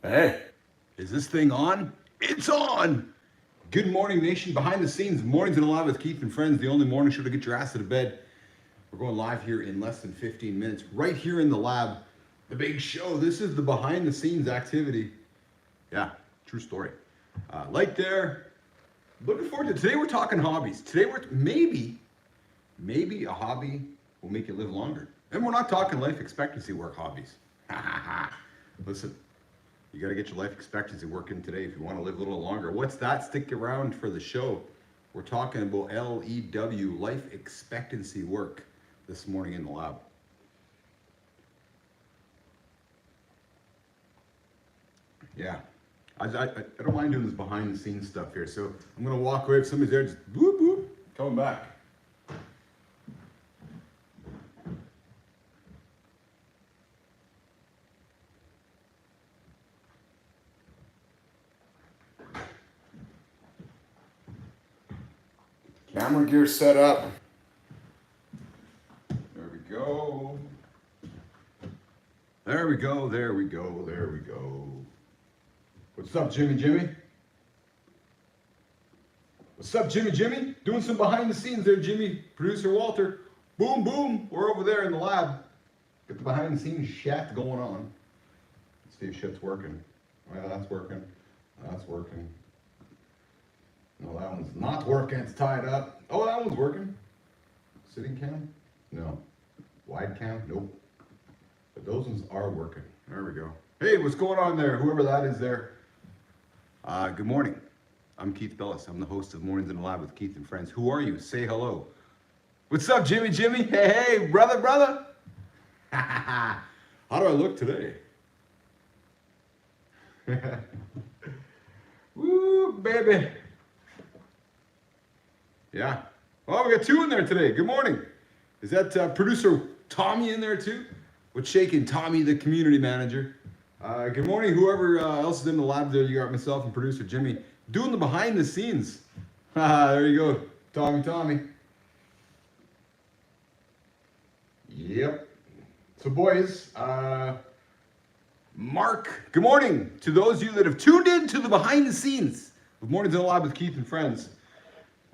Hey, is this thing on? It's on! Good morning, nation. Behind the scenes, Mornings and Alive with Keith and Friends, the only morning show to get your ass out of bed. We're going live here in less than 15 minutes, right here in the lab. The big show. This is the behind the scenes activity. Yeah, true story. Like there. Looking forward to it. Today we're talking hobbies. Today we're maybe a hobby will make you live longer. And we're not talking life expectancy work hobbies. Listen. You got to get your life expectancy working today if you want to live a little longer. What's that? Stick around for the show. We're talking about LEW, life expectancy work, this morning in the lab. Yeah, I don't mind doing this behind the scenes stuff here. So I'm going to walk away if somebody's there, just boop, boop, coming back. Camera gear set up. There we go. There we go, there we go, there we go. What's up, Jimmy? What's up, Jimmy? Doing some behind the scenes there, Jimmy. Producer Walter. Boom, boom. We're over there in the lab. Got the behind the scenes shit going on. Let's see if shit's working. Well, that's working. That's working. No, that one's not working. It's tied up. Oh, that one's working. Sitting cam? No. Wide cam? Nope. But those ones are working. There we go. Hey, what's going on there? Whoever that is there. Good morning. I'm Keith Bellis. I'm the host of Mornings in the Lab with Keith and Friends. Who are you? Say hello. What's up, Jimmy? Hey, brother. How do I look today? Woo, baby. Yeah. Oh, we got two in there today. Good morning. Is that producer Tommy in there too? What's shaking? Tommy, the community manager. Good morning, whoever else is in the lab there. You got myself and producer Jimmy doing the behind the scenes. There you go, Tommy. Yep. So boys, Mark, good morning to those of you that have tuned in to the behind the scenes of Mornings in the Lab with Keith and Friends.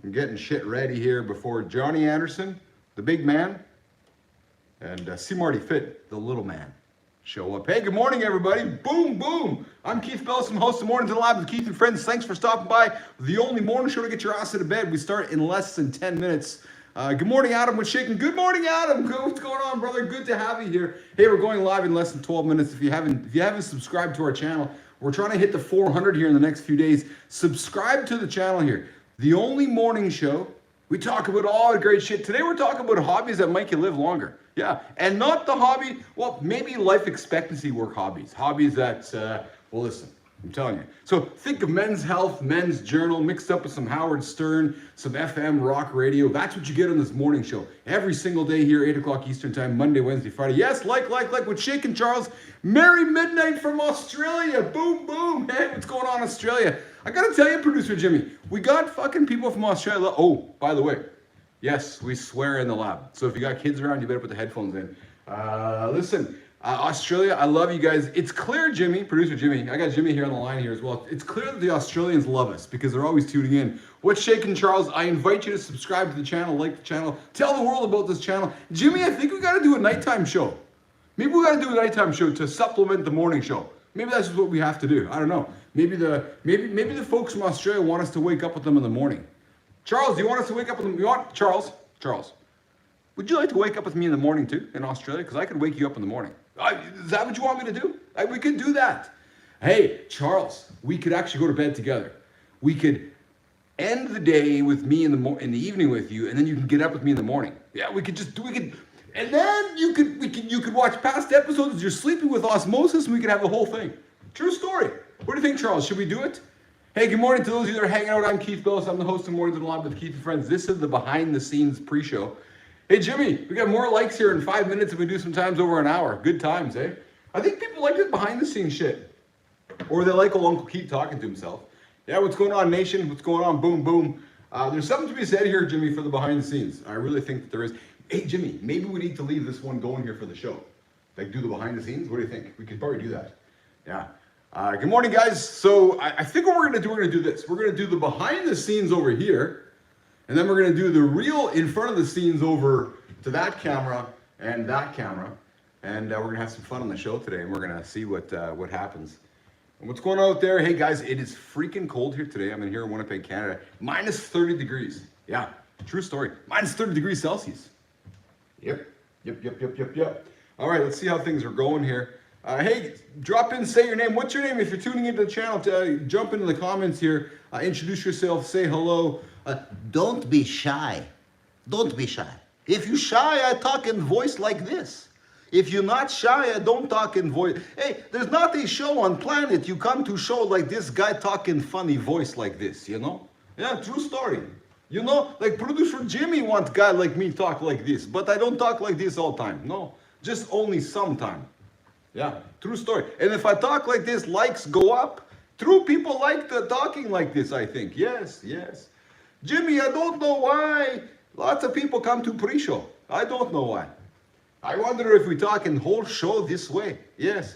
I'm getting shit ready here before Johnny Anderson, the big man, and C. Marty Fit, the little man, show up. Hey, good morning, everybody. Boom. I'm Keith Bellis. I'm host of Mornings in the Lab with Keith and Friends. Thanks for stopping by. The only morning show to get your ass out of bed. We start in less than 10 minutes. Good morning, Adam. What's shaking? Good morning, Adam. What's going on, brother? Good to have you here. Hey, we're going live in less than 12 minutes. If you haven't subscribed to our channel, we're trying to hit the 400 here in the next few days. Subscribe to the channel here. The only morning show, we talk about all the great shit. Today we're talking about hobbies that make you live longer. Yeah, and not the hobby, well, maybe life expectancy work hobbies. Hobbies that, well, listen, I'm telling you. So think of Men's Health, Men's Journal, mixed up with some Howard Stern, some FM rock radio. That's what you get on this morning show. Every single day here, 8 o'clock Eastern time, Monday, Wednesday, Friday. Yes, like with Shakin' Charles. Merry midnight from Australia. Boom. Hey, what's going on, Australia? I gotta tell you, producer Jimmy, we got fucking people from Australia. Oh, by the way, yes, we swear in the lab. So if you got kids around, you better put the headphones in. Listen, Australia, I love you guys. It's clear, Jimmy, producer Jimmy, I got Jimmy here on the line here as well. It's clear that the Australians love us because they're always tuning in. What's shaking, Charles? I invite you to subscribe to the channel, like the channel, tell the world about this channel. Jimmy, I think we gotta do a nighttime show. Maybe we gotta do a nighttime show to supplement the morning show. Maybe that's just what we have to do. I don't know. Maybe the folks from Australia want us to wake up with them in the morning. Charles, do you want us to wake up with them? You want Charles? Would you like to wake up with me in the morning too in Australia? Because I could wake you up in the morning. Is that what you want me to do? We could do that. Hey, Charles, we could actually go to bed together. We could end the day with me in the evening with you, and then you can get up with me in the morning. Yeah, and then you could watch past episodes as you're sleeping with osmosis, and we could have the whole thing. True story. What do you think, Charles? Should we do it? Hey, good morning to those of you that are hanging out. I'm Keith Bellis. I'm the host of Mornings in the Lab with Keith and Friends. This is the behind the scenes pre-show. Hey, Jimmy, we got more likes here in 5 minutes than we do sometimes over an hour. Good times, eh? I think people like this behind the scenes shit. Or they like old Uncle Keith talking to himself. Yeah, what's going on, nation? What's going on? Boom. There's something to be said here, Jimmy, for the behind the scenes. I really think that there is. Hey, Jimmy, maybe we need to leave this one going here for the show. Like do the behind the scenes? What do you think? We could probably do that. Yeah. Good morning, guys. So I think what we're gonna do this. We're gonna do the behind the scenes over here, and then we're gonna do the real in front of the scenes over to that camera and that camera, and we're gonna have some fun on the show today, and we're gonna see what happens. And what's going on out there? Hey guys, it is freaking cold here today. I'm in here in Winnipeg, Canada. Minus 30 degrees. Yeah, true story. Minus 30 degrees Celsius. Yep. All right, let's see how things are going here. Hey, drop in, say your name. What's your name? If you're tuning into the channel, jump into the comments here. Introduce yourself, say hello. Don't be shy. Don't be shy. If you're shy, I talk in voice like this. If you're not shy, I don't talk in voice. Hey, there's not a show on planet you come to show like this guy talking funny voice like this, you know? Yeah, true story. You know, like producer Jimmy wants guy like me talk like this, but I don't talk like this all time. No, just only sometime. Yeah, true story. And if I talk like this, likes go up. True people like the talking like this, I think. Yes. Jimmy, I don't know why. Lots of people come to pre-show. I don't know why. I wonder if we talk in whole show this way. Yes.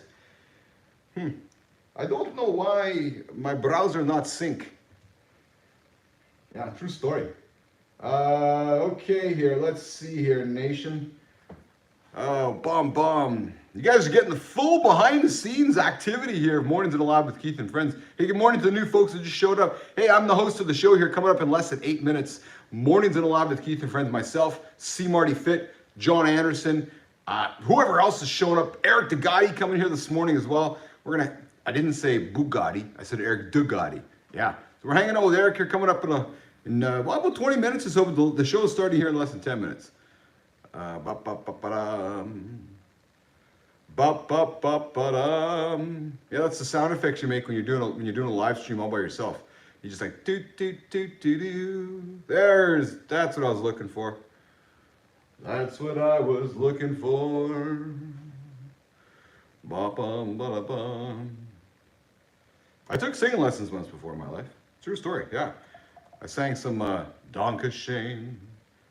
I don't know why my browser not sync. Yeah, true story. Okay, here, let's see here, nation. Oh, bomb. You guys are getting the full behind-the-scenes activity here of Mornings in the Lab with Keith and Friends. Hey, good morning to the new folks that just showed up. Hey, I'm the host of the show here, coming up in less than 8 minutes. Mornings in the Lab with Keith and Friends, myself, C. Marty Fit, John Anderson, whoever else is showing up. Eric Dugatti coming here this morning as well. I didn't say Bugatti, I said Eric Dugatti. Yeah, so we're hanging out with Eric here, coming up in about 20 minutes or so. The show is starting here in less than 10 minutes. Yeah, that's the sound effects you make when you're doing a live stream all by yourself. You just like do. That's what I was looking for. That's what I was looking for. I took singing lessons once before in my life. True story. Yeah, I sang some Donka Shane.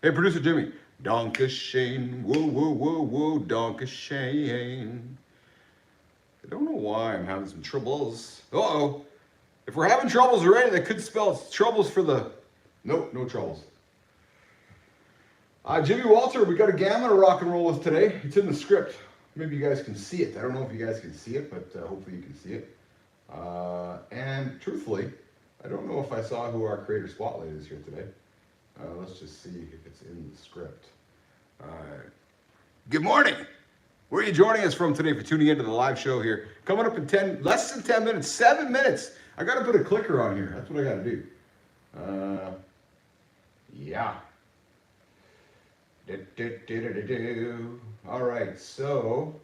Hey, producer Jimmy. Donka Shane, whoa, Donka Shane. I don't know why I'm having some troubles. Uh-oh. If we're having troubles already, that could spell troubles for the... Nope, no troubles. Jimmy Walter, we got a gamma to rock and roll with today. It's in the script. Maybe you guys can see it. I don't know if you guys can see it, but hopefully you can see it. And truthfully, I don't know if I saw who our creator spotlight is here today. Let's just see if it's in the script. Good morning. Where are you joining us from today for tuning into the live show here? Coming up in less than 10 minutes, 7 minutes. I got to put a clicker on here. That's what I got to do. Yeah. All right, so...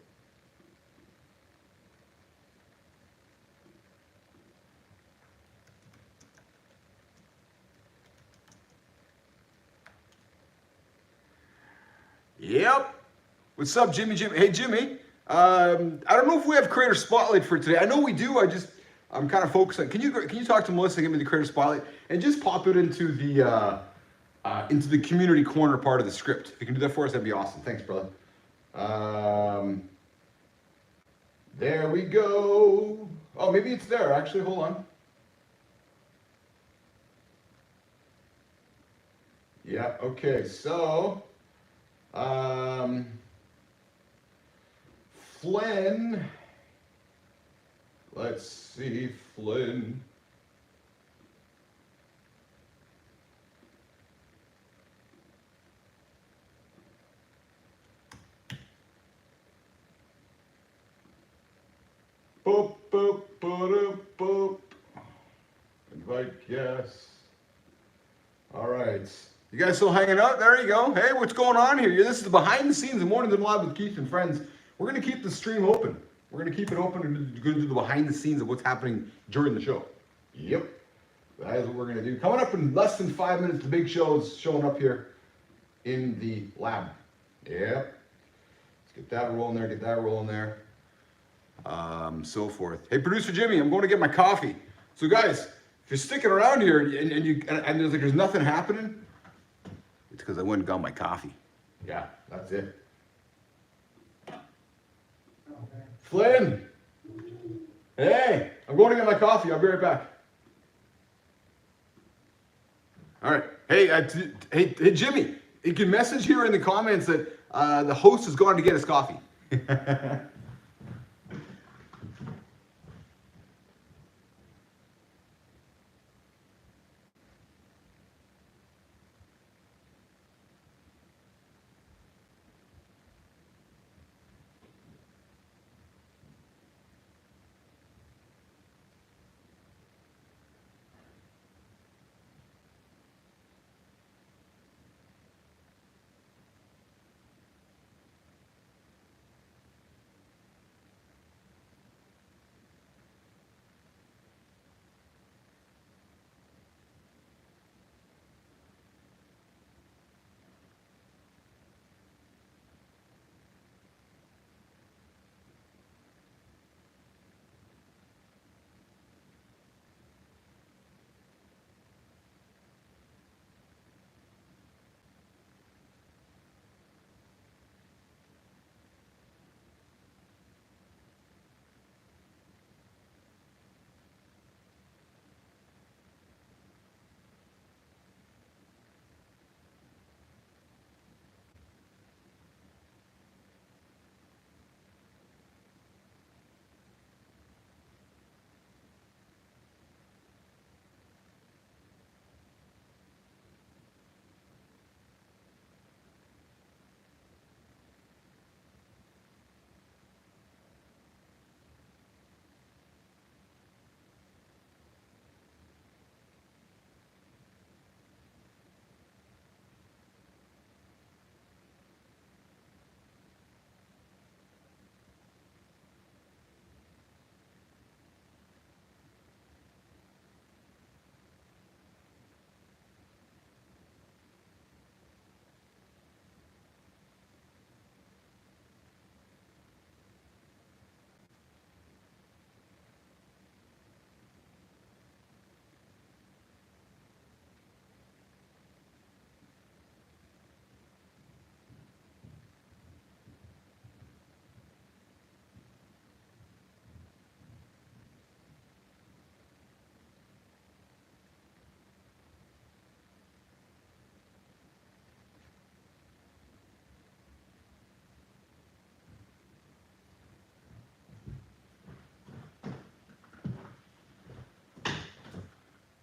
Yep. What's up, Jimmy? Hey, Jimmy. I don't know if we have creator spotlight for today. I know we do. I'm kind of focused on. Can you talk to Melissa and give me the creator spotlight and just pop it into the community corner part of the script? If you can do that for us, that'd be awesome. Thanks, brother. There we go. Oh, maybe it's there. Actually, hold on. Yeah. Okay. So. Flynn, let's see, Flynn. Boop, boop, boop, boop. Invite guests. All right. You guys still hanging out? There you go. Hey, what's going on here? This is the behind the scenes of Mornings in Live with Keith and Friends. We're going to keep the stream open. We're going to keep it open and we're going to do the behind the scenes of what's happening during the show. Yep. That is what we're going to do. Coming up in less than 5 minutes, the big show is showing up here in the lab. Yep. Let's get that rolling there, so forth. Hey, producer Jimmy, I'm going to get my coffee. So guys, if you're sticking around here and there's nothing happening, it's because I went and got my coffee. Yeah, that's it. Flynn. Hey, I'm going to get my coffee. I'll be right back. All right. Hey, hey, Jimmy. You can message here in the comments that the host has gone to get his coffee.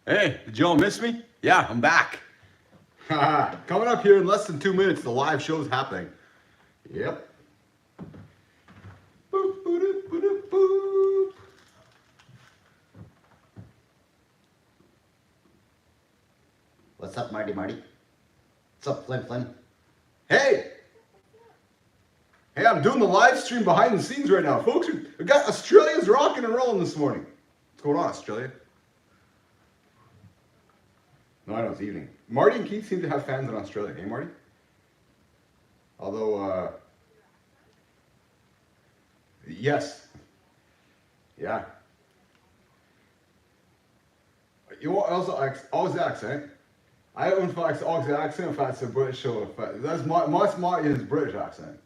Hey, did y'all miss me? Yeah, I'm back. Coming up here in less than 2 minutes, the live show's happening. Yep. Boop, boop, boop, boop. What's up, Marty? What's up, Flynn? Hey! Hey, I'm doing the live stream behind the scenes right now. Folks, we got Australia's rocking and rolling this morning. What's going on, Australia? No, I know it's evening. Marty and Keith seem to have fans in Australia. Hey, Marty? Although, yes. Yeah. You want also Aus accent? I don't know if Aus accent, if that's a British or if that's Marty's British accent.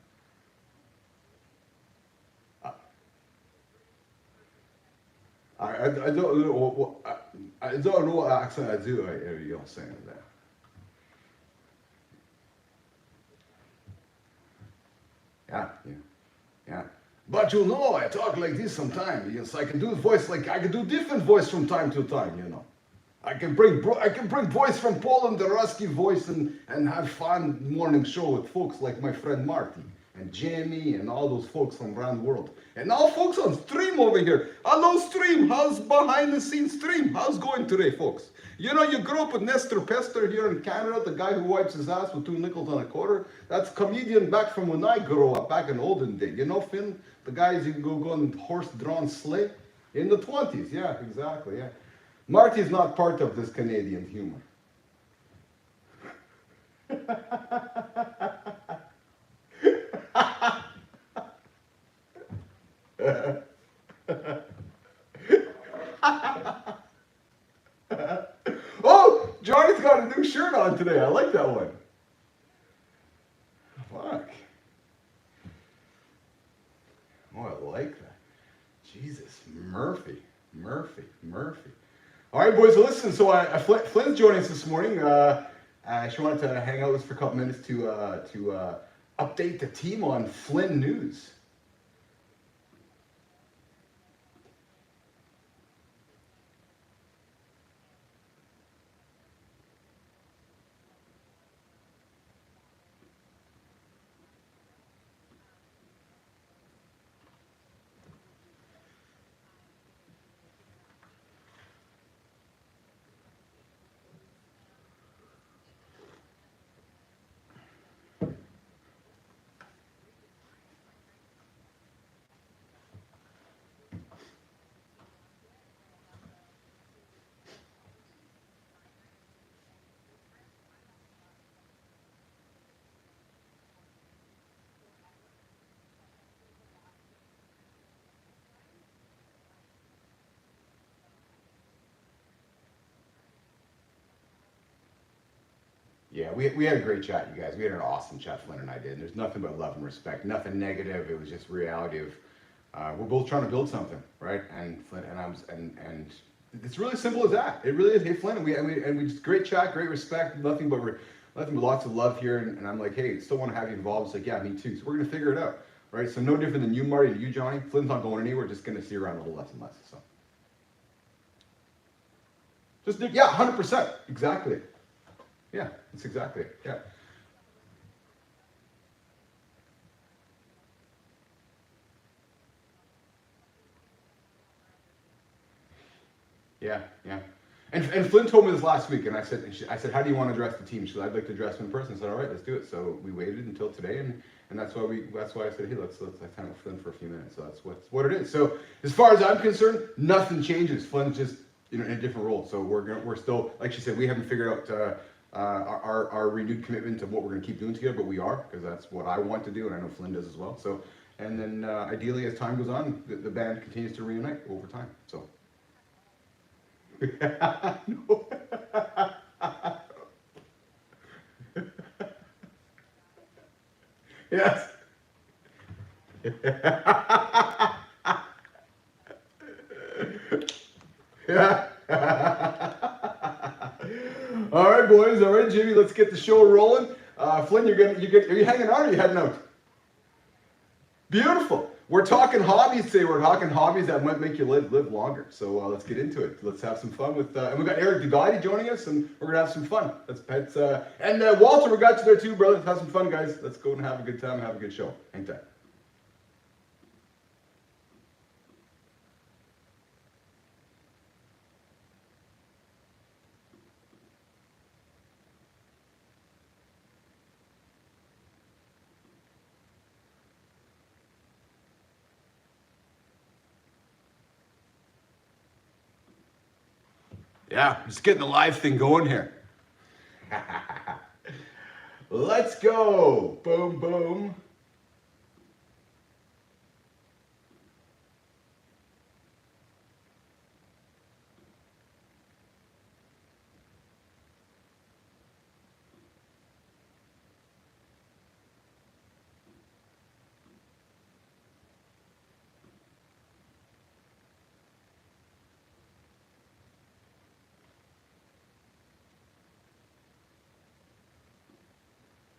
I don't know what I don't know what accent I do right here. You're saying that. Yeah. But you know, I talk like this sometimes. Yes, I can do voice like I can do different voice from time to time. You know, I can bring voice from Poland, the Rusky voice, and have fun morning show with folks like my friend Marty and Jamie and all those folks from around the world. And all folks on stream over here. Hello stream, how's behind the scenes stream? How's going today, folks? You know, you grew up with Nestor Pester here in Canada, the guy who wipes his ass with 2 nickels and a quarter. That's a comedian back from when I grew up, back in olden day. You know, Finn, the guys you can go on horse-drawn sleigh in the 20s. Yeah, exactly, yeah. Marty's not part of this Canadian humor. Oh, Johnny's got a new shirt on today. I like that one. Fuck. Oh, I like that. Jesus, Murphy. All right, boys. So listen. So Flynn's joining us this morning. She wanted to hang out with us for a couple minutes to update the team on Flynn news. Yeah, we had a great chat, you guys. We had an awesome chat, Flynn and I did. And there's nothing but love and respect, nothing negative. It was just reality of we're both trying to build something, right? And Flynn and it's really simple as that. It really is. Hey, Flynn, and we just great chat, great respect, nothing but lots of love here. And I'm like, hey, still want to have you involved. It's like, yeah, me too. So we're gonna figure it out, right? So no different than you, Marty, and you, Johnny. Flynn's not going anywhere. Just gonna see you around a little less and less. So just yeah, 100%, exactly. Yeah, that's exactly it. Yeah. Yeah. And Flynn told me this last week, and I said, how do you want to address the team? She said, I'd like to address them in person. I said, all right, let's do it. So we waited until today, and that's why I said, hey, let's hang out with Flynn for a few minutes. So that's what it is. So as far as I'm concerned, nothing changes. Flynn's just in a different role. So we're still, like she said, we haven't figured out our renewed commitment to what we're going to keep doing together, but we are, because that's what I want to do, and I know Flynn does as well. So, and then ideally, as time goes on, the band continues to reunite over time. So. No. Yes. Yeah. All right, boys. All right, Jimmy. Let's get the show rolling. Flynn, are you hanging on or are you heading out? Beautiful. We're talking hobbies today. We're talking hobbies that might make you live longer. So let's get into it. Let's have some fun with. And we've got Eric DeGotti joining us, and we're gonna have some fun. And Walter, we got you there too, brother. Let's have some fun, guys. Let's go and have a good time. Have a good show. Hang tight. Yeah, just getting the live thing going here. Let's go. Boom, boom.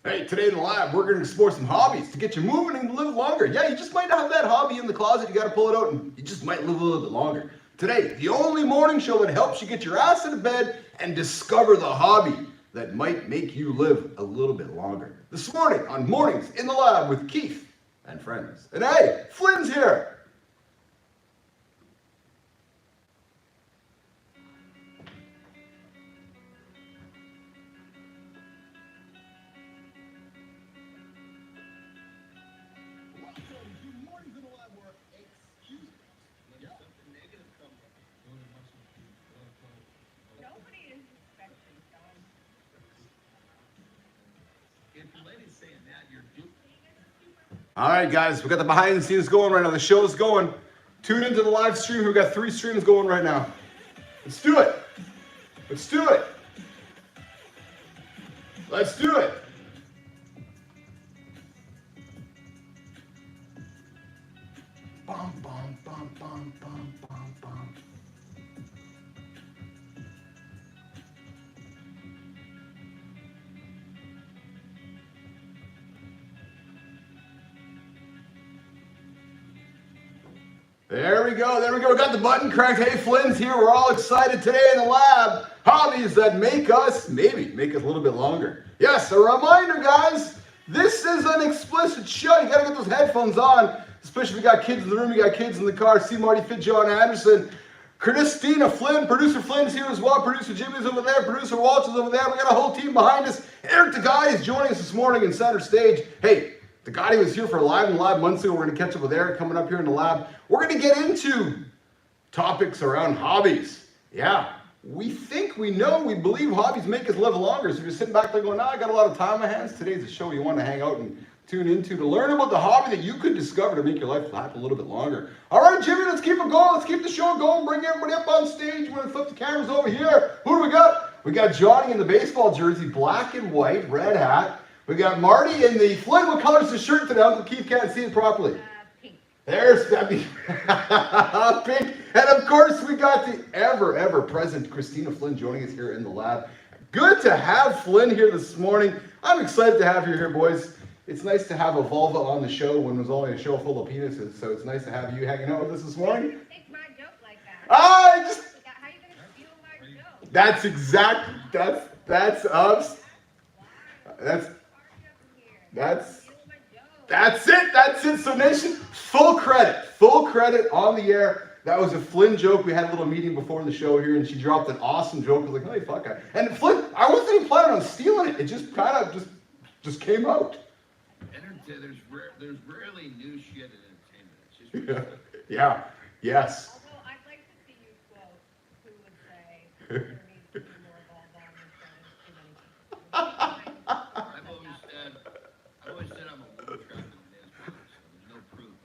Hey, today in the lab, we're going to explore some hobbies to get you moving and live longer. Yeah, you just might have that hobby in the closet. You got to pull it out and you just might live a little bit longer. Today, the only morning show that helps you get your ass out of bed and discover the hobby that might make you live a little bit longer. This morning on Mornings in the Lab with Keith and friends. And hey, Flynn's here. All right, guys, we got the behind the scenes going right now. The show's going. Tune into the live stream. We've got 3 streams going right now. Let's do it. Let's do it. Let's do it. Bum, bum, bum, bum, bum, bum, bum. There we go, there we go. Got the button cranked. Hey, Flynn's here. We're all excited today in the lab. Hobbies that make us, maybe, make us a little bit longer. Yes, a reminder, guys, this is an explicit show. You gotta get those headphones on, especially if you got kids in the room, you got kids in the car. See Marty Fit, John Anderson. Christina Flynn, producer Flynn's here as well. Producer Jimmy's over there. Producer Walt's is over there. We got a whole team behind us. Eric the Guy is joining us this morning in center stage. Hey, the guy was here for Live and Live months ago. We're going to catch up with Eric coming up here in the lab. We're going to get into topics around hobbies. Yeah, we think, we know, we believe hobbies make us live longer. So if you're sitting back there going, I got a lot of time on my hands, today's a show you want to hang out and tune into to learn about the hobby that you could discover to make your life last a little bit longer. All right, Jimmy, let's keep it going. Let's keep the show going. Bring everybody up on stage. We're going to flip the cameras over here. Who do we got? We got Johnny in the baseball jersey, black and white, red hat. We got Marty in the Flynn. What color's the shirt today? Uncle Keith can't see it properly. Pink. There's Debbie. Pink. And of course, we got the ever present Christina Flynn joining us here in the lab. Good to have Flynn here this morning. I'm excited to have you here, boys. It's nice to have a vulva on the show when it was only a show full of penises. So it's nice to have you hanging out with us this morning. Take my joke like that. I just. How are you gonna steal my joke? That's exactly. That's us. That's it. So nation, full credit on the air. That was a Flynn joke. We had a little meeting before the show here, and she dropped an awesome joke. I was like, holy fuck. And Flynn, I wasn't even planning on stealing it. It just kind of just came out. There's rarely new shit in entertainment. It's just really Yeah. Yes. Although I'd like to see you quote who would say there needs to be more vulva on this show. Too many people. I've always said I'm a little trapped in man's body, so there's no proof.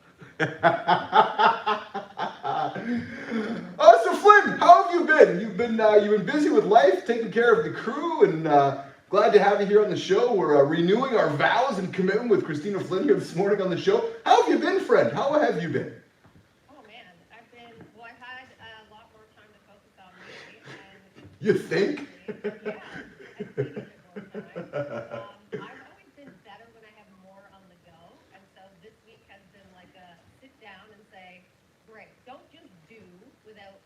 Oh, so Flynn, how have you been? You've been busy with life, taking care of the crew, and glad to have you here on the show. We're renewing our vows and commitment with Christina Flynn here this morning on the show. How have you been, friend? How have you been? Oh man, I've had a lot more time to focus on me. And You think? yeah, I've taken a bit more time. I've always been better when I have more on the go, and so this week has been like a sit down and say, great, don't just do without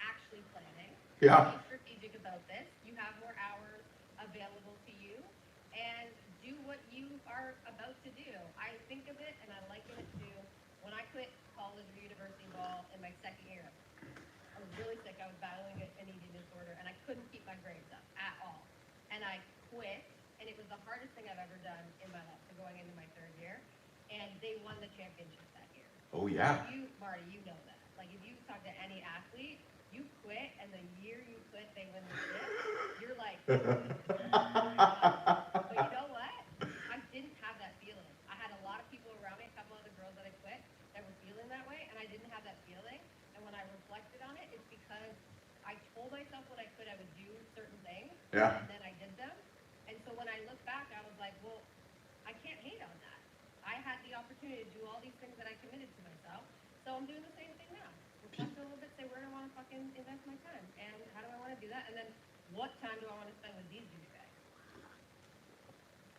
actually planning. Yeah. Be strategic about this. You have more hours available to you, and do what you are about to do. I think of it, and I liken it to when I quit college or university ball in my second year. I was really sick. I was battling an eating disorder, and I couldn't keep my grades up at all. And I quit, and it was the hardest thing I've ever done in my life, so going into my third year. And they won the championship that year. Oh, yeah. You, Marty, you know that. Like, if you talk to any athlete, you quit, and the year you quit, they win the shit. You're like, but you know what? I didn't have that feeling. I had a lot of people around me, a couple other girls that I quit, that were feeling that way, and I didn't have that feeling. And when I reflected on it, it's because I told myself when I quit I would do certain things, Yeah. and then I did them. And so when I look back, I was like, well, I can't hate on that. I had the opportunity to do all these things that I committed to myself, so I'm doing the same thing now. Reflect a little bit, say where do I want to fucking invest my time, and how do I want to do that, and then what time do I want to spend with these douchebags?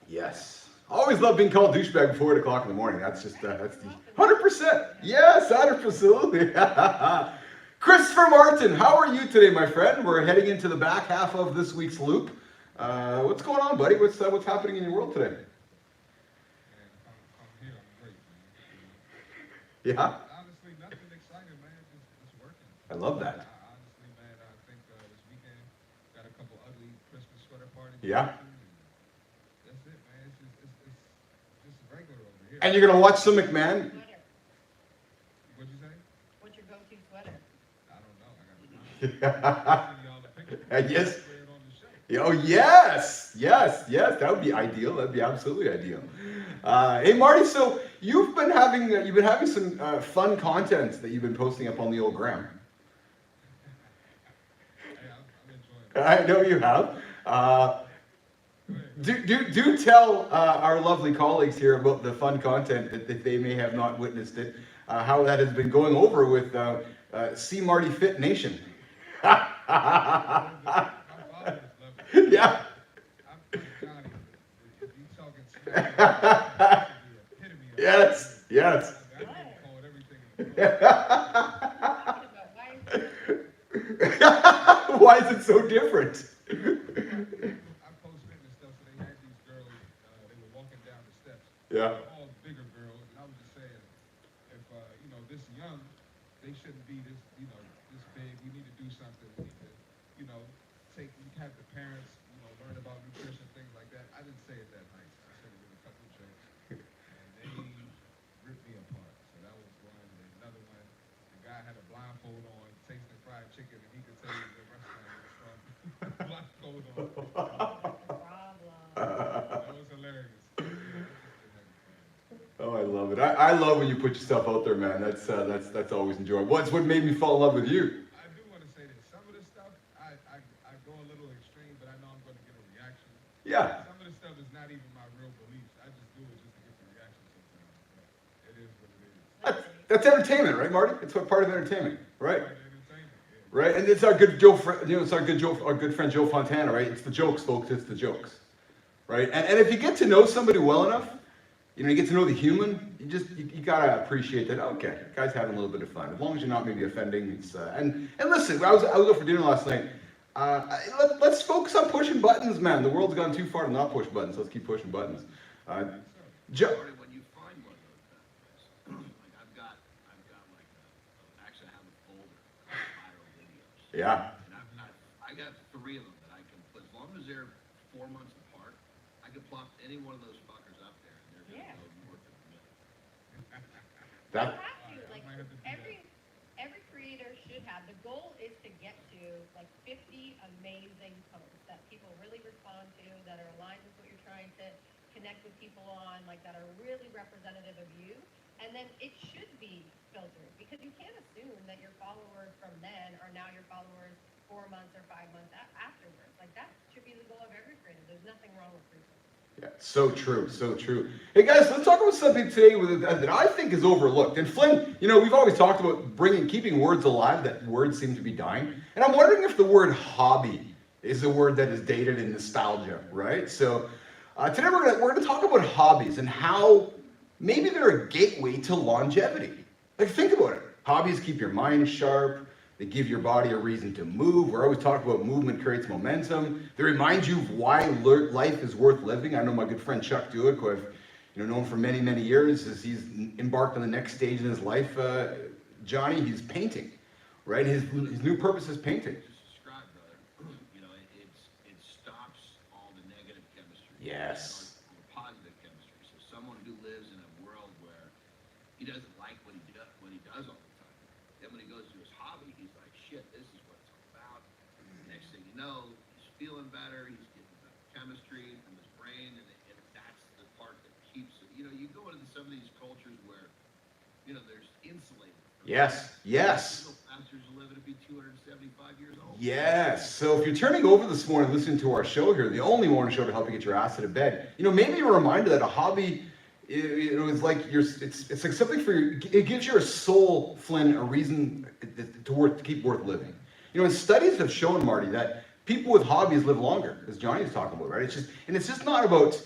Yes. Always love being called douchebag before 8 o'clock in the morning. That's just, that's the 100%. Yes, 100%. Christopher Martin, how are you today, my friend? We're heading into the back half of this week's loop. What's going on, buddy? What's happening in your world today? I'm here. I'm great, man. Yeah? Honestly, nothing exciting, man. Just working. I love that. Honestly, man, I think this weekend got a couple ugly Christmas sweater parties. Yeah. That's it, man. It's just regular over here. And you're going to watch some McMahon? Sweater. What'd you say? What's your go-to sweater? I don't know. I got to send y'all the picture. Yes. Wear it on the show. Oh, yes. That would be ideal. That'd be absolutely ideal. Hey, Marty, so you've been having some fun content that you've been posting up on the old gram. Hey, I'm enjoying it. I know you have. Do tell our lovely colleagues here about the fun content that they may have not witnessed it. how that has been going over with See Marty Fit Nation. My followers love it. Yeah. I'm Johnny. If you talking smack, that's the epitome of Yes. it. Yes. I don't even call it everything in the book. Talking about why is it Why is it so different? I post fitness stuff, so they had these girls, they were walking down the steps. Yeah. All bigger girls, and I was just saying, if, this young, they shouldn't be this, this big. We need to do something. We need to, have the parents, learn about nutrition, things like that. I didn't say it that nice. I said it with a couple of jokes, and they ripped me apart. So that was one. And another one, the guy had a blindfold on, tasting fried chicken, and he could tell you the restaurant he was from. Blindfold on. problem? That was hilarious. Oh, I love it. I love when you put yourself out there, man. That's always enjoyable. What's what made me fall in love with you? I do want to say this. Some of the stuff, I go a little extreme, but I know I'm going to get a reaction. Yeah. Some of the stuff is not even my real beliefs. I just do it just to get the reaction sometimes. But it is what it is. That's entertainment, right, Marty? It's what part of entertainment, right? Part of entertainment, yeah. Right. And it's our good Joe, it's our good friend Joe Fontana, right? It's the jokes, folks. It's the jokes, right? And if you get to know somebody well enough, you get to know the human. You gotta appreciate that. Okay, guy's having a little bit of fun. As long as you're not maybe offending. It's and listen, I was out for dinner last night. Let's focus on pushing buttons, man. The world's gone too far to not push buttons. Let's keep pushing buttons. Joe. Marty, when you find one of those guys, like I've got like actually I have a folder of viral videos. Yeah. And I got 3 of them that I can put, as long as they're 4 months apart, I can plop any one of those fuckers up there, and they're Yeah. gonna go north of a million. That. You have to, like, might have to do every creator should have, the goal is to get to, like, 50 amazing posts that people really respond to, that are aligned with what you're trying to connect with people on, like, that are really representative of you, and then it should be filtered, because you can't assume that your followers from then are now your followers 4 months or 5 months afterwards. Like, that should be the goal of every creator. There's nothing wrong with research. Yeah, so true, so true. Hey guys, let's talk about something today that I think is overlooked. And Flynn, we've always talked about keeping words alive. That words seem to be dying. And I'm wondering if the word hobby is a word that is dated in nostalgia, right? So today we're gonna talk about hobbies and how maybe they're a gateway to longevity. Like, think about it. Hobbies keep your mind sharp. They give your body a reason to move. We're always talking about movement creates momentum. They remind you of why life is worth living. I know my good friend Chuck Duick, who I've known for many, many years, as he's embarked on the next stage in his life. Johnny, he's painting, right? His new purpose is painting. Just describe, brother. It stops all the negative chemistry. Yes. And positive chemistry. So someone who lives in a world where he doesn't like what he does all the time. Then when he goes to his hobby, he's like, shit, this is what it's all about. Next thing you know, he's feeling better. He's getting better chemistry from his brain, and that's the part that keeps it. You go into some of these cultures where, there's insulated. Yes, yes. Bastards are living to be 275 years old. Yes. So if you're turning over this morning listening to our show here, the only morning show to help you get your ass out of bed, maybe you're reminded that a hobby, it's like it's like something for you. It gives your soul, Flynn, a reason to keep worth living. And studies have shown, Marty, that people with hobbies live longer, as Johnny was talking about, right? It's just not about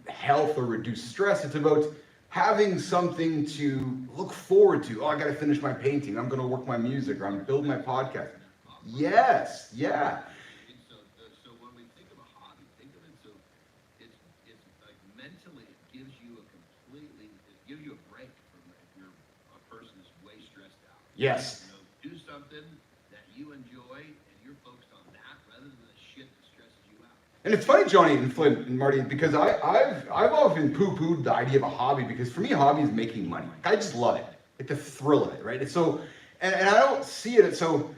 health or reduced stress. It's about having something to look forward to. Oh, I got to finish my painting. I'm going to work my music, or I'm building my podcast. Yes, yeah. So when we think of a hobby, think of it so it's like mentally it gives you a break from if you're a person that's way stressed out. Yes. Do something that you enjoy and you're focused on that rather than the shit that stresses you out. And it's funny, Johnny and Flynn and Marty, because I've often poo-pooed the idea of a hobby, because for me, a hobby is making money. I just love it. Like the thrill of it, right? It's so, and I don't see it. So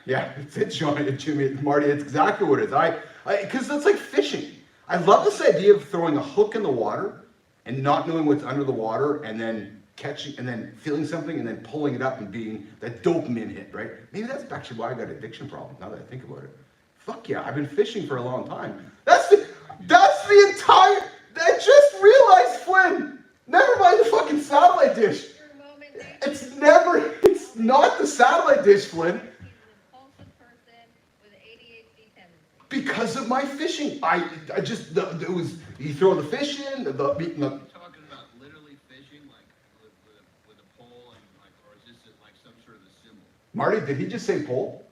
it's it, Johnny and Jimmy and Marty. It's exactly what it is. Because it's like fishing. I love this idea of throwing a hook in the water and not knowing what's under the water, and then catching and then feeling something and then pulling it up and being that dopamine hit, right? Maybe that's actually why I got addiction problems, now that I think about it. Fuck yeah, I've been fishing for a long time. That's the entire, I just realized, Flynn, never mind the fucking satellite dish. Your moment, dude. It's not the satellite dish, Flynn. He's an impulsive person with an ADHD tendency. Because of my fishing. I just, it was, you throw the fish in, Are you talking about literally fishing, like with a pole, and like, or is this like some sort of a symbol? Marty, did he just say pole?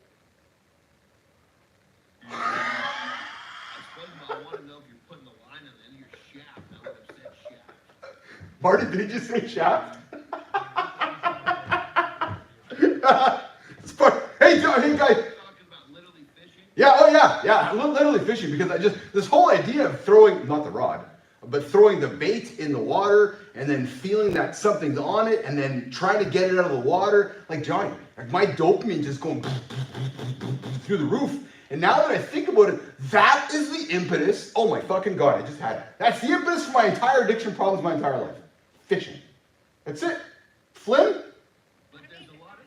I suppose I want to know if you're putting the line on the end of your shaft. I would have said shaft. Marty, did he just say shaft? Hey, John, hey, guys. You're talking about literally fishing? Yeah, oh yeah, literally fishing, because this whole idea of throwing, not the rod, but throwing the bait in the water and then feeling that something's on it and then trying to get it out of the water, like Johnny, like my dopamine just going through the roof. And now that I think about it, that is the impetus. Oh my fucking God, I just had it. That's the impetus for my entire addiction problems my entire life. Fishing. That's it. Flynn? But there's a lot of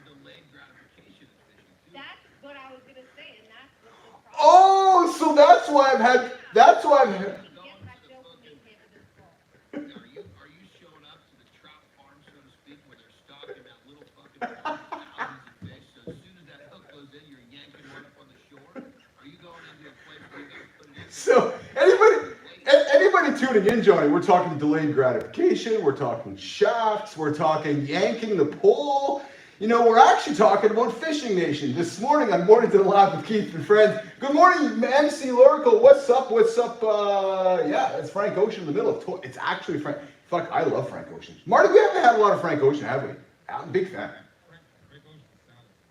delayed gratification in fishing too. That's what I was gonna say, and that's what the problem. Oh, so that's why I've had, that's why I've had, Get that dopamine hit with this ball. Are you showing up to the trout farm, so to speak, where they're stocking that little fucking thousands of fish? So as soon as that hook goes in, you're yanking one up on the shore. Are you going into a place where you got to put it in? so anybody tuning in, Johnny, we're talking delayed gratification, we're talking shafts, we're talking yanking the pole. You know, we're actually talking about Fishing Nation. This morning on Mornings in the Lab with Keith and Friends. Good morning, MC Lurical. What's up? Yeah, it's Frank Ocean in the middle of it's actually Frank. Fuck, I love Frank Ocean. Marty, we haven't had a lot of Frank Ocean, have we? I'm a big fan.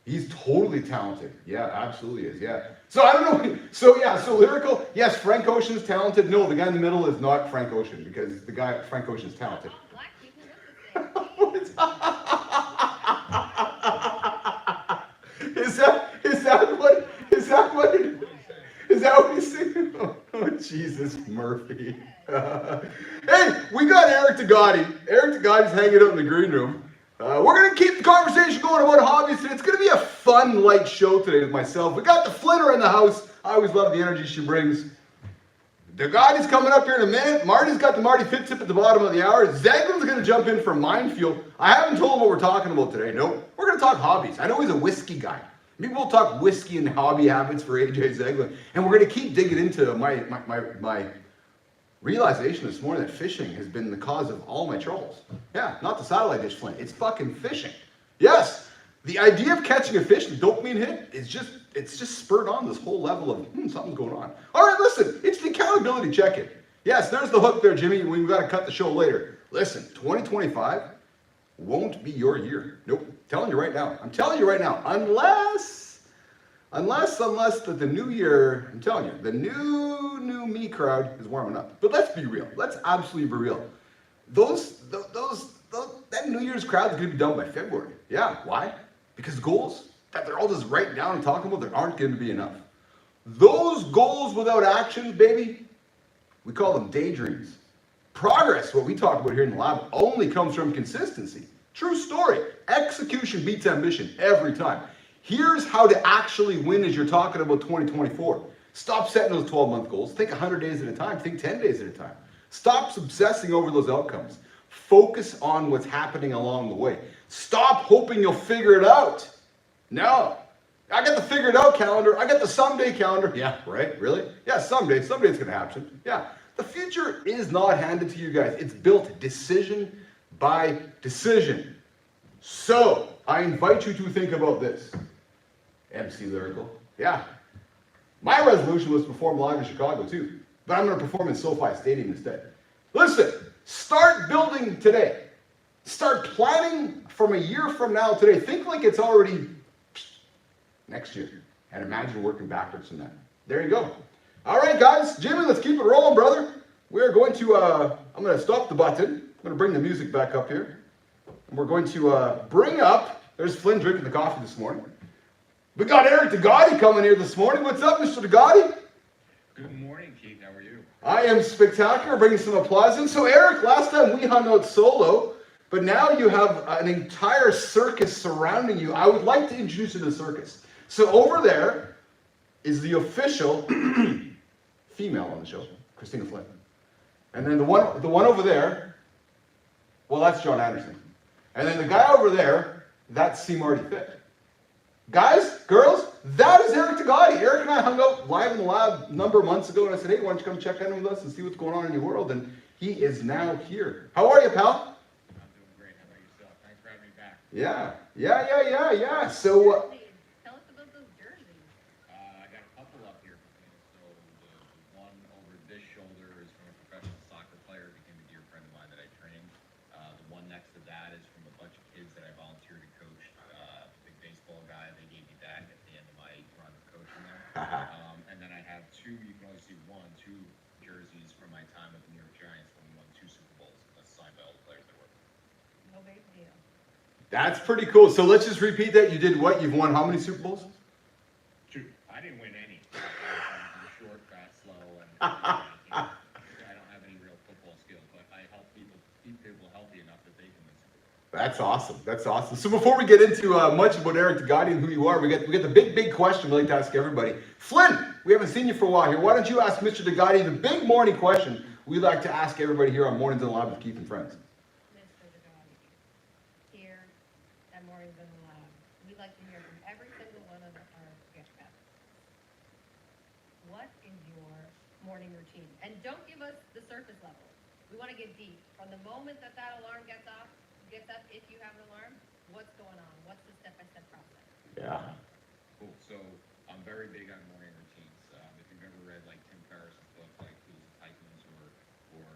He's totally talented. Yeah, absolutely is. Yeah. So I don't know. So yeah, so Lyrical. Yes, Frank Ocean's talented. No, the guy in the middle is not Frank Ocean, because the guy Frank Ocean's talented. All black people look the same. Is that what he's saying? Oh, Jesus, Murphy. Hey, we got Eric Tagati. Eric Tagati's hanging out in the green room. We're going to keep the conversation going about hobbies today. It's going to be a fun, light show today with myself. We got the Flinner in the house. I always love the energy she brings. Tagati's coming up here in a minute. Marty's got the Marty Fit Tip at the bottom of the hour. Zeglin's going to jump in for Minefield. I haven't told him what we're talking about today. No, we're going to talk hobbies. I know he's a whiskey guy. Maybe we'll talk whiskey and hobby habits for AJ Zeglin. And we're going to keep digging into my realization this morning that fishing has been the cause of all my troubles. Yeah, not the satellite dish, Flint. It's fucking fishing. Yes, the idea of catching a fish, the dopamine hit, it's just spurred on this whole level of something's going on. All right, listen, it's the accountability check-in. Yes, there's the hook there, Jimmy. We've got to cut the show later. Listen, 2025 won't be your year. Nope. I'm telling you right now. Unless that the new year, I'm telling you, the new me crowd is warming up. But let's be real. Let's absolutely be real. That New Year's crowd is going to be done by February. Yeah, why? Because goals that they're all just writing down and talking about, there aren't going to be enough. Those goals without action, baby, we call them daydreams. Progress, what we talk about here in the lab, only comes from consistency. True story. Execution beats ambition every time. Here's how to actually win as you're talking about 2024. Stop setting those 12-month goals. Think 100 days at a time. Think 10 days at a time. Stop obsessing over those outcomes. Focus on what's happening along the way. Stop hoping you'll figure it out. No. I got the figure it out calendar. I got the someday calendar. Yeah, right? Really? Yeah, someday. Someday it's going to happen. Yeah. The future is not handed to you guys. It's built decision by decision. So, I invite you to think about this. MC Lyrical. Yeah. My resolution was to perform live in Chicago too. But I'm going to perform in SoFi Stadium instead. Listen, start building today. Start planning from a year from now today. Think like it's already next year. And imagine working backwards from that. There you go. All right, guys. Jimmy, let's keep it rolling, brother. We're going to, I'm going to stop the button. I'm going to bring the music back up here. And we're going to bring up, there's Flynn drinking the coffee this morning. We got Eric Tagati coming here this morning. What's up, Mr. Tagati? Good morning, Keith. How are you? I am spectacular, bringing some applause in. So, Eric, last time we hung out solo, but now you have an entire circus surrounding you. I would like to introduce you to the circus. So, over there is the official female on the show, Christina Flynn. And then the one over there, Well, that's John Anderson. And then the guy over there, that's C. Marty Fit. Guys, girls, that is Eric Tagati. Eric and I hung out live in the lab a number of months ago, and I said, hey, why don't you come check in with us and see what's going on in your world? And he is now here. How are you, pal? I'm doing great. How about yourself? Thanks for having me back. Yeah. So, Jerseys. Tell us about those jerseys. I got a couple up here. So the one over this shoulder is from a professional soccer player, became a dear friend of mine that I trained. The one next to that is from a bunch of kids that I volunteered to coach. Big baseball guy, they gave me that at the end of my run of coaching there. And then I have two, you can only see two jerseys from my time with the New York Giants when we won 2 Super Bowls. That's signed by all the players that work. No big deal. that's pretty cool. So let's just repeat that. You did what? You've won how many Super Bowls? 2. I didn't win any. I'm short, fat, slow, and I don't have any real football skills, but I help people keep people healthy enough that they can win Super Bowls. That's awesome. That's awesome. So before we get into much about Eric Tagati and who you are, we get the big question we like to ask everybody. Flynn, we haven't seen you for a while here. Why don't you ask Mr. Tagati the big morning question we like to ask everybody here on Mornings in the Lab with Keith and Friends? Mr. Tagati, here at Mornings in the Lab, we'd like to hear from every single one of our guests. What is your morning routine? And don't give us the surface level. We want to get deep. From the moment that alarm gets up, if you have an alarm, what's going on? What's the step-by-step process? Yeah. Cool. So I'm very big on morning routines. If you've ever read like Tim Ferriss's book, like Tools of Titans, or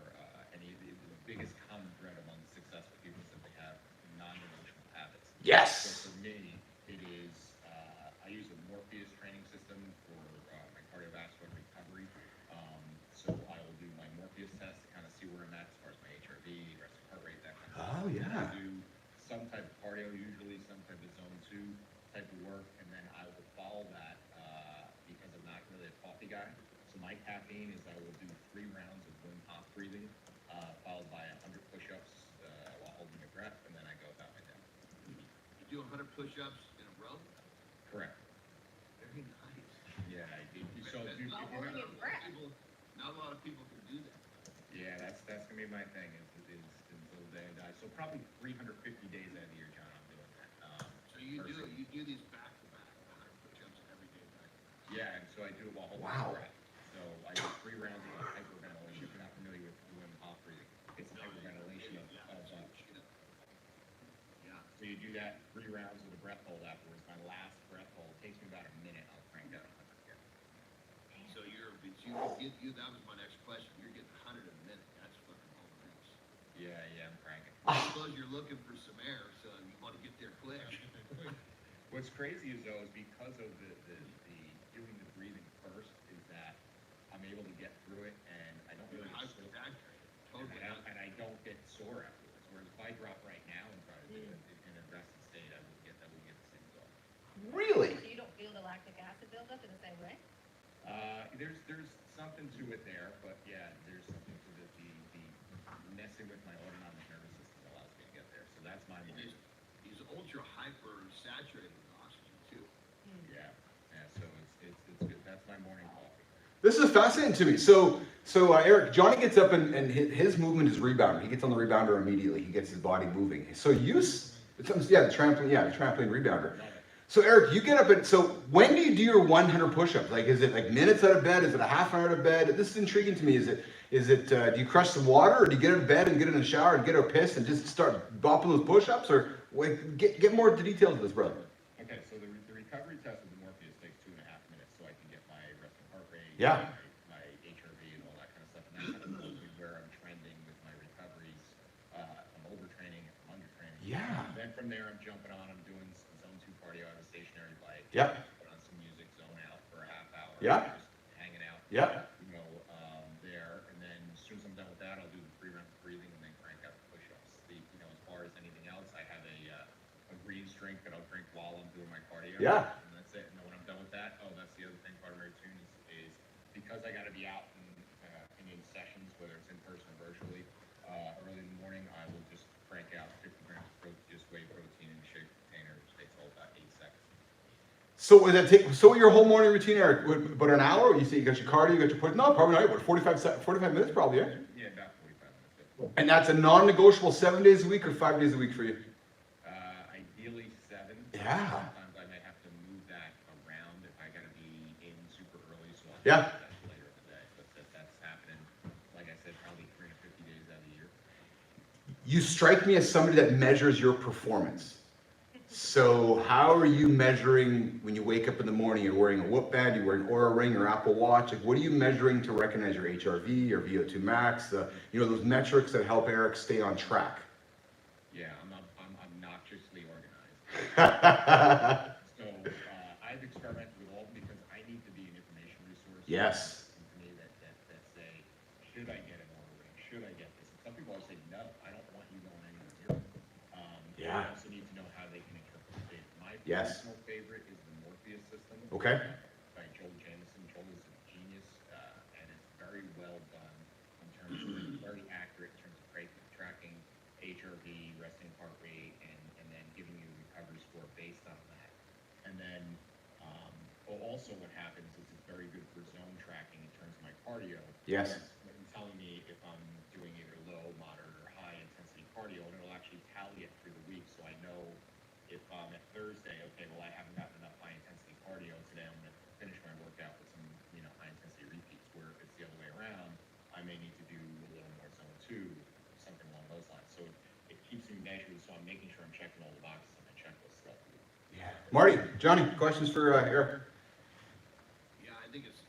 any of the biggest common thread among successful people is that they have non-negotiable habits. Yes. So for me, it is I use a Morpheus training system for my cardiovascular recovery. So I will do my Morpheus test to kind of see where I'm at as far as my HRV, resting heart rate, that kind of stuff. Oh, yeah. I do some type of cardio, usually some type of zone 2 type of work, and then I will follow that because I'm not really a coffee guy. So my caffeine is I will do 3 rounds of Wim Hof breathing, followed by 100 push-ups while holding your breath, and then I go about my day. You do 100 push-ups in a row? Correct. Very nice. Yeah, I do. So if you, While if you're holding not, your breath. Not a lot of people can do that. yeah, that's gonna be my thing is until the day I die. So probably 350 days out of the year, John, I'm doing that. So you personally. do these back to back, 100 push-ups every day back to back. Yeah, and so I do it while holding Wow. my breath. So I do 3 rounds of hyperventilation. If you're not familiar with Wim Hof breathing, it's a hyperventilation of Yeah. so you do that 3 rounds with a breath hold afterwards. My last breath hold takes me about a minute. I'll crank out 100 again. So that was my next question. You're getting 100 in a minute. That's fucking overnice. Yeah, I'm cranking. I suppose you're looking for some air, so you want to get there quick. What's crazy is though is because of the doing the breathing first is that I'm able to get through it and I don't really High get sore. contact rate. Totally. And I don't get sore afterwards. Whereas if I drop right now and try to do it in a rested state, I would get the same result. Really? So you don't feel the lactic acid buildup in the same way? There's something to it there, but yeah, there's something to the messing with my autonomic nervous system allows me to get there. So that's my morning. He's ultra hyper saturated with oxygen too. Yeah. So it's good. That's my morning coffee. This is fascinating to me. So Eric, Johnny gets up and his movement is rebounder. He gets on the rebounder immediately. He gets his body moving. So the trampoline rebounder. Love it. So Eric, you get up and so when do you do your 100 push-ups? Like, is it like minutes out of bed? Is it a half hour out of bed? This is intriguing to me. Is it do you crush some water, or do you get out of bed and get in the shower and get a piss and just start bopping those push-ups, or like, get more into details of this, brother? Okay, so the recovery test with the Morpheus takes 2.5 minutes, so I can get my resting heart rate, Yeah. my HRV, and all that kind of stuff, and that kind of tells me where I'm trending with my recoveries. I'm overtraining, I'm undertraining. Yeah. Then from there, I'm jumping on. I'm doing some zone 2 cardio. I have a stationary bike. Yep. Put on some music, zone out for a half hour. Yeah. Just hanging out. Yep. There, and then as soon as I'm done with that, I'll do the 3 rounds of breathing and then crank out the push-ups. As far as anything else, I have a green drink that I'll drink while I'm doing my cardio. Yeah. And that's it. And then when I'm done with that, that's the other thing. Part of my routine is because I got to be out and in sessions, whether it's in person or virtually, early in the morning, I will just crank out 50 grams of just whey protein in a shake container, which takes all about 8 seconds. So would that take? So your whole morning routine, Eric, about an hour? You say you got your cardio, you got your push? No, probably not. What 45 minutes, probably, yeah. Yeah, about 45 minutes. And that's a non-negotiable 7 days a week or 5 days a week for you? Ideally 7. Yeah. Sometimes I might have to move that around if I gotta be in super early, so I'll Yeah. do that later in the day. But that's happening, like I said, probably 350 days out of the year. You strike me as somebody that measures your performance. So how are you measuring when you wake up in the morning? You're wearing a Whoop band, you're wearing Aura Ring or Apple Watch. Like, what are you measuring to recognize your HRV, your VO2 max, those metrics that help Eric stay on track? Yeah, I'm obnoxiously organized. So I've experimented with all of them because I need to be an information resource. Yes. To me that say, should I get an Aura Ring? Should I get this? And some people always say, no, I don't want you going anywhere near it. Yeah. I also need to know how they can interpret the data. My Yes. personal favorite is the Morpheus system. Okay. By Joel Jamieson. Joel is a genius, and it's very well done in terms of very accurate in terms of tracking HRV, resting heart rate, and then giving you a recovery score based on that. And then also what happens is it's very good for zone tracking in terms of my cardio. Yes. It's telling me if I'm doing either low, moderate, or high intensity cardio, and it'll actually tally it through the week, so I know if at Thursday, okay, well I haven't gotten enough high intensity cardio today, I'm going to finish my workout with some high intensity repeats. Where if it's the other way around, I may need to do a little more zone 2, something along those lines. So it keeps me measured, so I'm making sure I'm checking all the boxes on my checklist throughout the week. Yeah. Marty, Johnny, questions for Eric? Yeah, I think it's,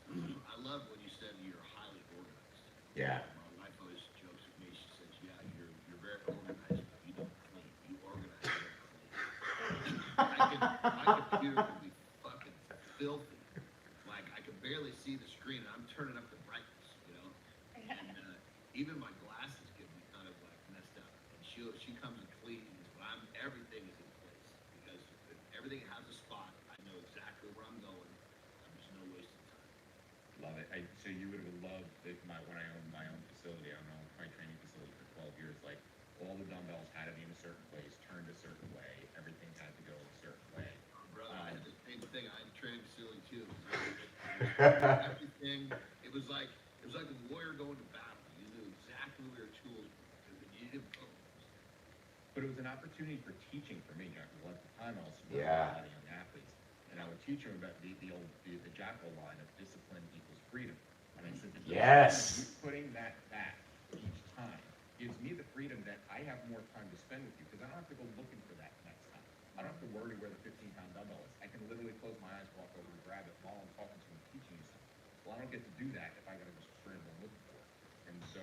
I love when you said you're highly organized. Yeah. My wife always jokes with me, she says, yeah, you're very organized, but you don't clean. You organize, you don't clean. My computer can be fucking filthy. Like, I can barely see the screen, and I'm turning up the brightness, And even my glasses get me kind of like messed up. And she comes and cleans, but everything is in place because everything has a spot. I know exactly where I'm going. There's no wasting time. Love it. So you would have loved when I owned my own facility. I owned my training facility for 12 years. Like, all the dumbbells had to be in a certain place, turned a certain way. Everything had to go a certain way. Brother, I had the same thing. I had training facility too. Everything. It was like a warrior going to battle. You knew exactly where your tools were. You didn't go. But it was an opportunity for teaching for me, John, because at the time I was supporting Yeah. a lot of young athletes. And I would teach them about the Jackal line of discipline equals freedom. And I said, the Yes. you putting that back each time gives me the freedom that I have more time to spend with you because I don't have to go looking for that next time. I don't have to worry where the 15-pound dumbbell is. I can literally close my eyes, walk over and grab it while I'm talking to you and teaching you something. Well, I don't get to do that if I got to just scramble and look for it. And so,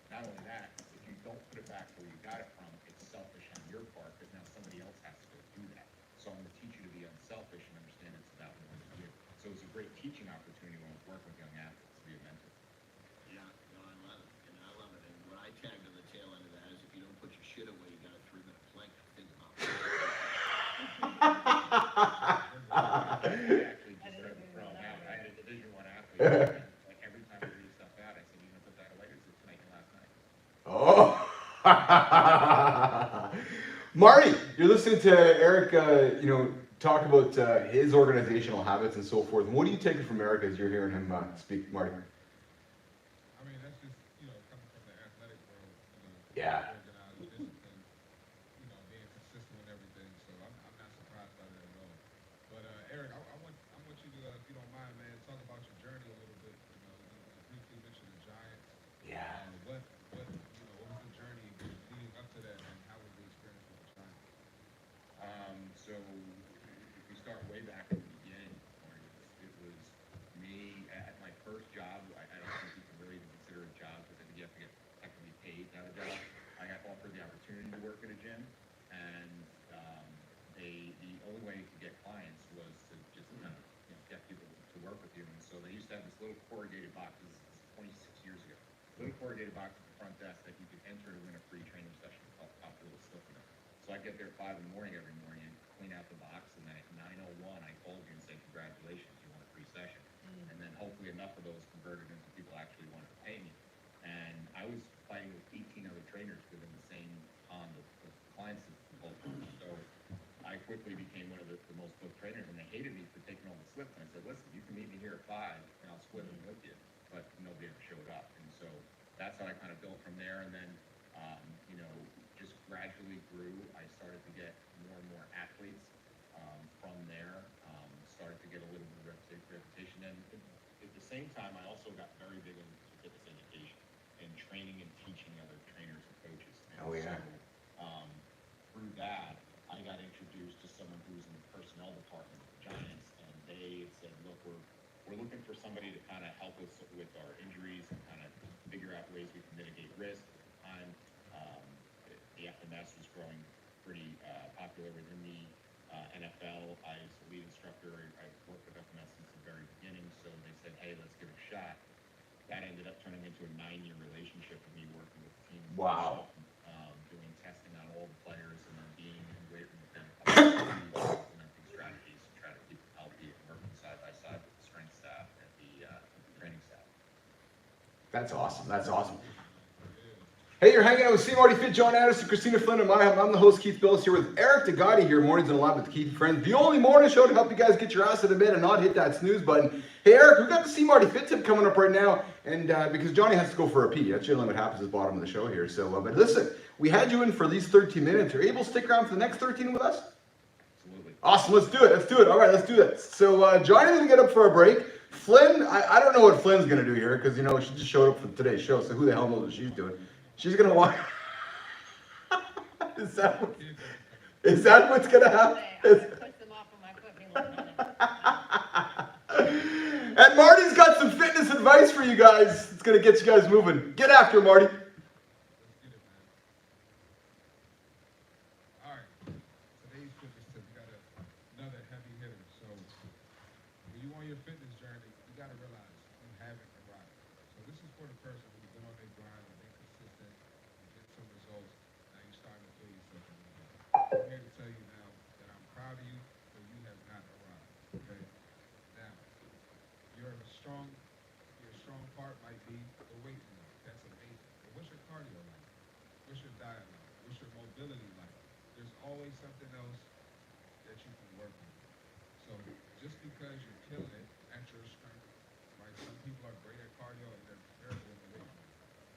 not only that, if you don't put it back where you got it from, it's selfish on your part because now somebody else has to go do that. So I'm going to teach you to be unselfish and understand it's about more than you. So it was a great teaching opportunity when I was working with young athletes to be a mentor. Yeah, no, I love it. And I love it. And what I tagged on the tail end of that is if you don't put your shit away, you got a 3-minute plank to think about. I actually just started throwing out. I had a Division I athlete. Like every time I read stuff out, I said, "You gonna put that away?" He said, "Tonight and last night." Oh. Marty, you're listening to Eric, talk about his organizational habits and so forth. What are you taking from Eric as you're hearing him speak, Marty? I mean, that's just, coming from the athletic world, Yeah. organized, discipline, being consistent with everything. So I'm not surprised by that at all. But Eric, I want you to, if you don't mind, man, talk about your journey a little bit. You briefly mentioned the Giants. Yeah. What was the journey leading up to that, and how was the experience with the Giants? So if we start way back at the beginning, it was me at my first job. I don't think you can really even consider it a job because I think you have to get technically paid to have a job. I got offered the opportunity to work at a gym, and the only way to get clients was to just get people to work with you. And so they used to have this little corrugated box. This is 26 years ago. Little corrugated box at the front desk that you could enter to win a free training session called Pop a Little Sticky Note. So I get there at 5 in the morning every morning and clean out the box, and then at 9:01 I called you and say congratulations, you won a free session. And then hopefully enough of those converted into people actually wanted to pay me. And I was fighting with 18 other trainers within the same pond of clients that both. So I quickly became one of the most booked trainers, and they hated me for taking all the slips. And I said, listen, you can meet me here at 5 and I'll split them with you, but nobody ever showed up. And so that's how I kind of built from there. And then you know, just gradually grew. I started to get more and more athletes from there. Started to get a little bit of reputation, and at the same time, I also got very big into fitness education and training and teaching other trainers and coaches. And Oh, yeah. So, through that, I got introduced to someone who was in the personnel department of the Giants, and they had said, "Look, we're looking for somebody to kind of help us with our injuries and kind of figure out ways we can mitigate risk." At the time, the FMS was growing pretty popular within the NFL. I was the lead instructor. I worked with FMS since the very beginning, so they said, "Hey, let's give it a shot." That ended up turning into a 9-year relationship with me working with the team. Wow. Doing testing on all the players and then being in the weight room with them, implementing strategies to try to keep them healthy and working side by side with the strength staff and the training staff. That's awesome. That's awesome. Hey, you're hanging out with C. Marty Fit, John Anderson, Christina Flynn, and I'm the host, Keith Billis, here with Eric Degatti here, Mornings in Live with Keith and Friends, the only morning show to help you guys get your ass out of bed and not hit that snooze button. Hey, Eric, we've got the C. Marty Fit tip coming up right now, and because Johnny has to go for a pee. That's generally what happens at the bottom of the show here. So, but listen, we had you in for these 13 minutes. Are you able to stick around for the next 13 with us? Absolutely. Awesome, let's do it. Let's do it. All right, let's do it. So, Johnny's gonna get up for a break. Flynn, I don't know what Flynn's gonna do here because you know she just showed up for today's show. So who the hell knows what she's doing? She's gonna walk. Is that what's gonna happen? I'm gonna push them off on my foot and be like, And Marty's got some fitness advice for you guys. It's gonna get you guys moving. Get after it, Marty. Let's get it, man. All right. Today's fitness tip, we got another heavy hitter. So when you on your fitness journey, you gotta realize you haven't arrived. So this is for the person who's been on their grind and been consistent and get some results. Now you're starting to feel yourself in the game. I'm here to tell you now that I'm proud of you, but you have not arrived. Okay? Now, your strong part might be the weight room. That's amazing. But what's your cardio like? What's your diet like? What's your mobility like? There's always something else that you can work on. So just because you're killing it at your strength, right? Some people are great at cardio and they're terrible in the weight room.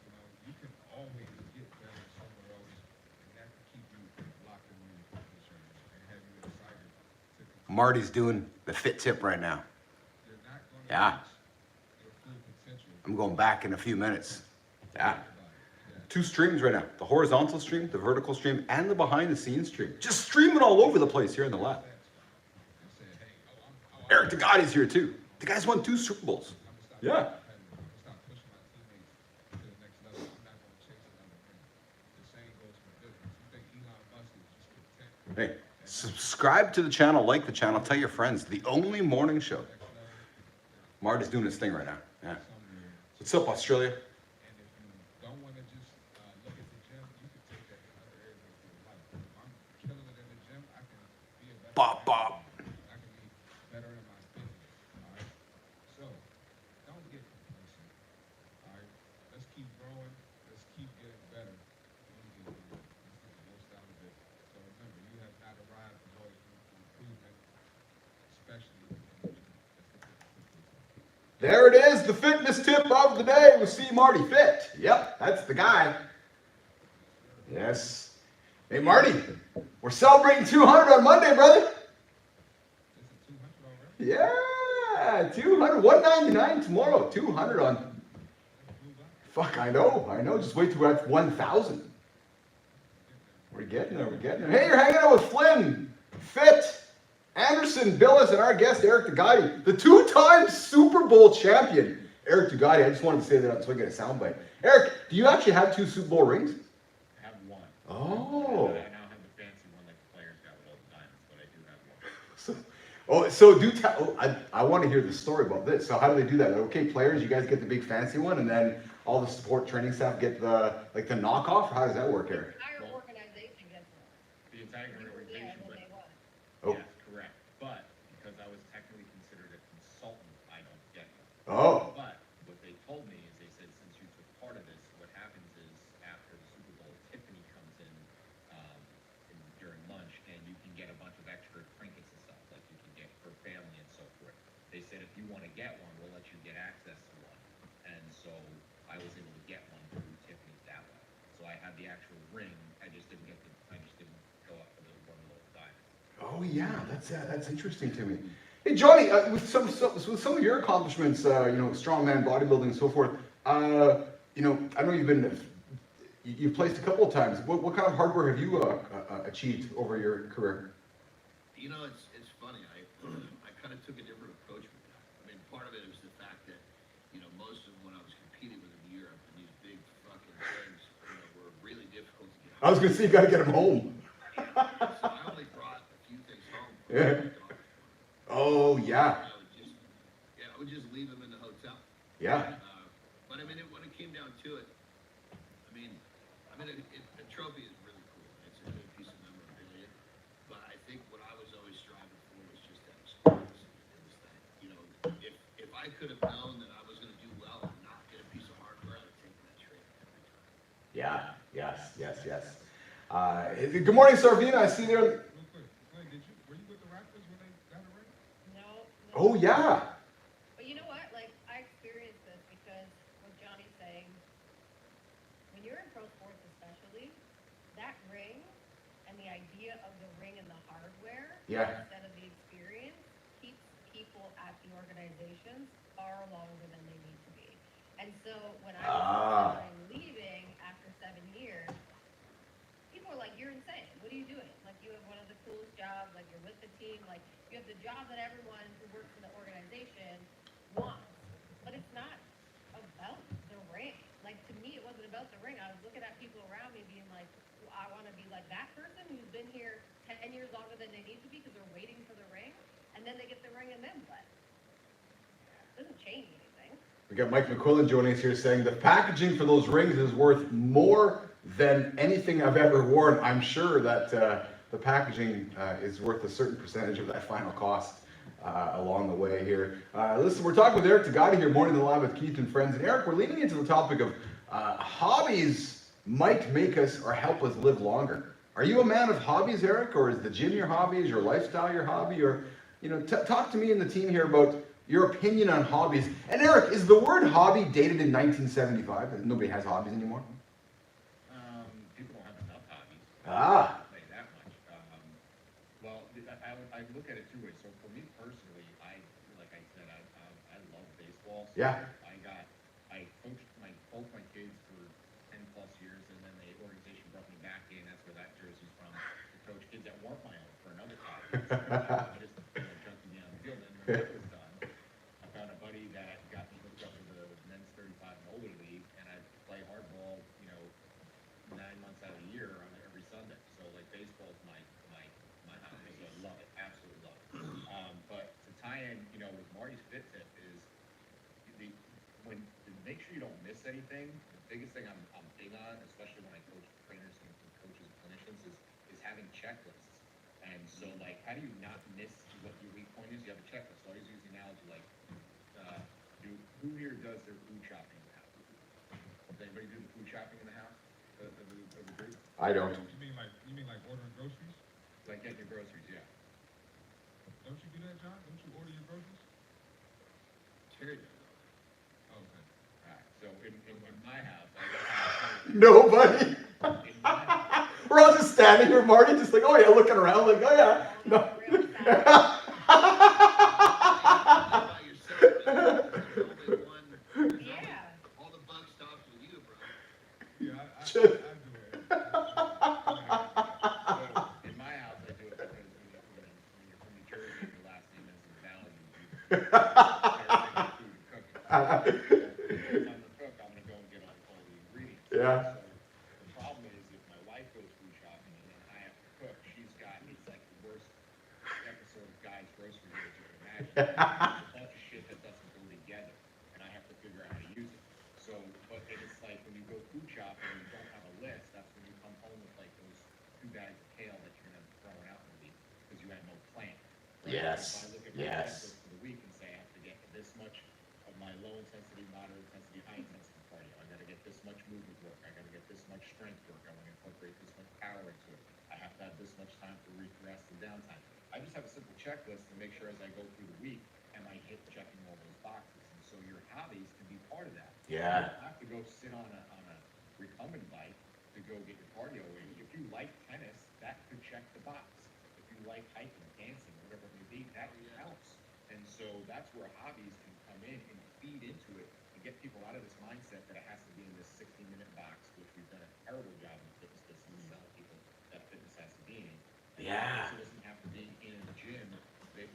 You know, you can always get better somewhere else, and that can keep you locked in on your fitness journey and have you excited to continue. Marty's doing the fit tip right now. You're not going to Yeah. reach your full potential. I'm going back in a few minutes. Yeah. Yeah. 2 streams right now. The horizontal stream, the vertical stream, and the behind the scenes stream. Just streaming all over the place here in the lab. And say, hey, I'm Eric Degatti's here too. The guy's won 2 Super Bowls. I'm Yeah. gonna stop pushing my teammates to the next level. I'm not gonna chase another ring. The same goes for business. You think Elon Musk is just content? Hey, subscribe to the channel, like the channel, tell your friends. The only morning show. Next level, Marty's doing his thing right now. Yeah. somewhere. What's up, Australia? And if you don't want to just look at the gym, you can take that in other areas of your life. If I'm killing it in the gym, I can be a better Bop, bop. I can be better in my business. All right. So don't get complacent. All right. Let's keep growing. Let's keep getting better. When we get better. Let's get the most out of it. So remember, you have not arrived. There's always room for improvement, especially in the gym. That's the There it is, the fitness tip of the day with C. Marty Fit. Yep, that's the guy. Yes. Hey, Marty, we're celebrating 200 on Monday, brother. This is 200 already. Yeah, 200, 199 tomorrow, 200 on. That's blue line. Fuck, I know. Just wait till we're at 1,000. We're getting there. Hey, you're hanging out with Flynn, Fit, Anderson, Billis, and our guest, Eric Degatti, the 2-time Super Bowl champion. Eric Degatti, I just wanted to say that so I get a soundbite. Eric, do you actually have 2 Super Bowl rings? I have one. Oh. I now have the fancy one like the players got with all the diamonds, but I do have one. So do tell. I want to hear the story about this. So how do they do that? Okay, players, you guys get the big fancy one, and then all the support training staff get the knockoff. Or how does that work, Eric? entire organization gets one. The entire You were there organization, when but they won. Oh. yes, correct. But because I was technically considered a consultant, I don't get one. Oh. But what they told me is they said since you took part of this, what happens is after the Super Bowl, Tiffany comes in during lunch, and you can get a bunch of extra trinkets and stuff like you can get for family and so forth. They said if you want to get one, we'll let you get access to one. And so I was able to get one through Tiffany's that way. So I had the actual ring. I just didn't go up for the one of those diamonds. Oh yeah, that's interesting to me. Hey Johnny, with some of your accomplishments, strongman bodybuilding and so forth. I know you've placed a couple of times. What kind of hardware have you achieved over your career? You know, it's funny. I kind of took a different approach with that. I mean, part of it was the fact that, most of when I was competing with in Europe, and these big fucking things, were really difficult to get I was gonna say you got to get them home. So I only brought a few things home. Yeah. Oh yeah. I would just leave them in the hotel. Yeah. But I mean, when it came down to it, a trophy is really cool. It's a good piece of memorabilia. But I think what I was always striving for was just that experience. It was that, if I could have known that I was going to do well and not get a piece of hardware, I'd have taken that trade every time. Yeah. Yes. Good morning, Sarvina. I see there. Real quick, were you with the Raptors when they got a ring? No. Oh yeah. But you know what? Like, I experienced this because what Johnny's saying, when you're in pro sports especially, that ring and the idea of the ring and the hardware Yeah. instead of the experience keeps people at the organizations far longer than they need to be. And so when I was considering leaving after 7 years, people were like, "You're insane. What are you doing? Like, you have one of the coolest jobs. Like, you're with the team. Like, you have the job that everyone who works in the organization wants." But it's not about the ring. Like, to me, it wasn't about the ring. I was looking at people around me being like, "Well, I want to be like that person who's been here 10 years longer than they need to be because they're waiting for the ring, and then they get the ring and then what? It doesn't change anything." We got Mike McQuillan joining us here saying the packaging for those rings is worth more than anything I've ever worn. I'm sure that the packaging is worth a certain percentage of that final cost along the way here. Listen, we're talking with Eric Tagati here, Morning in the Lab with Keith and Friends. And Eric, we're leading into the topic of hobbies might make us or help us live longer. Are you a man of hobbies, Eric, or is the gym your hobby? Is your lifestyle your hobby? Or, talk to me and the team here about your opinion on hobbies. And Eric, is the word hobby dated in 1975? Nobody has hobbies anymore? People don't have enough hobbies. Ah. I'll say that much. Well, I look at it two ways. So for me personally, like I said, I love baseball. So Yeah. I coached both my kids for 10 plus years, and then the organization brought me back in. That's where that jersey's from. To coach kids that weren't my own for another 5 years. I just junkie me on the field. And when that was done, I found a buddy that got me hooked up with the men's 35 and older league, and I play hardball, 9 months out of the year on every Sunday. So like baseball is my hobby. So I love it, absolutely love it. But to tie in, with Marty's fit tip is to make sure you don't miss anything. The biggest thing I'm big on, especially when I coach trainers and coaches and clinicians, is having checklists. And so like, how do you not miss what your weak point is? You have a checklist. So I always use the analogy like, who here does their food shopping in the house? Does anybody do the food shopping in the house? Of the group? I don't. You mean like ordering groceries? Like getting your groceries, yeah. Don't you do that, John? Don't you order your groceries? Terry does. Oh, okay. Alright, so in my house, I Nobody. in my house, We're all just standing here, Marty, just like, oh yeah, looking around, like, oh yeah. No. Real fast. By yourself, there's only one. Yeah. All the buck stops with you, bro. Yeah, I do it. so in my house, I do it because when you're from New Jersey and your last name is value, you food and cooking. If I'm the cook, I'm gonna go and get all the ingredients. Yeah. So the problem is if my wife goes food shopping and then I have to cook, it's like the worst episode of Guy's Grocery Store you can imagine. There's a bunch of shit that doesn't go together, and I have to figure out how to use it. So, but it's like when you go food shopping and you don't have a list, that's when you come home with like those 2 bags of kale that you're gonna throw out in the week because you had no plan. Right? Yes, So if I look at my yes. checklist for the week and say I have to get this much of my low intensity, moderate intensity, high intensity cardio. I gotta get this much movement work. I gotta get this much strength work. I wanna incorporate this much power into it. I have to have this much time for rest and downtime. I just have a simple checklist to make sure as I go through the week, am I checking all those boxes? And so your hobbies can be part of that. Yeah. You don't have to go sit on a recumbent bike to go get your cardio in. If you like tennis, that could check the box. If you like hiking, dancing, whatever it may be, that counts. And so that's where hobbies can come in and feed into it and get people out of this mindset that it has to be in this 60-minute box, which we've done a terrible job in the fitness business telling people that fitness has to be in. Yeah. It doesn't have to be in a gym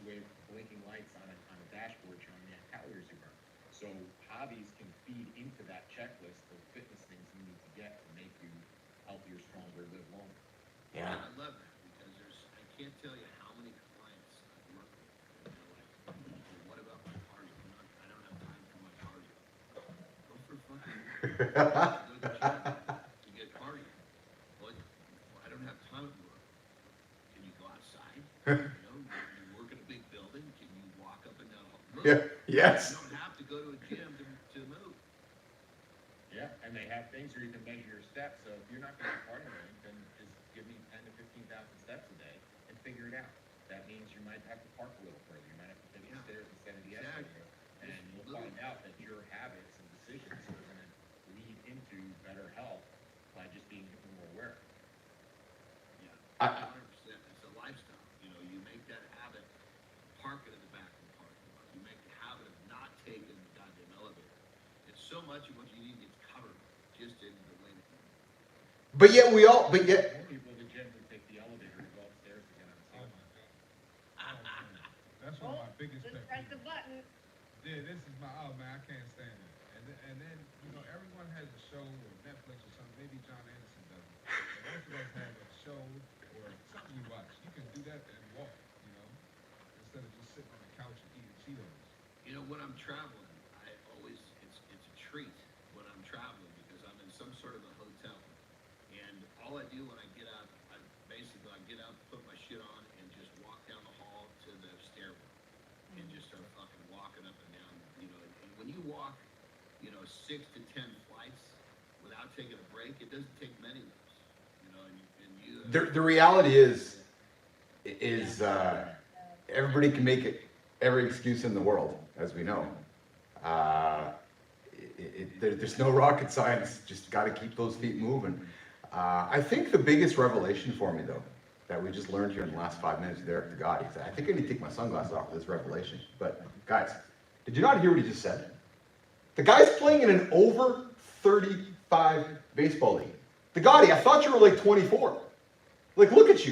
with blinking lights on a dashboard showing you how calories you burn. So hobbies can feed into that checklist of fitness things you need to get to make you healthier, stronger, live longer. Yeah. I love that because I can't tell you how many clients I've worked with. And they're like, well, what about my cardio? I don't have time for my cardio. Go for fucking go to the gym to get cardio. Well, I don't have time at work. Can you go outside? You work in a big building. Can you walk up and down the road? Yeah. Yes. You don't have to go to a gym to move. Yeah, and they have things where you can measure your steps. So if you're not going to cardio, then just give me 10 to 15,000 steps a day and figure it out. That means you might have to park a little further. You might have to take the stairs instead of the escalator. And you'll find out that your habits and decisions are going to lead into better health by just being more aware. Yeah, 100%. It's a lifestyle. You make that habit, park it in the back of the parking lot. You make the habit of not taking the goddamn elevator. It's so much of what you need gets covered just in the way that But yet More people in the gym who take the elevator to go upstairs to get on the Oh ceiling. my God. That's one of my biggest Just pet press the peeves. button. Yeah, this is my, oh man, I can't stand it. And then, everyone has a show or Netflix or something, maybe John Anderson doesn't. But most of us have a show or something we watch. You can do that and walk, instead of just sitting on the couch and eating Cheetos. When I'm traveling, it's a treat when I'm traveling because I'm in some sort of a hotel. And all I do when I get out, I get out, put my shit on, and just walk down the hall to the stairwell. And just start fucking walking up and down, and when you walk, 6 to 10 flights without taking a break, it doesn't take many of those, and you. the reality is everybody can make it every excuse in the world, as we know. There's no rocket science. Just got to keep those feet moving. I think the biggest revelation for me, though, that we just learned here in the last 5 minutes with Eric Degatti, I think I need to take my sunglasses off for this revelation. But guys, did you not hear what he just said? The guy's playing in an over 35 baseball league. Degatti, I thought you were like 24. Like, look at you.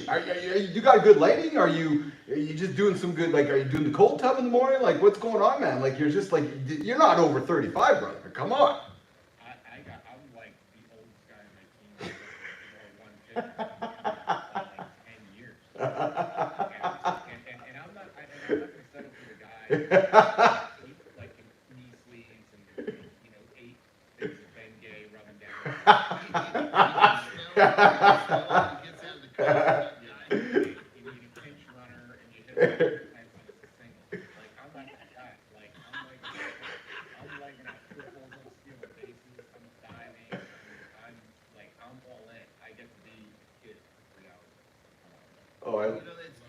You got good lighting? Are you just doing some good, are you doing the cold tub in the morning? Like, what's going on, man? Like, you're just you're not over 35, brother. Come on. I'm like the oldest guy in my team. One pitcher, like 10 years. And I'm not going to settle for the guy like in knee sleeves and 8 things of Bengay rubbing down. You need a pinch runner and you hit it depends on it's a single. Like I'm not that guy. I'm legging out triples, I'm stealing bases, I'm diving, I'm all in. I get to be a kid for 3 hours. Oh,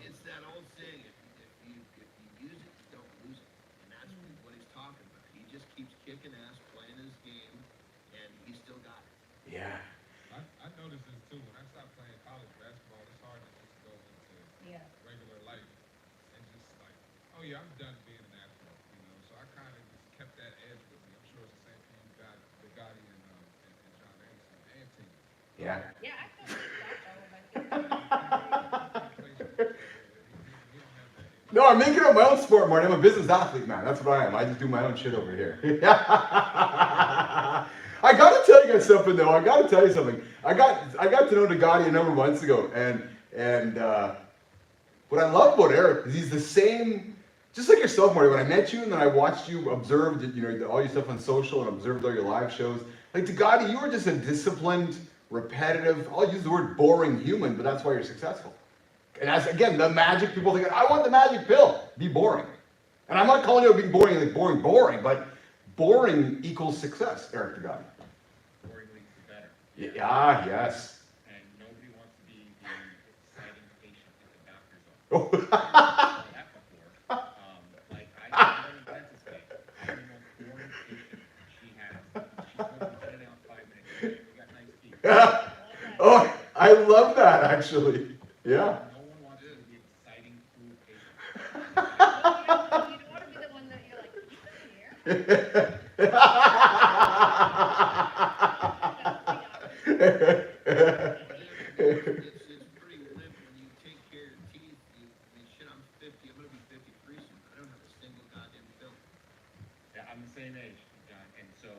It's that old saying: if you use it, you don't lose it, and that's what he's talking about. He just keeps kicking ass, playing his game, and he's still got it. yeah. I noticed this too. When I stopped playing college basketball, it's hard to just go into regular life and just oh yeah, I'm done being an athlete. So I kind of just kept that edge with me. I'm sure it's the same for you guys, the Gotti and John Anderson and team. Yeah. Yeah, I still play softball with my kids. No, I'm making it my own sport, Marty. I'm a business athlete, man. That's what I am. I just do my own shit over here. I gotta tell you guys something, though. I gotta tell you something. I got to know Degatti a number of months ago, and what I love about Eric is he's the same, just like yourself, Marty. When I met you and then I watched you, observed all your stuff on social and observed all your live shows. Like Degatti, you were just a disciplined, repetitive. I'll use the word boring human, but that's why you're successful. And as again, the magic people think, I want the magic pill. Be boring. And I'm not calling it being boring like boring, but boring equals success, Eric Degatti. Boring leads to better. Yeah, yes. And nobody wants to be the exciting patient at the doctor's office. Oh. I've done that before. I went to dentist day. I'm the most boring patient she has. She's going to be in and out 5 minutes. We got nice teeth. love that actually. Yeah. No one wants to be exciting, cool patient. You don't want to be the one that you're like, you come here. It's pretty limp when you take care of your teeth. I mean, shit, I'm 50. I'm gonna be 53 soon. I don't have a single goddamn bill. Yeah, I'm the same age, John, and so,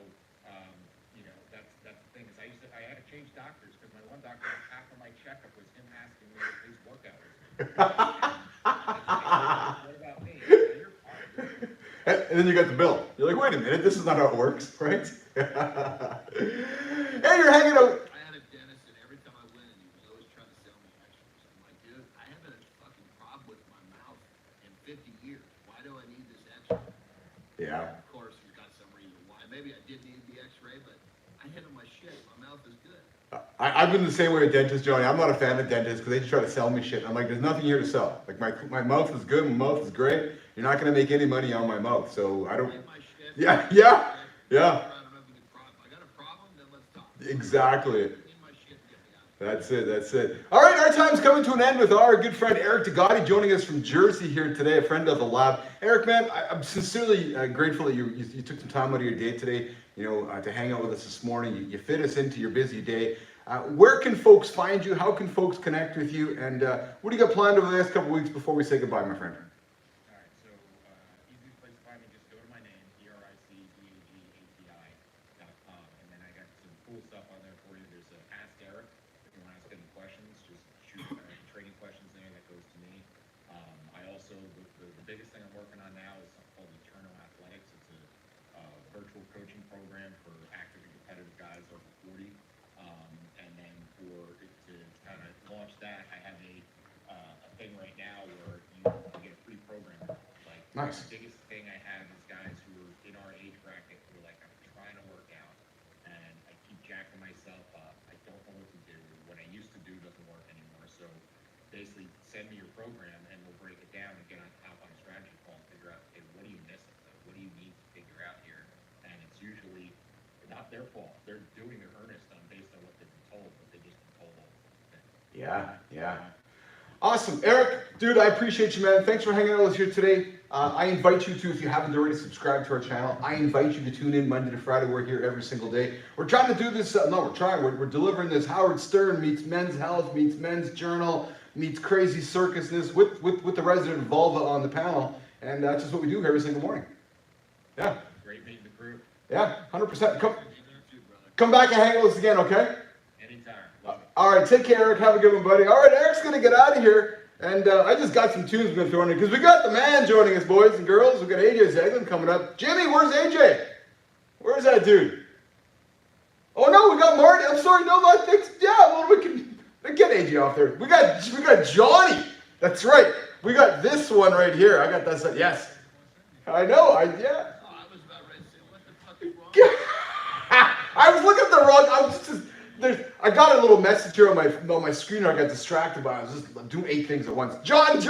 that's the thing, is I had to change doctors, because my one doctor, half of my checkup was him asking me what his workout was. What about me? You're fine. And then you got the bill. You're like, wait a minute, this is not how it works, right? Hey, you're hanging out. I had a dentist, and every time I went in, he was always trying to sell me extras. I'm like, dude, I haven't had a fucking problem with my mouth in 50 years. Why do I need this extra? Yeah. Of course, he's got some reason why. Maybe I did need the X-ray, but I handle my shit. My mouth is good. I've been the same way with dentists, Johnny. I'm not a fan of dentists because they just try to sell me shit. I'm like, there's nothing here to sell. Like my mouth is good, my mouth is great. You're not gonna make any money on my mouth, so I don't. Get my shit. Yeah. I don't have a good problem. If I got a problem, then let's talk. Exactly. Get my shit and get me out. That's it. All right, our time's coming to an end with our good friend Eric Degati joining us from Jersey here today, a friend of the lab. Eric, man, I'm sincerely grateful that you took some time out of your day today, to hang out with us this morning. You fit us into your busy day. Where can folks find you? How can folks connect with you? And what do you got planned over the next couple of weeks before we say goodbye, my friend? All right, so, easiest place to find me, just go to my name, EricDagati.com, and then I got some cool stuff on there for you. There's a Ask Eric, if you want to ask any questions, just shoot training questions there, that goes to me. I also, the biggest thing I'm working on now is something called Eternal Athletics. It's a virtual coaching program for active and competitive guys over 40. And then to kind of launch that, I have a thing right now where you get a free program. Like, Nice. the biggest thing I have is guys who are in our age bracket who are like, I'm trying to work out, and I keep jacking myself up. I don't know what to do. What I used to do doesn't work anymore. So basically, send me your program, and we'll break it down and get on a strategy call and figure out, hey, what are you missing? What do you need to figure out here? And it's usually not their fault. They're doing their earnest on based on what they've been told, but they just been told all the thing. Yeah. Awesome. Eric, dude, I appreciate you, man. Thanks for hanging out with us here today. I invite you to, if you haven't already subscribed to our channel, I invite you to tune in Monday to Friday. We're here every single day. We're trying to do this, we're delivering this Howard Stern meets Men's Health, meets Men's Journal, meets Crazy Circusness with the resident Vulva on the panel. And that's just what we do every single morning. Yeah. Great meeting the crew. Yeah, 100%. Come, You're there too, brother. come back and hang out with us again, okay? Anytime. Love it. All right, take care, Eric. Have a good one, buddy. All right, Eric's going to get out of here. And I just got some tunes been thrown in because we got the man joining us, boys and girls. We got AJ Zeglin coming up. Jimmy, where's AJ? Where's that dude? Oh no, we got Marty. I'm sorry, no, I think well we can get AJ off there. We got Johnny. That's right. We got this one right here. I got that set. Yes. I know. Oh, I was about ready to say, what the fuck is wrong? I was looking at the wrong. I got a little message here on my screen. I got distracted by. I was just doing 8 things at once. Johnny,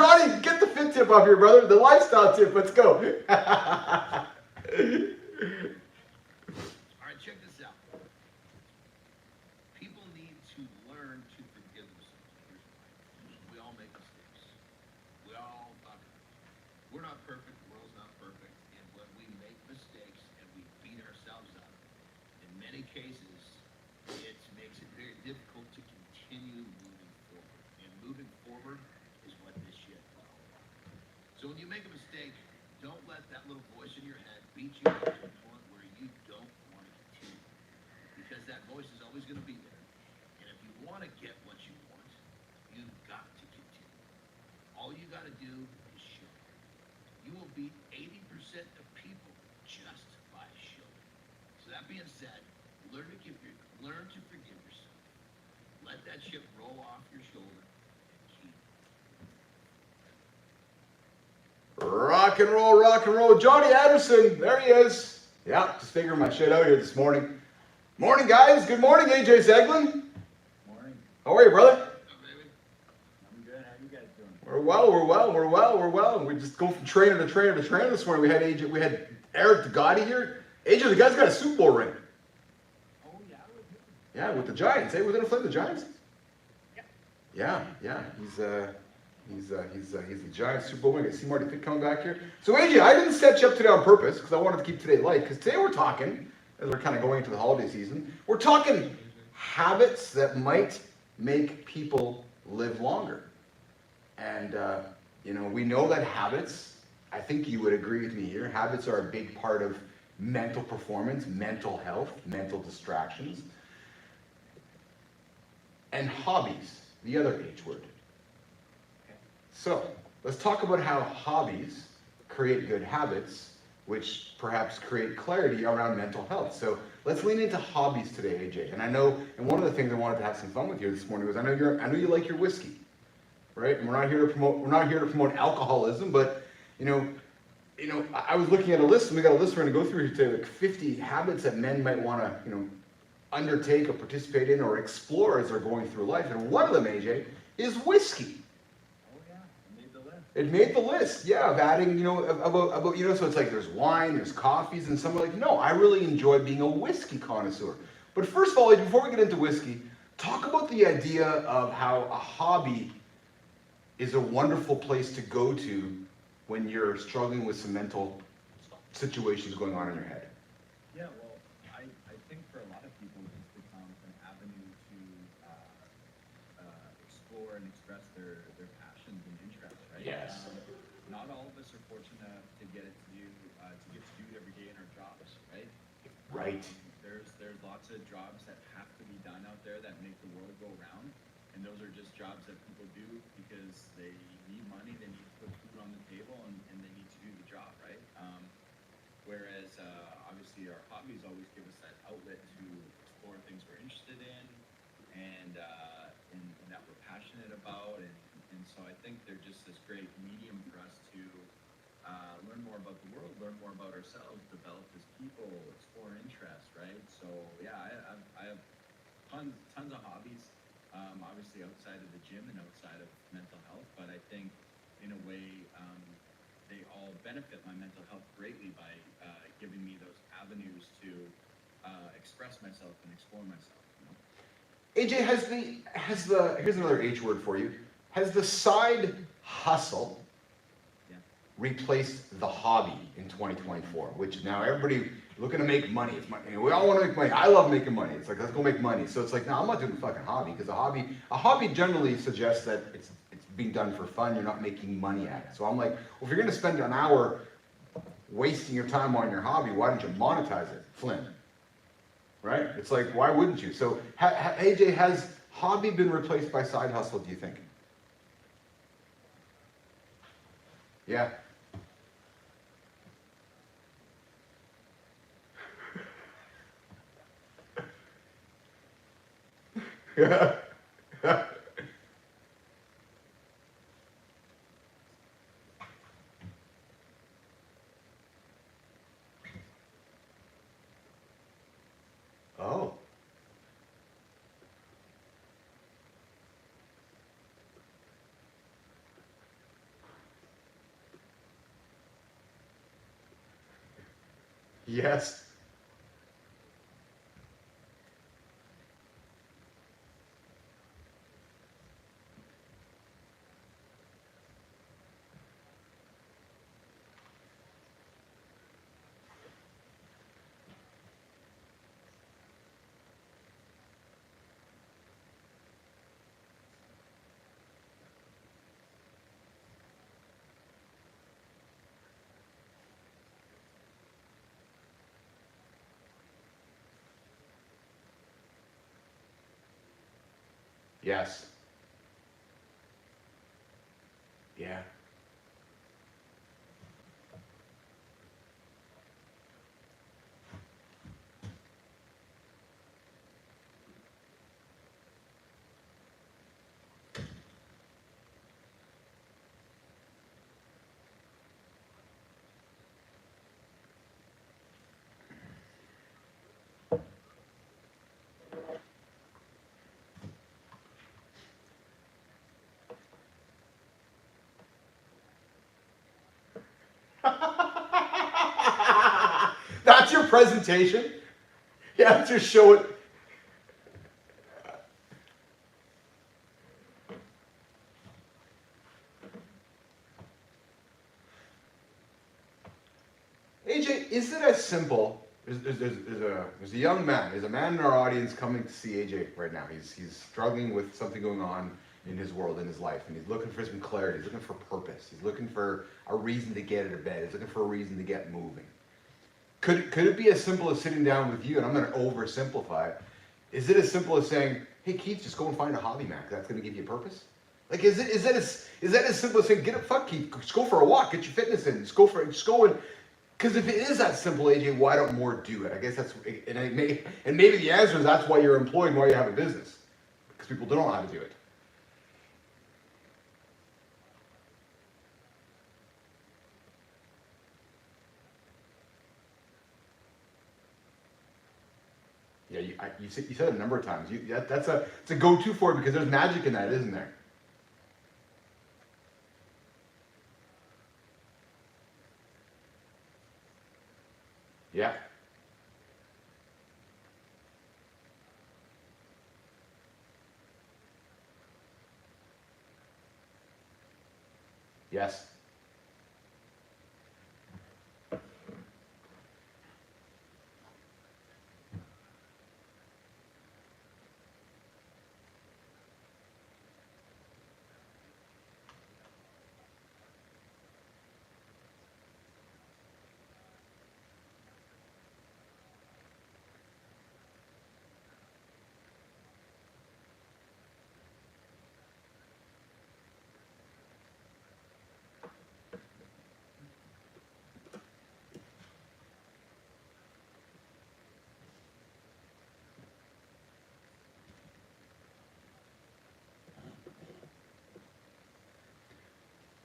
get the fit tip up here, brother. The lifestyle tip. Let's go. All right, check this out. People need to learn to forgive themselves. Here's why. We all make mistakes. We all fuck up. We're not perfect. The world's not perfect. And when we make mistakes and we beat ourselves up, in many cases, it makes it very difficult to continue moving forward. And moving forward is what this shit is all about. So when you make a mistake, don't let that little voice in your head beat you up to the point where you don't want to continue. Because that voice is always going to be there. And if you want to get what you want, you've got to continue. All you got to do is show. You will beat 80% of people just by showing. So that being said, learn to forgive yourself. Let that shit roll off your shoulder and keep. Rock and roll. Johnny Anderson, there he is. Yeah, just figuring my shit out here this morning. Morning, guys. Good morning, AJ Zeglin. Morning. How are you, brother? Oh, baby. I'm good. How you guys doing? We're well. We just go from trainer to trainer to trainer this morning. We had Eric Degati here. AJ, the guy's got a Super Bowl ring. Oh yeah, I was. Yeah, with the Giants. Hey, we're gonna play the Giants. Yeah, he's a giant Super Bowl winner. I see Marty Pitt coming back here. So AJ, I didn't set you up today on purpose because I wanted to keep today light. Because today we're talking, as we're kind of going into the holiday season, we're talking habits that might make people live longer. And we know that habits. I think you would agree with me here. Habits are a big part of mental performance, mental health, mental distractions, and hobbies. The other H word. So, let's talk about how hobbies create good habits, which perhaps create clarity around mental health. So, let's lean into hobbies today, AJ. And I know, and one of the things I wanted to have some fun with you this morning was I know you like your whiskey, right? And we're not here to promote alcoholism, but I was looking at a list, and we got a list we're going to go through here today, like 50 habits that men might want to, undertake or participate in or explore as they're going through life. And one of them, AJ, is whiskey. Oh, yeah, I made the list. It made the list, yeah, of adding, so it's like there's wine, there's coffees, and some are like, no, I really enjoy being a whiskey connoisseur. But first of all, before we get into whiskey, talk about the idea of how a hobby is a wonderful place to go to when you're struggling with some mental situations going on in your head. Yeah, well, I think for a lot of people, this becomes an avenue to explore and express their passions and interests, right? Yes. Not all of us are fortunate enough to get it to do it every day in our jobs, right? Right. There's lots of jobs that have to be done out there that make the world go round, and those are just jobs that people do because they need money, they need to put food on the table, and they need to do the job, right? Whereas obviously our hobbies always give us that outlet to explore things we're interested in and that we're passionate about, and so I think they're just this great medium for us to learn more about the world, learn more about ourselves, develop as people, explore interests, right? So yeah, I have tons of hobbies, obviously outside of the gym and outside of mental health, but I think in a way they all benefit my mental health greatly by giving me those avenues to express myself and explore myself. AJ, here's another H word for you. Has the side hustle replaced the hobby in 2024? Which now everybody looking to make money. It's money. We all want to make money. I love making money. It's like, let's go make money. So it's like, no, I'm not doing a fucking hobby, because a hobby generally suggests that it's being done for fun. You're not making money at it. So I'm like, well, if you're going to spend an hour wasting your time on your hobby, why don't you monetize it, Flynn? Right? It's like, why wouldn't you? So, AJ, has hobby been replaced by side hustle, do you think? Yeah. Yeah. Oh. Yes. Yes. Yeah. That's your presentation? Yeah, just show it. AJ, is it as simple? There's a young man. There's a man in our audience coming to see AJ right now. He's struggling with something going on in his world, in his life, and he's looking for some clarity. He's looking for purpose. He's looking for a reason to get out of bed. He's looking for a reason to get moving. Could it be as simple as sitting down with you? And I'm going to oversimplify it. Is it as simple as saying, "Hey Keith, just go and find a hobby, man. That's going to give you purpose"? Like, is that as simple as saying, "Get up, fuck Keith, just go for a walk, get your fitness in, just go and." Because if it is that simple, AJ, why don't more do it? I guess that's, and maybe the answer is that's why you're employed and why you have a business, because people don't know how to do it. Yeah, you said it a number of times. It's a go-to for it because there's magic in that, isn't there? Yeah. Yes.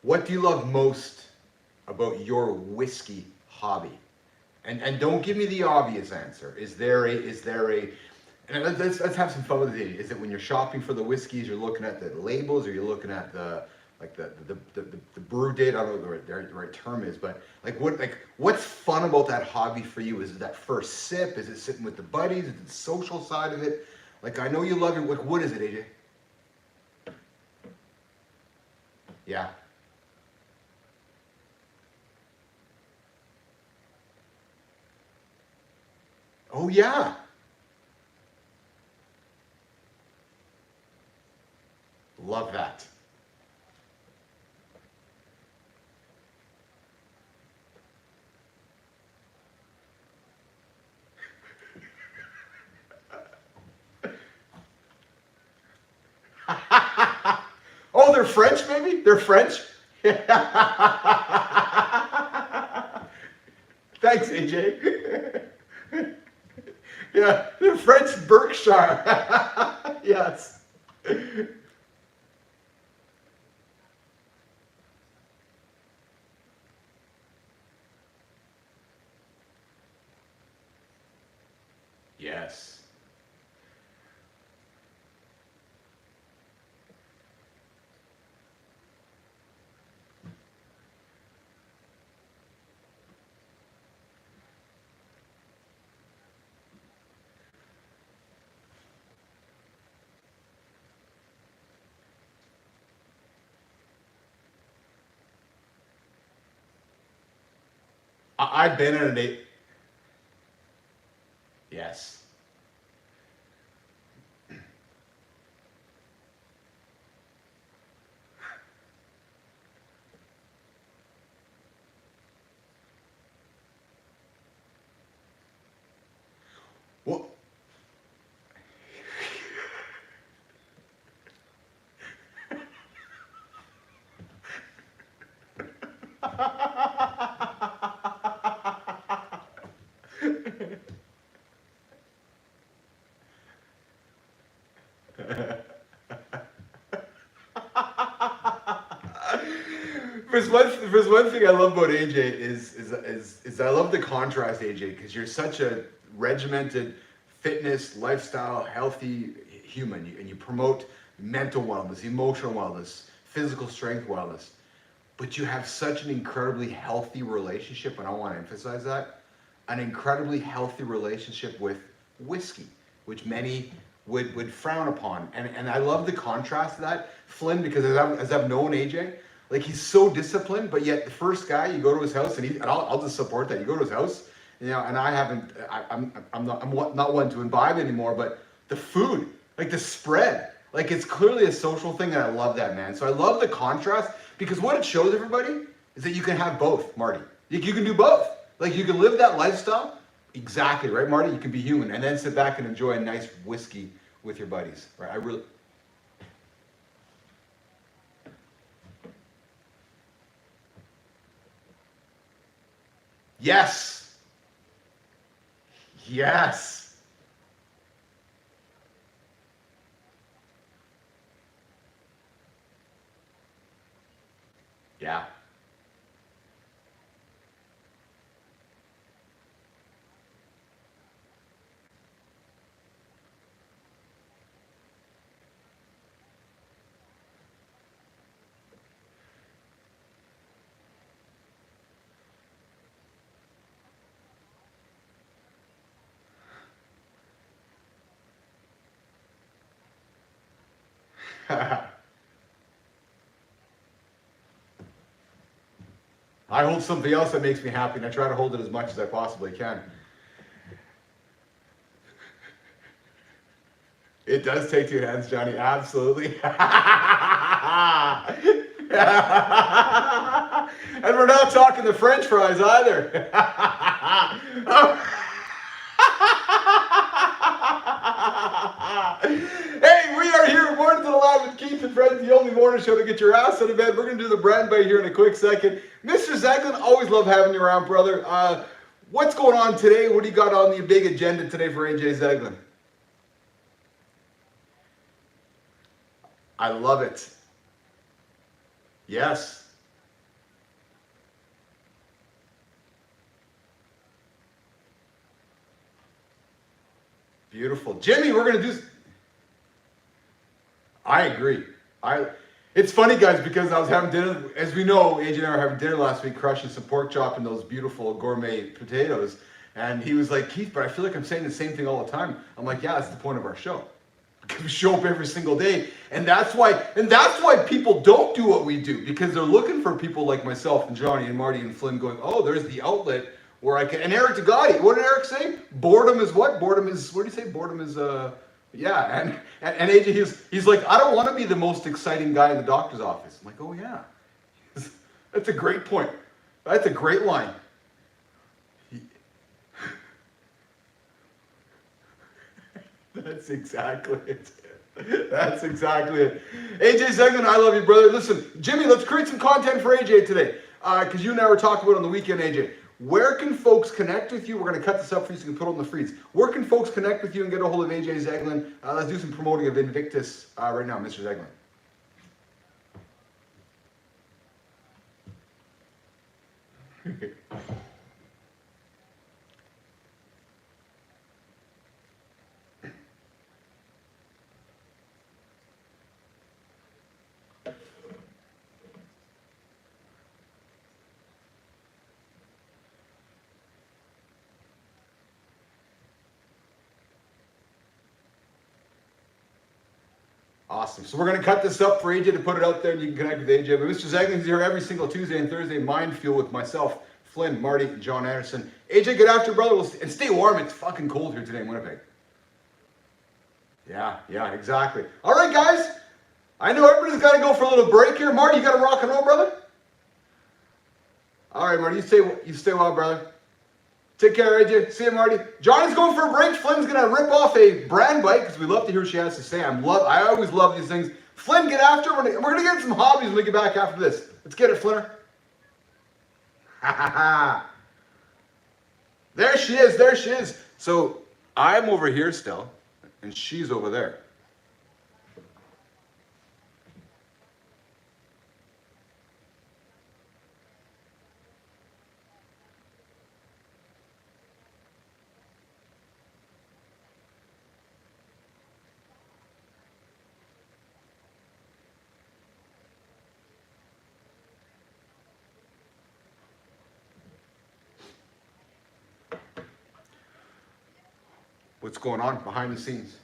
What do you love most about your whiskey hobby? And don't give me the obvious answer. Is there a and let's have some fun with it. Is it when you're shopping for the whiskeys, you're looking at the labels, or you're looking at the brew date? I don't know what the right term is, but what's fun about that hobby for you? Is it that first sip? Is it sitting with the buddies? Is it the social side of it? Like, I know you love it. What is it, AJ? Yeah. Oh yeah. Love that. Oh, they're French, maybe? They're French? Thanks, AJ. Yeah, they're French Berkshire. Yes. Yes. I've been in a date. Yes. Well, there's one thing I love about AJ is I love the contrast, AJ, because you're such a regimented fitness, lifestyle, healthy human, and you promote mental wellness, emotional wellness, physical strength wellness, but you have such an incredibly healthy relationship, and I want to emphasize that, an incredibly healthy relationship with whiskey, which many would frown upon. And I love the contrast to that, Flynn, because as I've known AJ, Like he's so disciplined, but yet the first guy you go to his house and I'll just support that. You go to his house, you know, and I'm not one to imbibe anymore, but the food, like the spread, like it's clearly a social thing, and I love that, man. So I love the contrast because what it shows everybody is that you can have both, Marty. You can do both. Like you can live that lifestyle, exactly right, Marty. You can be human and then sit back and enjoy a nice whiskey with your buddies, right? I really. Yes. Yes. Yeah. I hold something else that makes me happy, and I try to hold it as much as I possibly can. It does take two hands, Johnny. Absolutely. And we're not talking the French fries either. Hey, we are here at Mornings Alive with Keith and Friends, the only morning show to get your ass out of bed. We're going to do the brand bite here in a quick second. Mr. Zeglin, always love having you around, brother. What's going on today? What do you got on the big agenda today for AJ Zeglin? I love it. Yes. Beautiful. Jimmy, we're going to do... I agree. It's funny, guys, because I was having dinner, as we know, AJ and I were having dinner last week, crushing some pork chop and those beautiful gourmet potatoes. And he was like, Keith, but I feel like I'm saying the same thing all the time. I'm like, yeah, that's the point of our show. Because we show up every single day. And that's why people don't do what we do, because they're looking for people like myself and Johnny and Marty and Flynn going, oh, there's the outlet where I can, and Eric Tagati, what did Eric say? Boredom is what? Boredom is, what did he say? Boredom is, yeah, and AJ, he's like, I don't want to be the most exciting guy in the doctor's office. I'm like, oh yeah, that's a great point. That's a great line. That's exactly it. That's exactly it. AJ Zeglin, I love you, brother. Listen, Jimmy, let's create some content for AJ today, because you and I were talking about it on the weekend, AJ. Where can folks connect with you? We're going to cut this up for you so you can put it on the freeze. Where can folks connect with you and get a hold of AJ Zeglin? Let's do some promoting of Invictus right now, Mr. Zeglin. Awesome. So we're going to cut this up for AJ to put it out there, and you can connect with AJ. But Mr. Zeglin's here every single Tuesday and Thursday, Mind Fuel, with myself, Flynn, Marty, and John Anderson. AJ, get after, brother. And stay warm. It's fucking cold here today in Winnipeg. Yeah, exactly. All right, guys. I know everybody's got to go for a little break here. Marty, you got to rock and roll, brother? All right, Marty, you stay well, brother. Take care, AJ. See you, Marty. Johnny's going for a break. Flynn's going to rip off a brand bite because we love to hear what she has to say. I always love these things. Flynn, get after. We're going to get some hobbies when we get back after this. Let's get it, Flinner. There she is. There she is. So I'm over here still, and she's over there. What's going on behind the scenes?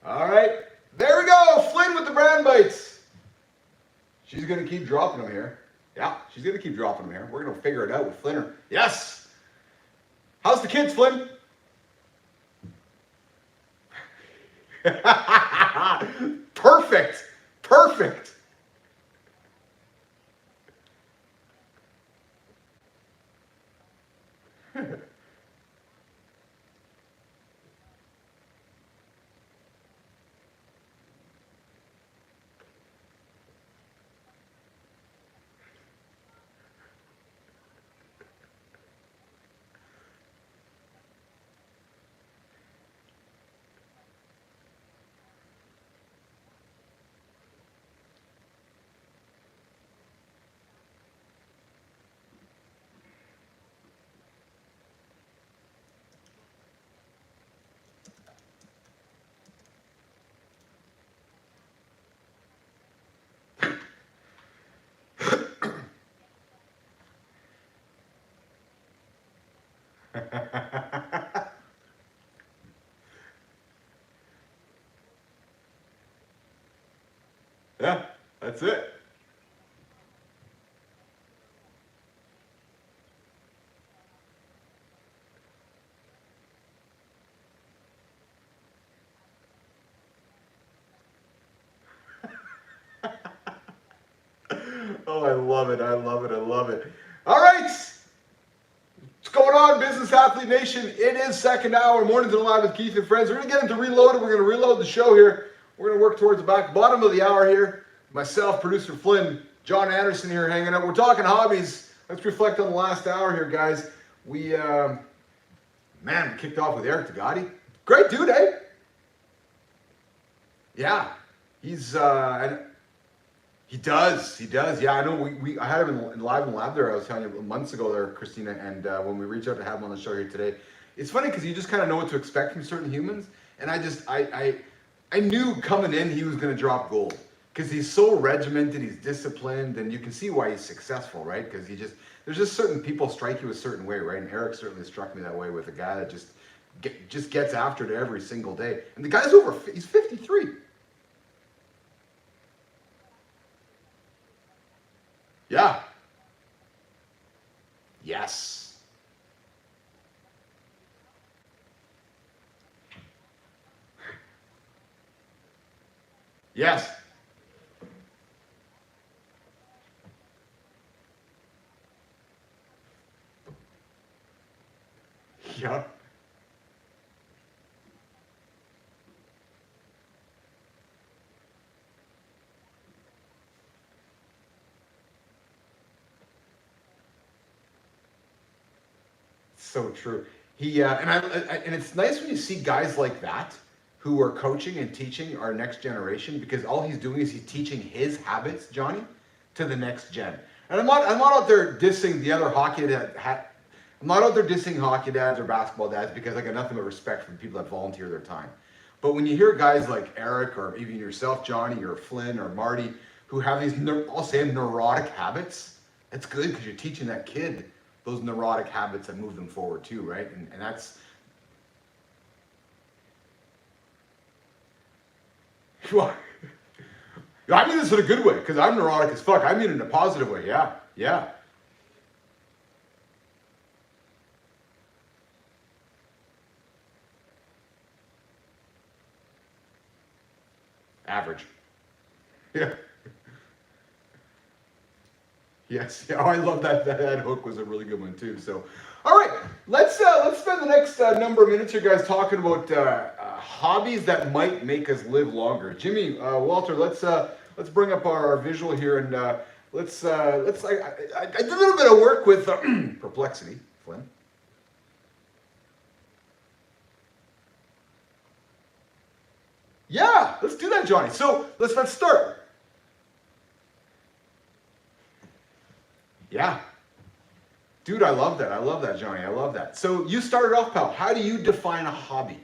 All right. There we go. Flynn with the brand bites. She's going to keep dropping them here. Yeah, she's going to keep dropping them here. We're going to figure it out with Flinner. Yes. How's the kids, Flynn? Perfect. Perfect. Yeah, that's it. Oh, I love it. I love it. I love it. All right. What's going on, Business Athlete Nation? It is second hour, Mornings and Live with Keith and Friends. We're going to get into Reloaded. We're going to reload the show here. We're going to work towards the bottom of the hour here. Myself, producer Flynn, John Anderson here hanging out. We're talking hobbies. Let's reflect on the last hour here, guys. We kicked off with Eric Tagati. Great dude, eh? Yeah. He's, and he does. Yeah, I know. I had him in live in lab there. I was telling you months ago there, Christina. And when we reached out to have him on the show here today, it's funny because you just kind of know what to expect from certain humans. And I knew coming in he was going to drop gold because he's so regimented, he's disciplined, and you can see why he's successful, right? Because there's just certain people strike you a certain way, right? And Eric certainly struck me that way with a guy that just gets after it every single day. And the guy's he's 53. Yeah. Yes. Yes. Yeah. So true. And it's nice when you see guys like that who are coaching and teaching our next generation because all he's doing is he's teaching his habits, Johnny, to the next gen. And I'm not out there dissing the other hockey dad. I'm not out there dissing hockey dads or basketball dads because I got nothing but respect for the people that volunteer their time. But when you hear guys like Eric or even yourself, Johnny, or Flynn or Marty, who have these, I'll say neurotic habits, it's good because you're teaching that kid those neurotic habits that move them forward too, right? And that's, well, I mean this in a good way because I'm neurotic as fuck. I mean it in a positive way. Yeah, yeah. Average. Yeah. Yes. Yeah. Oh, I love that. That hook was a really good one too. So, all right, let's spend the next number of minutes here, guys, talking about hobbies that might make us live longer. Jimmy, Walter, let's bring up our visual here and let's. I did a little bit of work with perplexity, Flynn. Yeah, let's do that, Johnny. So let's start. Yeah. Dude, I love that. I love that, Johnny. I love that. So you started off, pal. How do you define a hobby?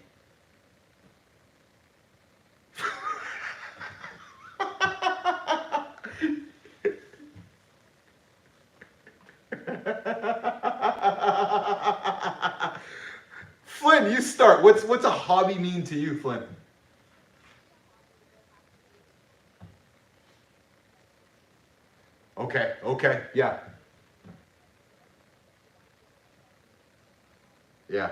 Flynn, you start. What's a hobby mean to you, Flynn? Okay, okay, yeah. Yeah.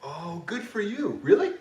Oh, good for you. Really?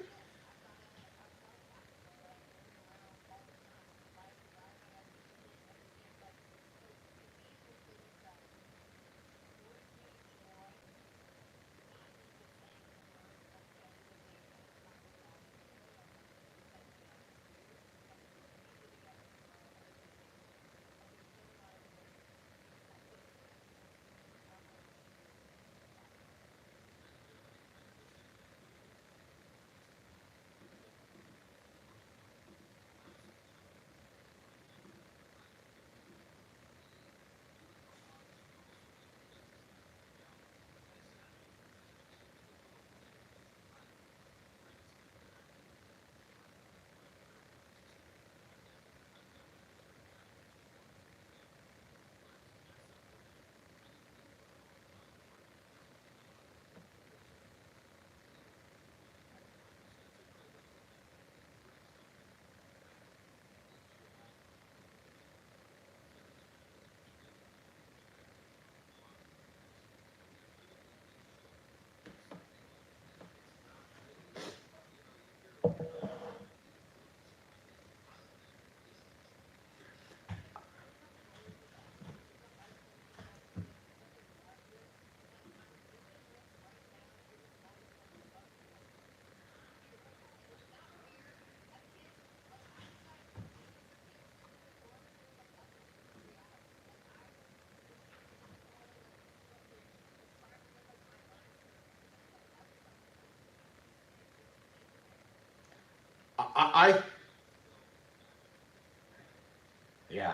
I yeah.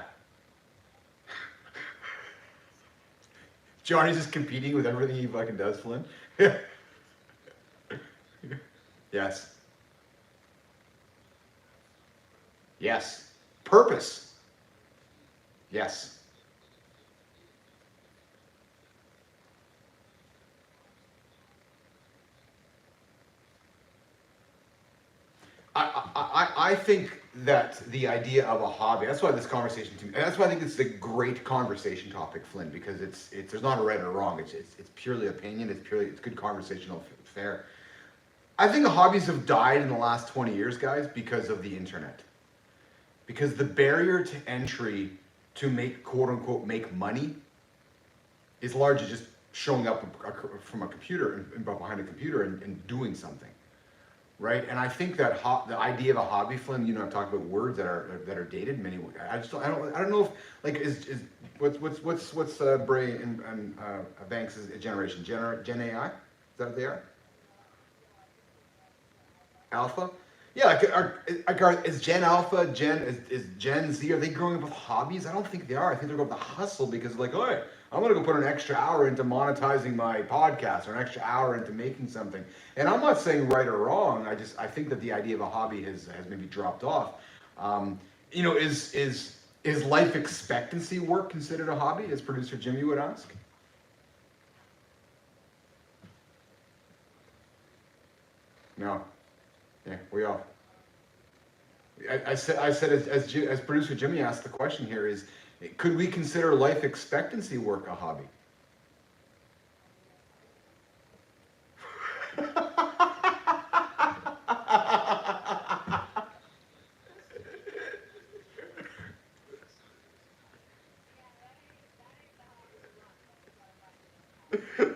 Johnny's just competing with everything he fucking does, Flynn. Yes. Yes. Purpose. Yes. I think that the idea of a hobby, that's why this conversation, to me, that's why I think it's a great conversation topic, Flynn, because it's there's not a right or wrong. It's purely opinion. It's good conversational fare. I think hobbies have died in the last 20 years, guys, because of the internet. Because the barrier to entry to make quote unquote make money is largely just showing up from a computer and behind a computer and doing something, right? And I think that the idea of a hobby, Flynn, you know, I'm talking about words that are dated in many ways. I don't know if like is what's Bray and Banks' generation Gen AI? Is that what they are? Alpha? Yeah, is Gen Alpha, is Gen Z, are they growing up with hobbies? I don't think they are. I think they're going to hustle because like, all right, I'm going to go put an extra hour into monetizing my podcast or an extra hour into making something. And I'm not saying right or wrong. I think that the idea of a hobby has maybe dropped off. You know, is life expectancy work considered a hobby, as producer Jimmy would ask? No. Yeah, we all. I said as producer Jimmy asked the question here is, could we consider life expectancy work a hobby?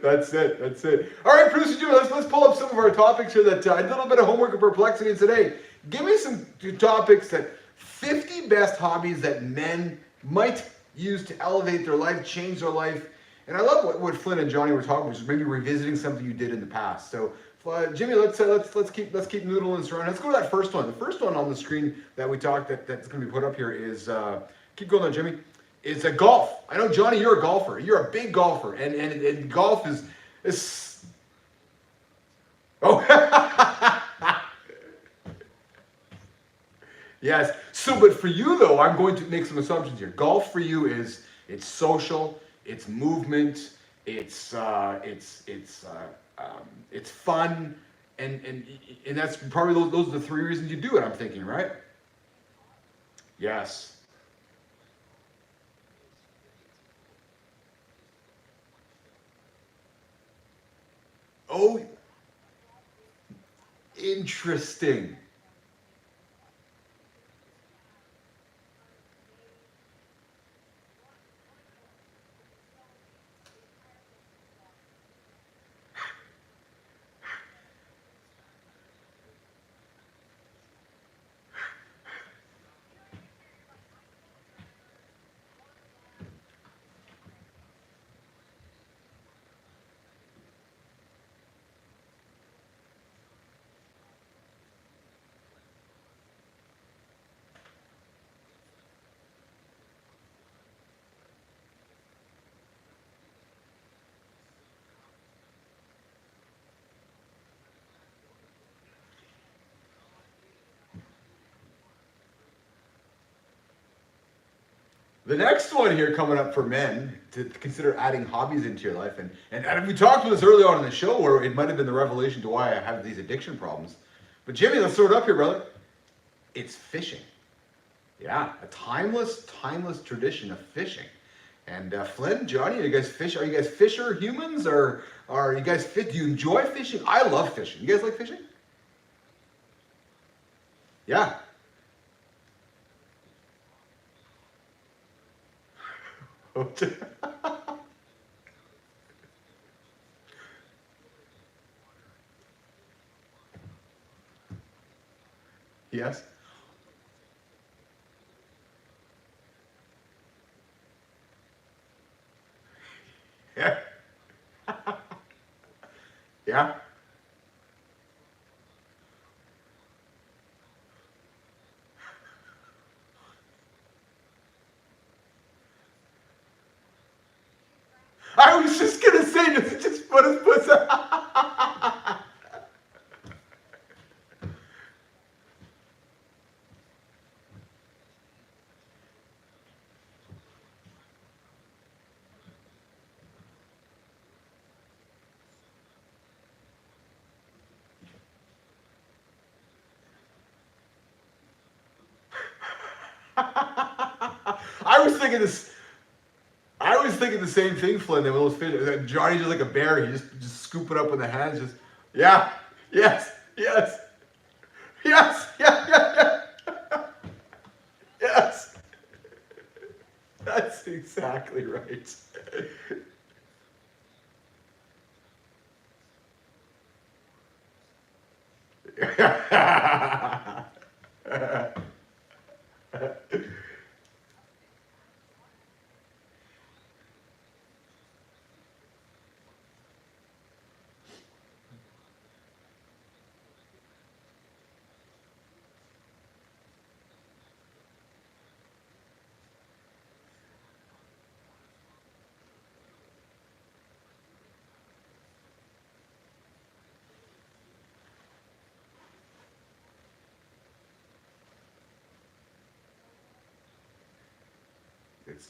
That's it. That's it. All right, producer Jimmy, let's pull up some of our topics here that I did a little bit of homework and perplexity today. Give me some topics that 50 best hobbies that men might use to elevate their life, change their life, And I love what Flynn and Johnny were talking about, which is maybe revisiting something you did in the past. So Jimmy, let's keep noodling this around. Let's go to that first one. The first one on the screen that we talked that's going to be put up here is keep going on, Jimmy. It's a golf. I know, Johnny, you're a golfer. You're a big golfer, and golf is oh. Yes. So, but for you though, I'm going to make some assumptions here. Golf for you is it's social, it's movement, it's fun, and that's probably those are the three reasons you do it. I'm thinking, right? Yes. Oh, interesting. The next one here coming up for men to consider adding hobbies into your life, and we talked about this early on in the show where it might have been the revelation to why I have these addiction problems. But Jimmy, let's throw it up here, brother. It's fishing. Yeah, a timeless tradition of fishing. And Flynn, Johnny, are you guys fisher humans, or are you guys fit? Do you enjoy fishing? I love fishing. You guys like fishing? Yeah. Yes. Yeah. Yeah. I was just gonna say, does it just put his puss out? I was thinking this. I was thinking the same thing, Flynn. That with those fish, that Johnny's just like a bear. He just scoop it up with the hands. Just yeah, yes, yes, yes, yeah. Yes. That's exactly right.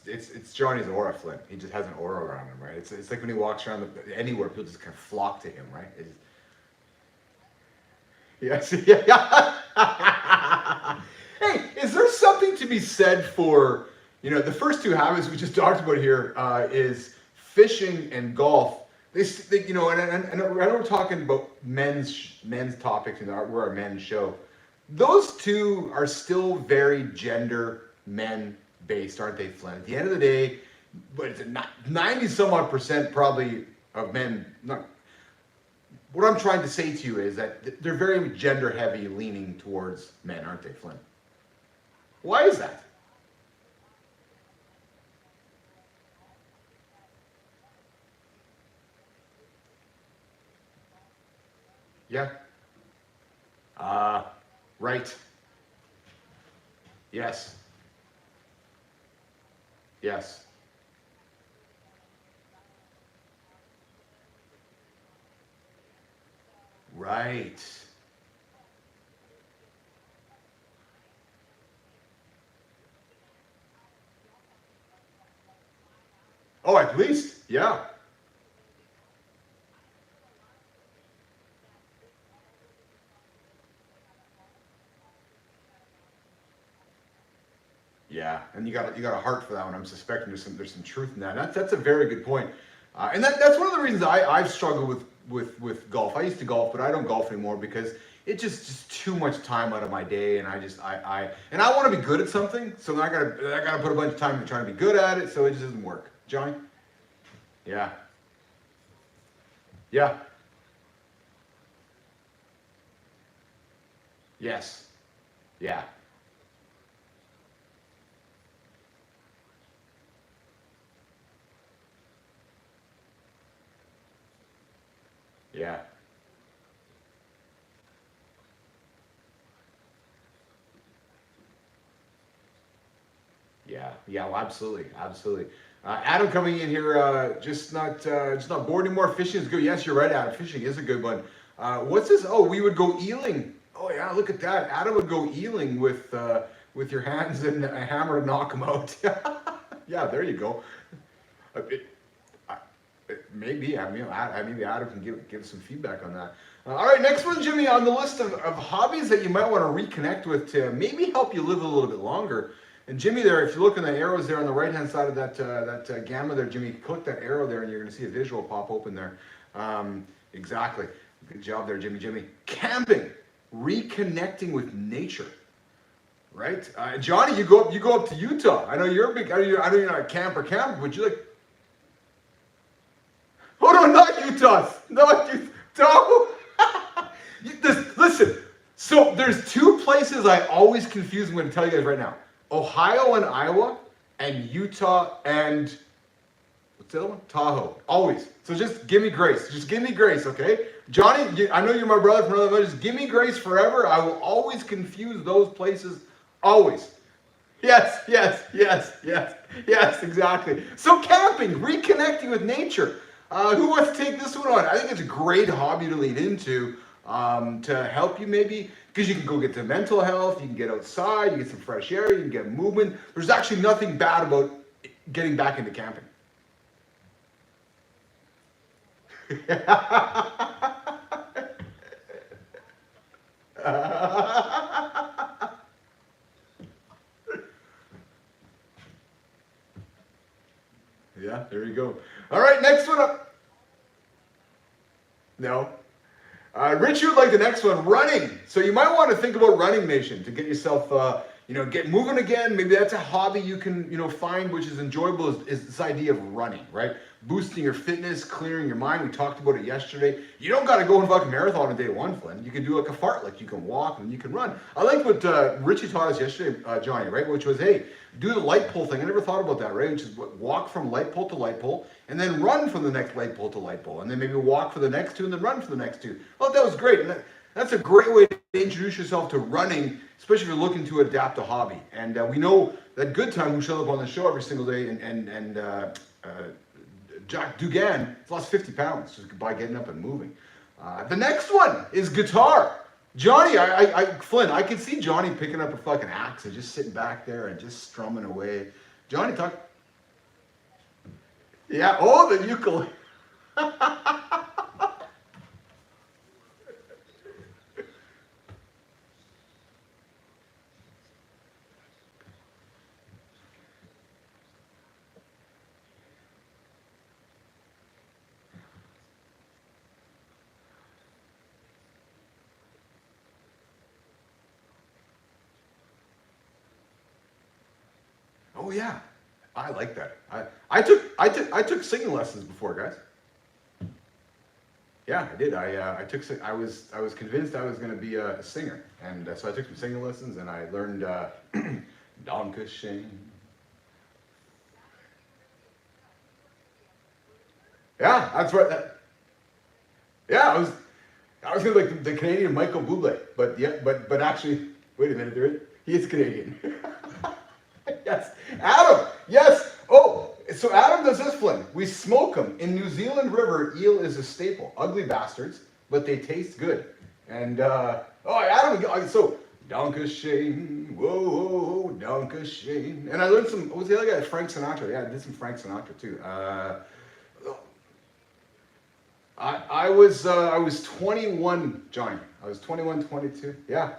It's Johnny's aura, Flynn. He just has an aura around him, right? It's like when he walks around anywhere, people just kind of flock to him, right? Yes, yeah. Hey, is there something to be said for the first two habits we just talked about here is fishing and golf. And I know we're talking about men's topics and we're a men's show. Those two are still very gender men based, aren't they, Flynn? At the end of the day, but it's 90 some odd percent probably of men. What I'm trying to say to you is that they're very gender heavy, leaning towards men, aren't they, Flynn? Why is that? Yeah. Right. Yes. Yes. Right. Oh, at least. Yeah. Yeah, and you got a heart for that one. I'm suspecting there's some truth in that. That's a very good point, and that's one of the reasons I've struggled with golf. I used to golf, but I don't golf anymore because it just too much time out of my day, and I want to be good at something, so then I gotta put a bunch of time into trying to be good at it, so it just doesn't work. Johnny? Yeah, yeah, yes, yeah, yeah. Yeah, yeah, well, absolutely, absolutely. Adam coming in here, just not bored anymore. Fishing is good. Yes, you're right, Adam. Fishing is a good one. What's this? Oh, we would go eeling. Oh yeah, look at that. Adam would go eeling with your hands and a hammer to knock him out. Yeah, there you go. Uh, it- I- Maybe maybe Adam can give some feedback on that. All right, next one, Jimmy, on the list of hobbies that you might want to reconnect with to maybe help you live a little bit longer. And Jimmy, there, if you look in the arrows there on the right hand side of that gamma there, Jimmy, click that arrow there, and you're going to see a visual pop open there. Exactly. Good job there, Jimmy. Jimmy, camping, reconnecting with nature. Right, Johnny, you go up to Utah. I know you're a big. I know you're not a camper, but you like. Oh no, not Utah. Not Utah. Listen. So there's two places I always confuse. I'm going to tell you guys right now: Ohio and Iowa, and Utah and what's the other one? Tahoe. Always. So just give me grace. Just give me grace, okay? Johnny, I know you're my brother from another mother. Just give me grace forever. I will always confuse those places. Always. Yes, yes, yes, yes, yes, exactly. So camping, reconnecting with nature. Who wants to take this one on? I think it's a great hobby to lead into to help you maybe, because you can go get the mental health, you can get outside, you get some fresh air, you can get movement. There's actually nothing bad about getting back into camping. Yeah, there you go. All right, next one up. No. Rich, you would like the next one, running. So you might want to think about running, nation, to get yourself, get moving again. Maybe that's a hobby you can, find which is enjoyable. Is this idea of running, right? Boosting your fitness, clearing your mind. We talked about it yesterday. You don't got to go and fucking marathon on day one, Flynn. You can do like a fartlek. You can walk and you can run. I like what Richie taught us yesterday, Johnny, right? Which was, hey, do the light pole thing. I never thought about that, right? Which is walk from light pole to light pole, and then run from the next light pole to light pole, and then maybe walk for the next two, and then run for the next two. Well, that was great. And that's a great way to introduce yourself to running, especially if you're looking to adapt a hobby. And we know that Good Time, who shows up on the show every single day, and Jack Dugan has lost 50 pounds just by getting up and moving. The next one is guitar. Johnny, Flynn, I can see Johnny picking up a fucking axe and just sitting back there and just strumming away. Johnny, talk. Yeah, oh, the ukulele. Oh yeah, I like that. I took singing lessons before, guys. Yeah, I did. I was convinced I was going to be a singer, and so I took some singing lessons, and I learned Dankeschön. Yeah, that's right. Yeah, I was gonna be like the Canadian Michael Bublé, but yeah, but actually, wait a minute, he is Canadian. Yes, Adam. Yes. Oh, so Adam does this, Flynn. We smoke them in New Zealand River. Eel is a staple. Ugly bastards, but they taste good. And Adam. So Dankeschön. Whoa, whoa, whoa, Dankeschön. And I learned some. What was the other guy? Frank Sinatra. Yeah, I did some Frank Sinatra too. I was 21, Johnny. I was 21, 22. Yeah.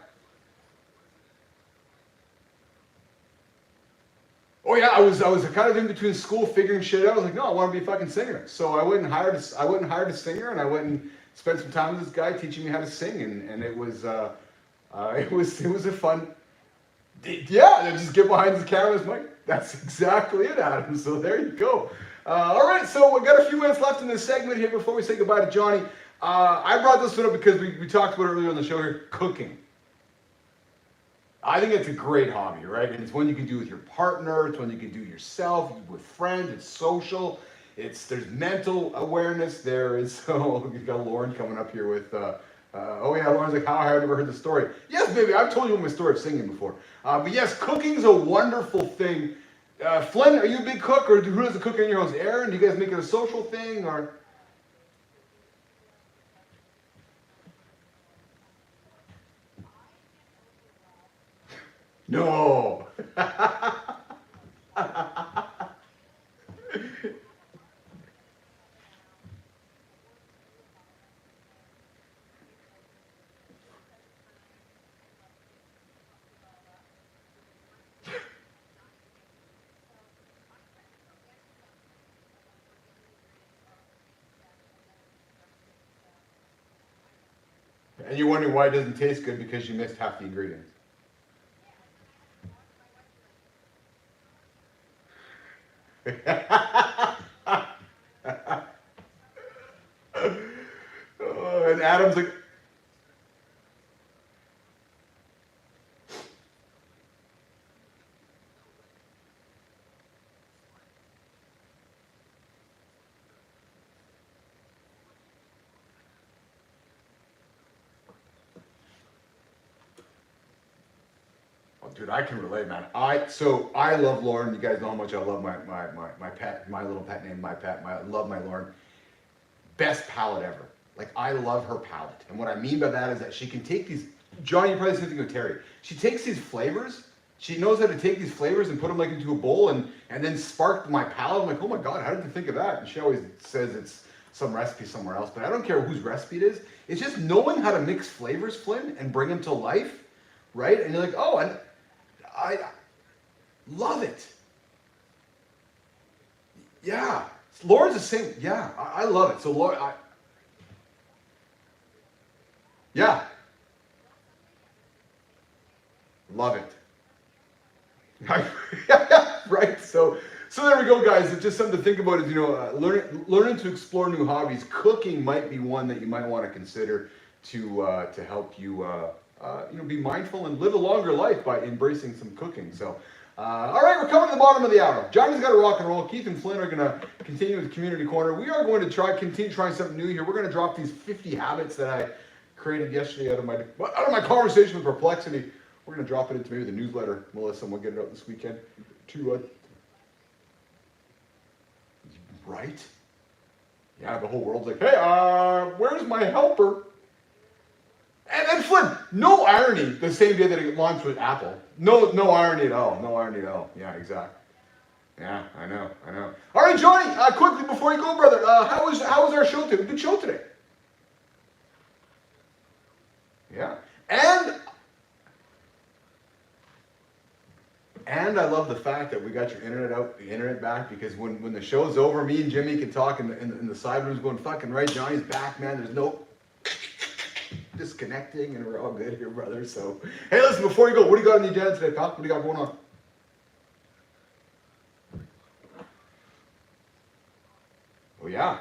Oh yeah, I was kind of in between school figuring shit out. I was like, no, I want to be a fucking singer. So I went and hired a singer, and I went and spent some time with this guy teaching me how to sing, and it was a fun. Yeah, just get behind the camera's mic. That's exactly it, Adam. So there you go. All right, so we've got a few minutes left in this segment here before we say goodbye to Johnny. I brought this one up because we talked about it earlier on the show here, cooking. I think it's a great hobby, right? And it's one you can do with your partner. It's one you can do yourself, with friends. It's social. There's mental awareness. There is, you've got Lauren coming up here with, Lauren's like, how have I never heard the story? Yes, baby, I've told you my story of singing before. But yes, cooking's a wonderful thing. Flynn, are you a big cook, or who does the cooking in your house? Aaron, do you guys make it a social thing, or? No. And you're wondering why it doesn't taste good because you missed half the ingredients. And Adam's like, dude, I can relate, man. I love Lauren. You guys know how much I love my pet, my little pet named my pet. I love my Lauren. Best palate ever. Like, I love her palate. And what I mean by that is that she can take these, Johnny, you probably said something with Terry. She takes these flavors, she knows how to take these flavors and put them like into a bowl and then spark my palate. I'm like, oh my God, how did you think of that? And she always says it's some recipe somewhere else, but I don't care whose recipe it is. It's just knowing how to mix flavors, Flynn, and bring them to life, right? And you're like, oh, and I love it. Yeah. Lauren's the same. Yeah, I love it. So Lauren, yeah. Love it. Right. So there we go, guys. It's just something to think about. Is learning to explore new hobbies. Cooking might be one that you might want to consider to help you be mindful and live a longer life by embracing some cooking. So. All right, we're coming to the bottom of the hour. Johnny's got to rock and roll. Keith and Flynn are going to continue with Community Corner. We are going to continue trying something new here. We're going to drop these 50 habits that I created yesterday out of my conversation with Perplexity. We're going to drop it into maybe the newsletter, Melissa, and we'll get it out this weekend. Right? Yeah, the whole world's like, hey, where's my helper? And then Flynn, no irony the same day that it launched with Apple. No irony at all. No irony at all. Yeah, exactly. Yeah, I know. All right, Johnny, quickly before you go, brother, how was our show today? Good show today. Yeah. And I love the fact that we got your internet back, because when the show's over, me and Jimmy can talk in the side rooms going, fucking right, Johnny's back, man. There's no disconnecting, and we're all good here, brother. So, hey, listen, before you go, what do you got on the agenda today, pal? What do you got going on? Oh, yeah.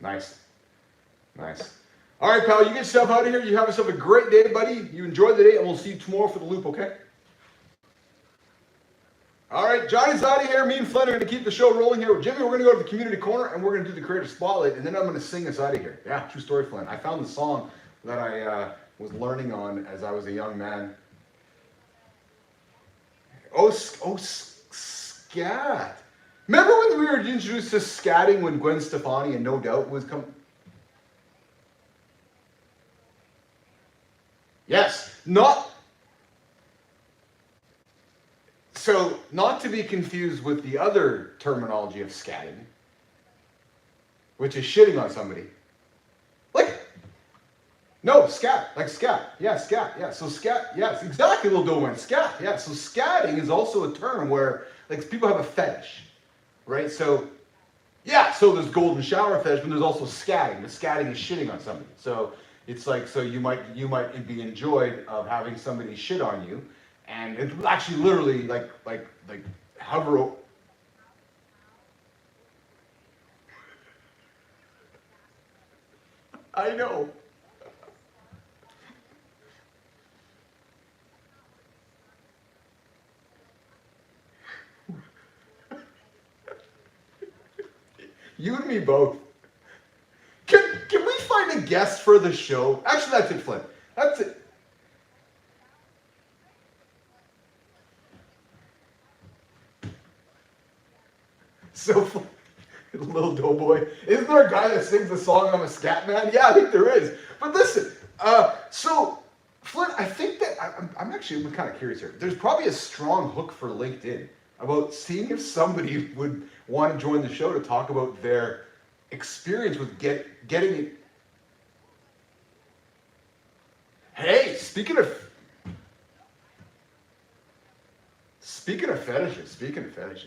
Nice. All right, pal, you get yourself out of here. You have yourself a great day, buddy. You enjoy the day, and we'll see you tomorrow for the loop, okay? All right, Johnny's out of here. Me and Flynn are going to keep the show rolling here. Jimmy, we're going to go to the community corner, and we're going to do the creator spotlight, and then I'm going to sing us out of here. Yeah, true story, Flynn. I found the song that I was learning on as I was a young man. Oh, scat. Remember when we were introduced to scatting when Gwen Stefani and No Doubt was coming? Yes, not to be confused with the other terminology of scatting, which is shitting on somebody. Like, no, scat, like scat. Yeah, scat. Yeah, so scat. Yes, exactly, little domain. Scat. Yeah, so scatting is also a term where like people have a fetish, right? So, yeah, so there's golden shower fetish, but there's also scatting. The scatting is shitting on somebody. So it's like, so you might be enjoyed of having somebody shit on you, and it's actually literally like hover. I know. You and me both. Can we find a guest for the show? Actually, that's it, Flynn. That's it. So, little doughboy. Isn't there a guy that sings the song "I'm a Scat Man"? Yeah, I think there is. But listen, so Flynn, I think that I'm actually kind of curious here. There's probably a strong hook for LinkedIn about seeing if somebody would want to join the show to talk about their experience with getting it. Hey, speaking of fetishes.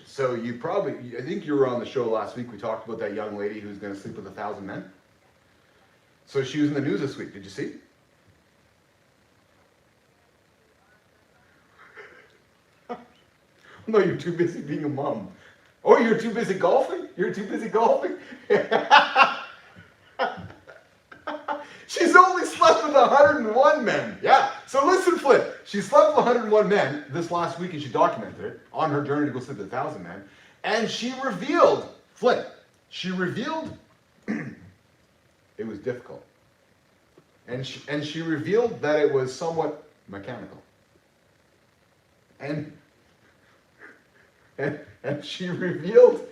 So I think you were on the show last week. We talked about that young lady who's going to sleep with 1,000 men. So she was in the news this week. Did you see? No, you're too busy being a mom. Oh, you're too busy golfing? You're too busy golfing? She's only slept with 101 men. Yeah. So listen, Flynn. She slept with 101 men this last week, and she documented it on her journey to go sleep with 1,000 men. And she revealed, Flynn, it was difficult. And she revealed that it was somewhat mechanical. And she revealed,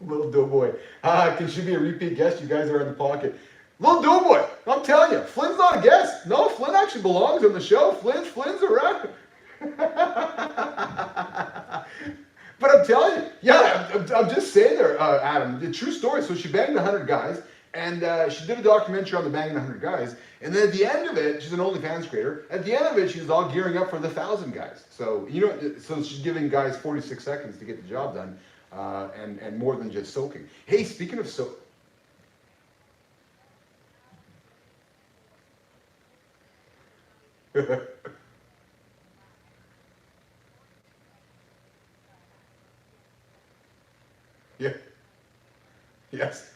little doughboy, can she be a repeat guest? You guys are in the pocket. Little doughboy, I'm telling you, Flynn's not a guest. No, Flynn actually belongs on the show. Flynn's around. But I'm telling you, yeah, I'm just saying there, Adam, the true story. So she banged 100 guys, and she did a documentary on the banging 100 guys. And then at the end of it, she's an OnlyFans creator. At the end of it, she's all gearing up for the 1,000 guys. So so she's giving guys 46 seconds to get the job done, and more than just soaking. Hey, speaking of soak. Yeah. Yes.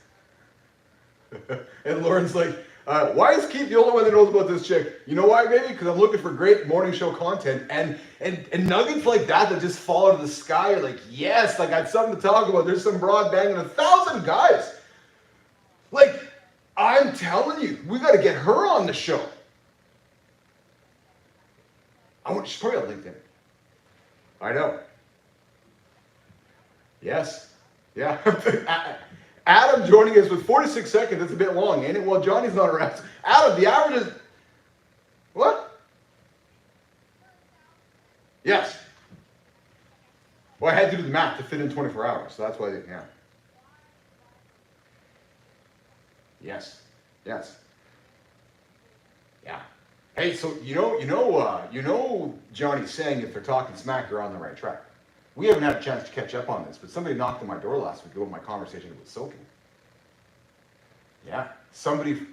And Lauren's like, why is Keith the only one that knows about this chick? You know why, baby? Because I'm looking for great morning show content. And nuggets like that just fall out of the sky are like, yes, I got something to talk about. There's some broad banging 1,000 guys. Like, I'm telling you, we got to get her on the show. She's probably on LinkedIn. I know. Yes. Yeah. Adam joining us with 46 seconds. That's a bit long, ain't it? Well, Johnny's not around. Adam, the average is... What? Yes. Well, I had to do the math to fit in 24 hours, so that's why, yeah. Yes. Yes. Yeah. Hey, so you know Johnny's saying if they're talking smack, you're on the right track. We haven't had a chance to catch up on this, but somebody knocked on my door last week about my conversation with soaking. Yeah, somebody.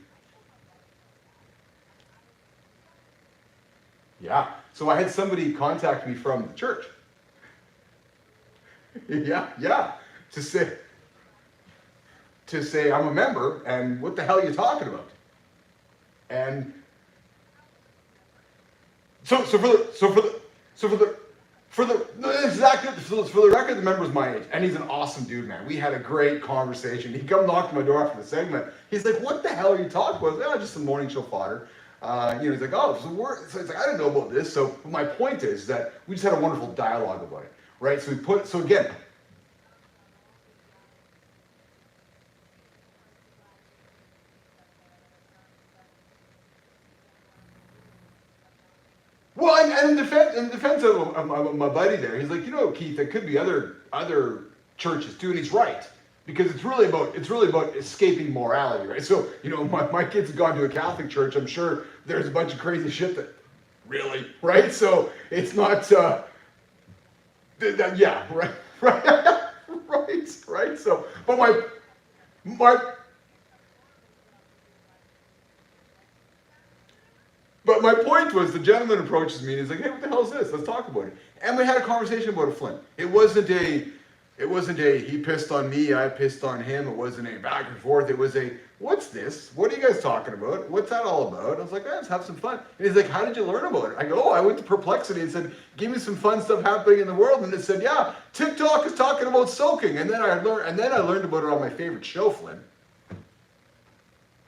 Yeah, so I had somebody contact me from the church. Yeah, to say. to say I'm a member, and what the hell are you talking about? And so for the no, exactly for the record, the member's my age, and he's an awesome dude, man. We had a great conversation. He come knocked on my door after the segment. He's like, "What the hell are you talking about?" I was like, "Oh, just some morning show fodder." He's like, "Oh, so it's like I didn't know about this." So my point is that we just had a wonderful dialogue about it, right? So again. Well, and in defense of my buddy there, he's like, Keith, there could be other churches too, and he's right, because it's really about escaping morality, right? So my kids have gone to a Catholic church. I'm sure there's a bunch of crazy shit that really, right? So it's not, yeah, right, right. So, but my But my point was, the gentleman approaches me and he's like, "Hey, what the hell is this? Let's talk about it." And we had a conversation about it, Flynn. It wasn't a he pissed on me, I pissed on him. It wasn't a back and forth. It was a, "What's this? What are you guys talking about? What's that all about?" I was like, "Let's have some fun." And he's like, "How did you learn about it?" I go, "Oh, I went to Perplexity and said, give me some fun stuff happening in the world." And it said, "Yeah, TikTok is talking about soaking." And then I learned about it on my favorite show, Flynn,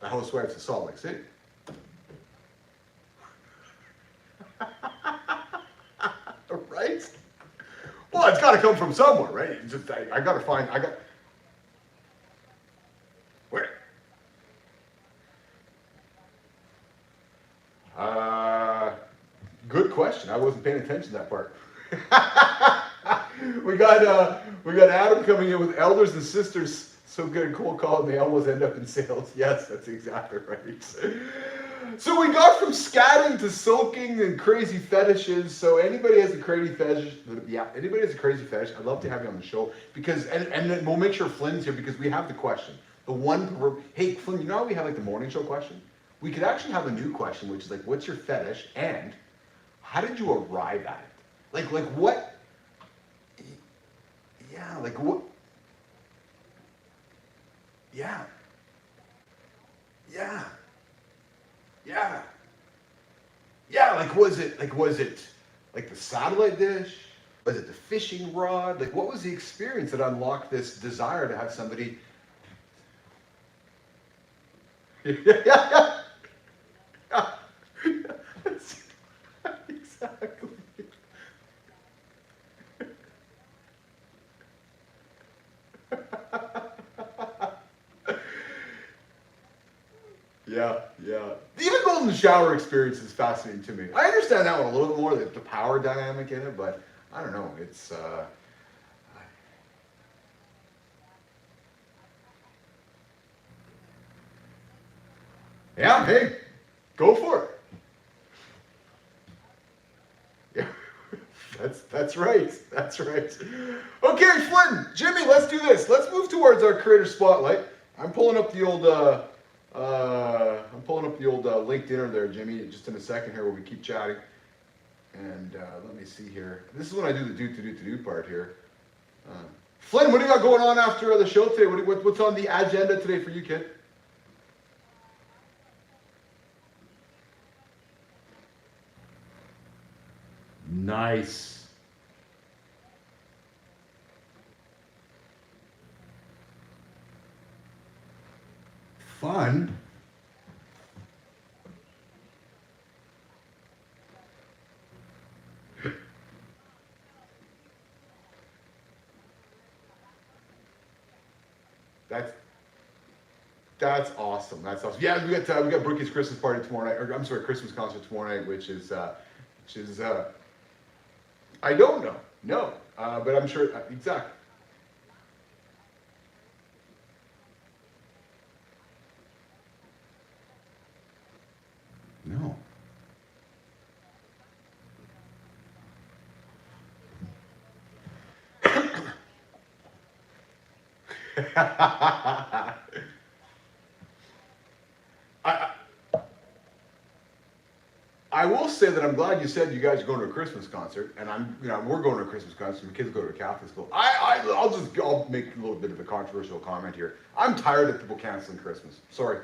The Housewives of Salt Lake City. Right? Well, it's got to come from somewhere, right? It's just, I got to find, where? Good question. I wasn't paying attention to that part. we got Adam coming in with elders and sisters so good at cold calling they almost end up in sales. Yes, that's exactly right. So we got from scatting to soaking and crazy fetishes. So anybody has a crazy fetish, anybody has a crazy fetish, I'd love to have you on the show, because and then we'll make sure Flynn's here, because we have the question. Hey Flynn, you know how we have like the morning show question? We could actually have a new question, which is like, what's your fetish and how did you arrive at it? Like what? Yeah, like what? Yeah. Yeah. Yeah. Yeah, was it like the satellite dish? Was it the fishing rod? Like, what was the experience that unlocked this desire to have somebody? Yeah. Exactly. Yeah. Even golden shower experience is fascinating to me. I understand that one a little bit more, the power dynamic in it, but I don't know. It's yeah. Hey, go for it. Yeah, that's right. That's right. Okay, Flynn, Jimmy, let's do this. Let's move towards our creator spotlight. I'm pulling up the old LinkedIn there, Jimmy, just in a second here, where we keep chatting. And let me see here. This is when I do the do part here. Flynn, what do you got going on after the show today? What's on the agenda today for you, kid? Nice. Fun. That's awesome. That's awesome. Yeah, we got Brookie's Christmas party tomorrow night. Or I'm sorry, Christmas concert tomorrow night, which is I don't know. No, but I'm sure exactly. No. I will say that I'm glad you said you guys are going to a Christmas concert, and we're going to a Christmas concert. My kids go to a Catholic school. I'll make a little bit of a controversial comment here. I'm tired of people canceling Christmas. Sorry.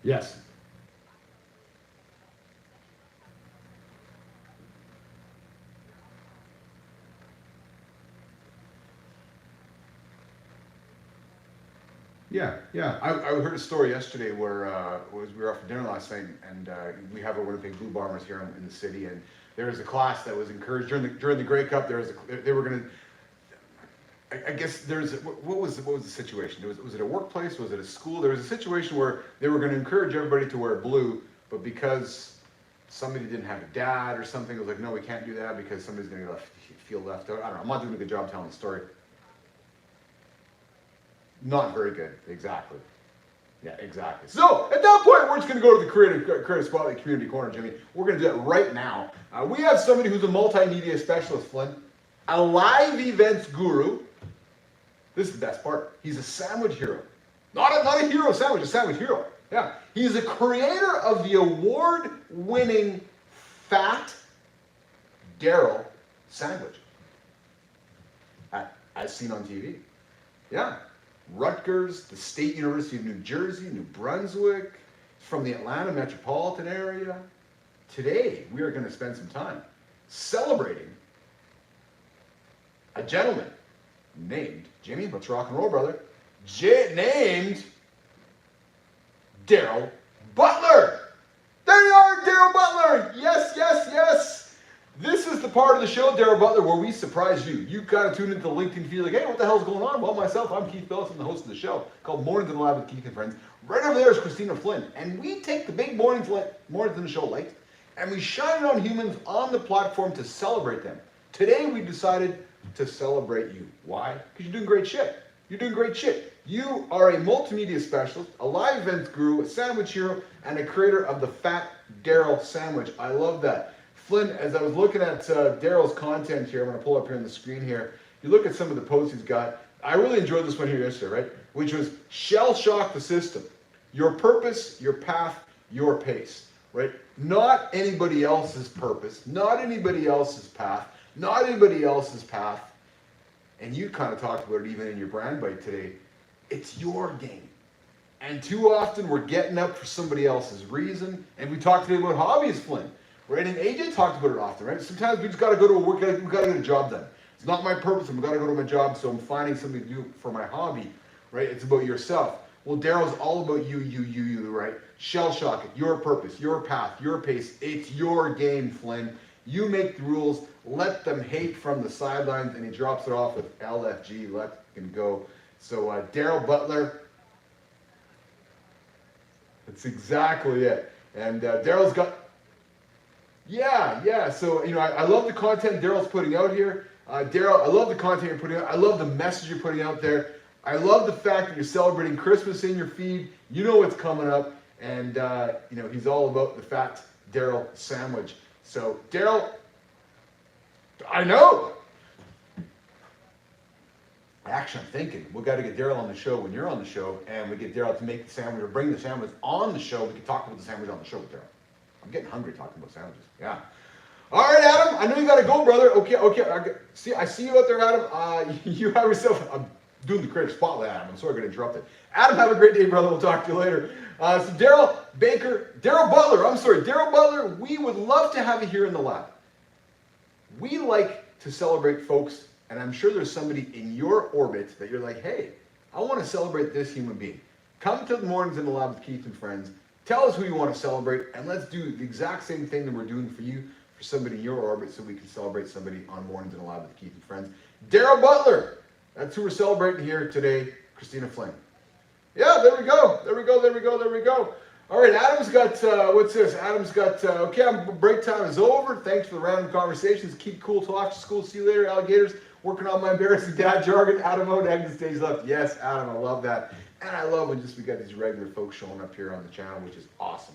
Yes. Yeah. I heard a story yesterday where we were out for dinner last night, and we have our Winnipeg Blue Bombers here in the city, and there was a class that was encouraged during the Grey Cup. They were going to. I guess what was the situation? Was it a workplace? Was it a school? There was a situation where they were going to encourage everybody to wear blue, but because somebody didn't have a dad or something, it was like, no, we can't do that because somebody's going to feel left out. I don't know. I'm not doing a good job telling the story. Not very good. Exactly. Yeah, exactly. So at that point, we're just going to go to the Creative Spotlight Community Corner, Jimmy. We're going to do that right now. We have somebody who's a multimedia specialist, Flynn, a live events guru. This is the best part. He's a sandwich hero. Not a hero sandwich, a sandwich hero. Yeah. He's a creator of the award-winning Fat Daryl sandwich. As seen on TV. Yeah. Rutgers, the State University of New Jersey, New Brunswick, from the Atlanta metropolitan area. Today, we are going to spend some time celebrating a gentleman named, Jimmy, let's rock and roll, brother, named Daryl Butler. There you are, Daryl Butler. Yes. This is the part of the show, Daryl Butler, where we surprise you. You kind of tune into the LinkedIn feed like, hey, what the hell's going on? Well, myself, I'm Keith Billis. I'm the host of the show called Mornings in the Lab with Keith and Friends. Right over there is Christina Flynn. And we take the big mornings in the show light, and we shine it on humans on the platform to celebrate them. Today, we decided to celebrate you. Why? Because you're doing great shit. You're doing great shit. You are a multimedia specialist, a live events guru, a sandwich hero, and a creator of the Fat Daryl sandwich. I love that. Flynn, as I was looking at Daryl's content here, I'm going to pull up here on the screen here. You look at some of the posts he's got. I really enjoyed this one here yesterday, right? Which was shell shock the system. Your purpose, your path, your pace, right? Not anybody else's purpose, not anybody else's path, not anybody else's path. And you kind of talked about it even in your brand bite today. It's your game. And too often we're getting up for somebody else's reason. And we talked today about hobbies, Flynn. Right, and AJ talked about it often, right? Sometimes we just got to go to work, we got to get a job done. It's not my purpose, I've got to go to my job, so I'm finding something to do for my hobby, right? It's about yourself. Well, Daryl's all about you, right? Shell shock it, your purpose, your path, your pace. It's your game, Flynn. You make the rules, let them hate from the sidelines, and he drops it off with LFG, let him go. So Daryl Butler, that's exactly it. And Daryl's got... Yeah. So, I love the content Daryl's putting out here. Daryl, I love the content you're putting out. I love the message you're putting out there. I love the fact that you're celebrating Christmas in your feed. You know what's coming up. And, he's all about the Fat Daryl sandwich. So, Daryl, I know. Actually, I'm thinking we got to get Daryl on the show when you're on the show, and we get Daryl to make the sandwich or bring the sandwich on the show. We can talk about the sandwich on the show with Daryl. I'm getting hungry talking about sandwiches. Yeah. All right, Adam. I know you got to go, brother. Okay. I see you out there, Adam. You have yourself. I'm doing the Creative Spotlight, Adam. I'm sorry I got interrupted. Adam, have a great day, brother. We'll talk to you later. So Daryl Butler. We would love to have you here in the lab. We like to celebrate folks, and I'm sure there's somebody in your orbit that you're like, hey, I want to celebrate this human being. Come to the Mornings in the Lab with Keith and Friends. Tell us who you want to celebrate, and let's do the exact same thing that we're doing for you, for somebody in your orbit, so we can celebrate somebody on Mornings in the Lab with Keith and Friends. Daryl Butler, that's who we're celebrating here today. Christina Flynn. Yeah, there we go. All right, Adam's got, what's this? Adam's got, break time is over. Thanks for the random conversations. Keep cool till after school. See you later, alligators. Working on my embarrassing dad jargon. Adam out, exit stage left. Yes, Adam, I love that. And I love when we got these regular folks showing up here on the channel, which is awesome.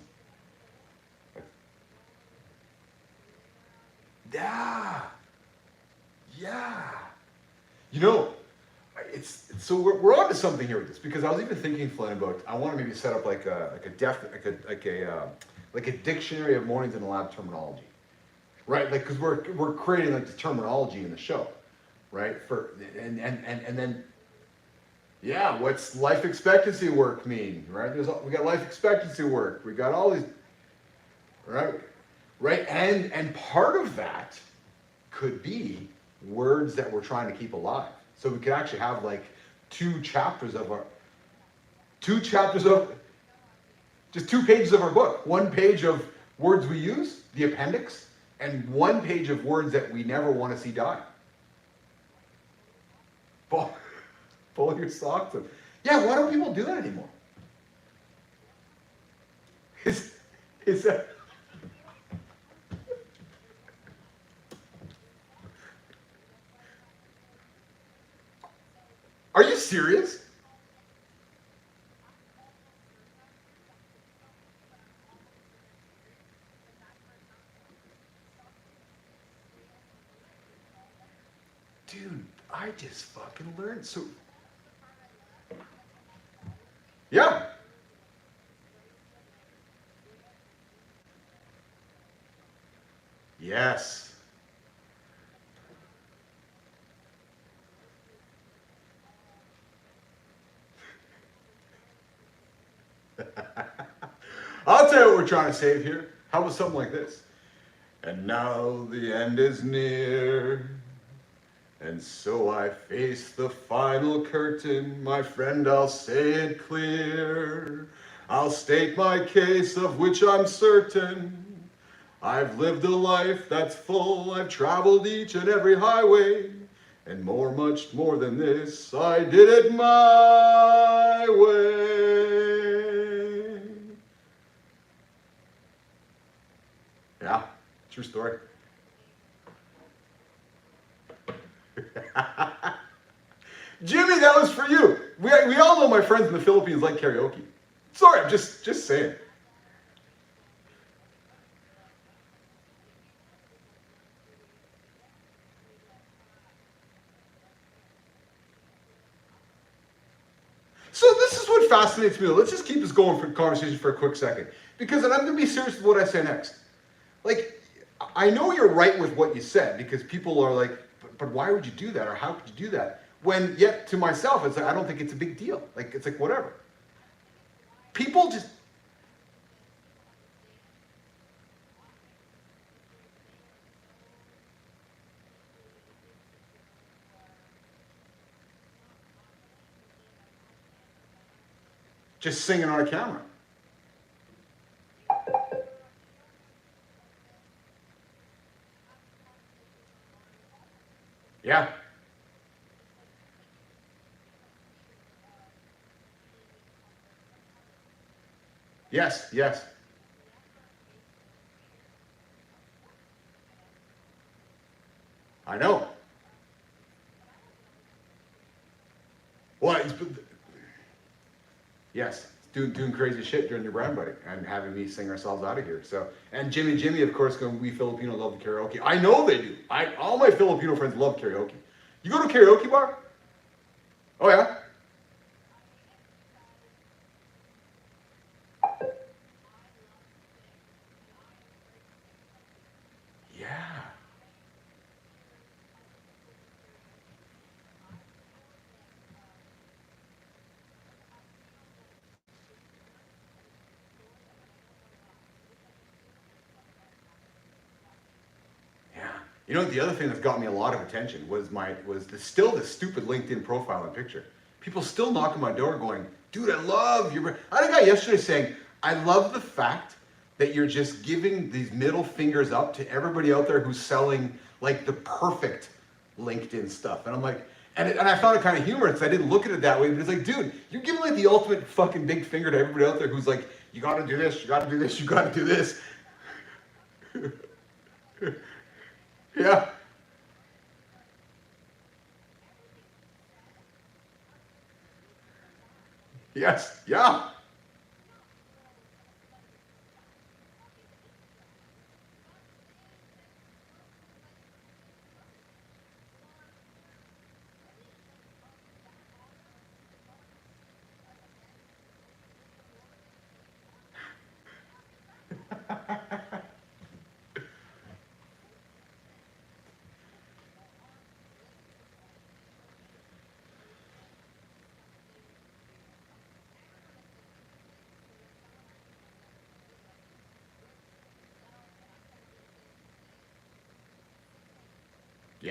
Yeah. so we're on to something here with this, because I was even thinking, Flynn, about I want to maybe set up like a dictionary of mornings in the lab terminology, right? Like, because we're creating like the terminology in the show, right? And then yeah, what's life expectancy work mean, right? We got life expectancy work. We got all these, right? Right, and part of that could be words that we're trying to keep alive. So we could actually have like two chapters of just 2 pages of our book. 1 page of words we use, the appendix, and 1 page of words that we never want to see die. Pull your socks up. Yeah, why don't people do that anymore? Is that... Are you serious? Dude, I just fucking learned. So, yeah. Yes. I'll tell you what we're trying to save here. How about something like this? And now the end is near, and so I face the final curtain. My friend, I'll say it clear. I'll state my case, of which I'm certain. I've lived a life that's full. I've traveled each and every highway. And much more than this, I did it my way. Yeah, true story. Jimmy, that was for you. We all know my friends in the Philippines like karaoke. Sorry, I'm just saying. So this is what fascinates me. Let's just keep this going for conversation for a quick second, because I'm going to be serious with what I say next. Like, I know you're right with what you said, because people are like, but why would you do that, or how could you do that? When yet to myself, it's like, I don't think it's a big deal. Like, it's like whatever. People just singing on a camera. Yeah. Yes, yes. I know. Well, yes, doing crazy shit during your brand buddy and having me sing ourselves out of here. So, and Jimmy, of course, going, we Filipino love the karaoke. I know they do. All my Filipino friends love karaoke. You go to a karaoke bar? Oh yeah? Yeah. Yeah. You know, the other thing that's got me a lot of attention was still the stupid LinkedIn profile and picture. People still knock on my door going, dude, I love your... I had a guy yesterday saying, I love the fact that you're just giving these middle fingers up to everybody out there who's selling like the perfect LinkedIn stuff. And I'm like, and I found it kind of humorous. I didn't look at it that way, but it's like, dude, you're giving like the ultimate fucking big finger to everybody out there who's like, you gotta do this, you gotta do this, you gotta do this. Yeah. Yes. Yeah.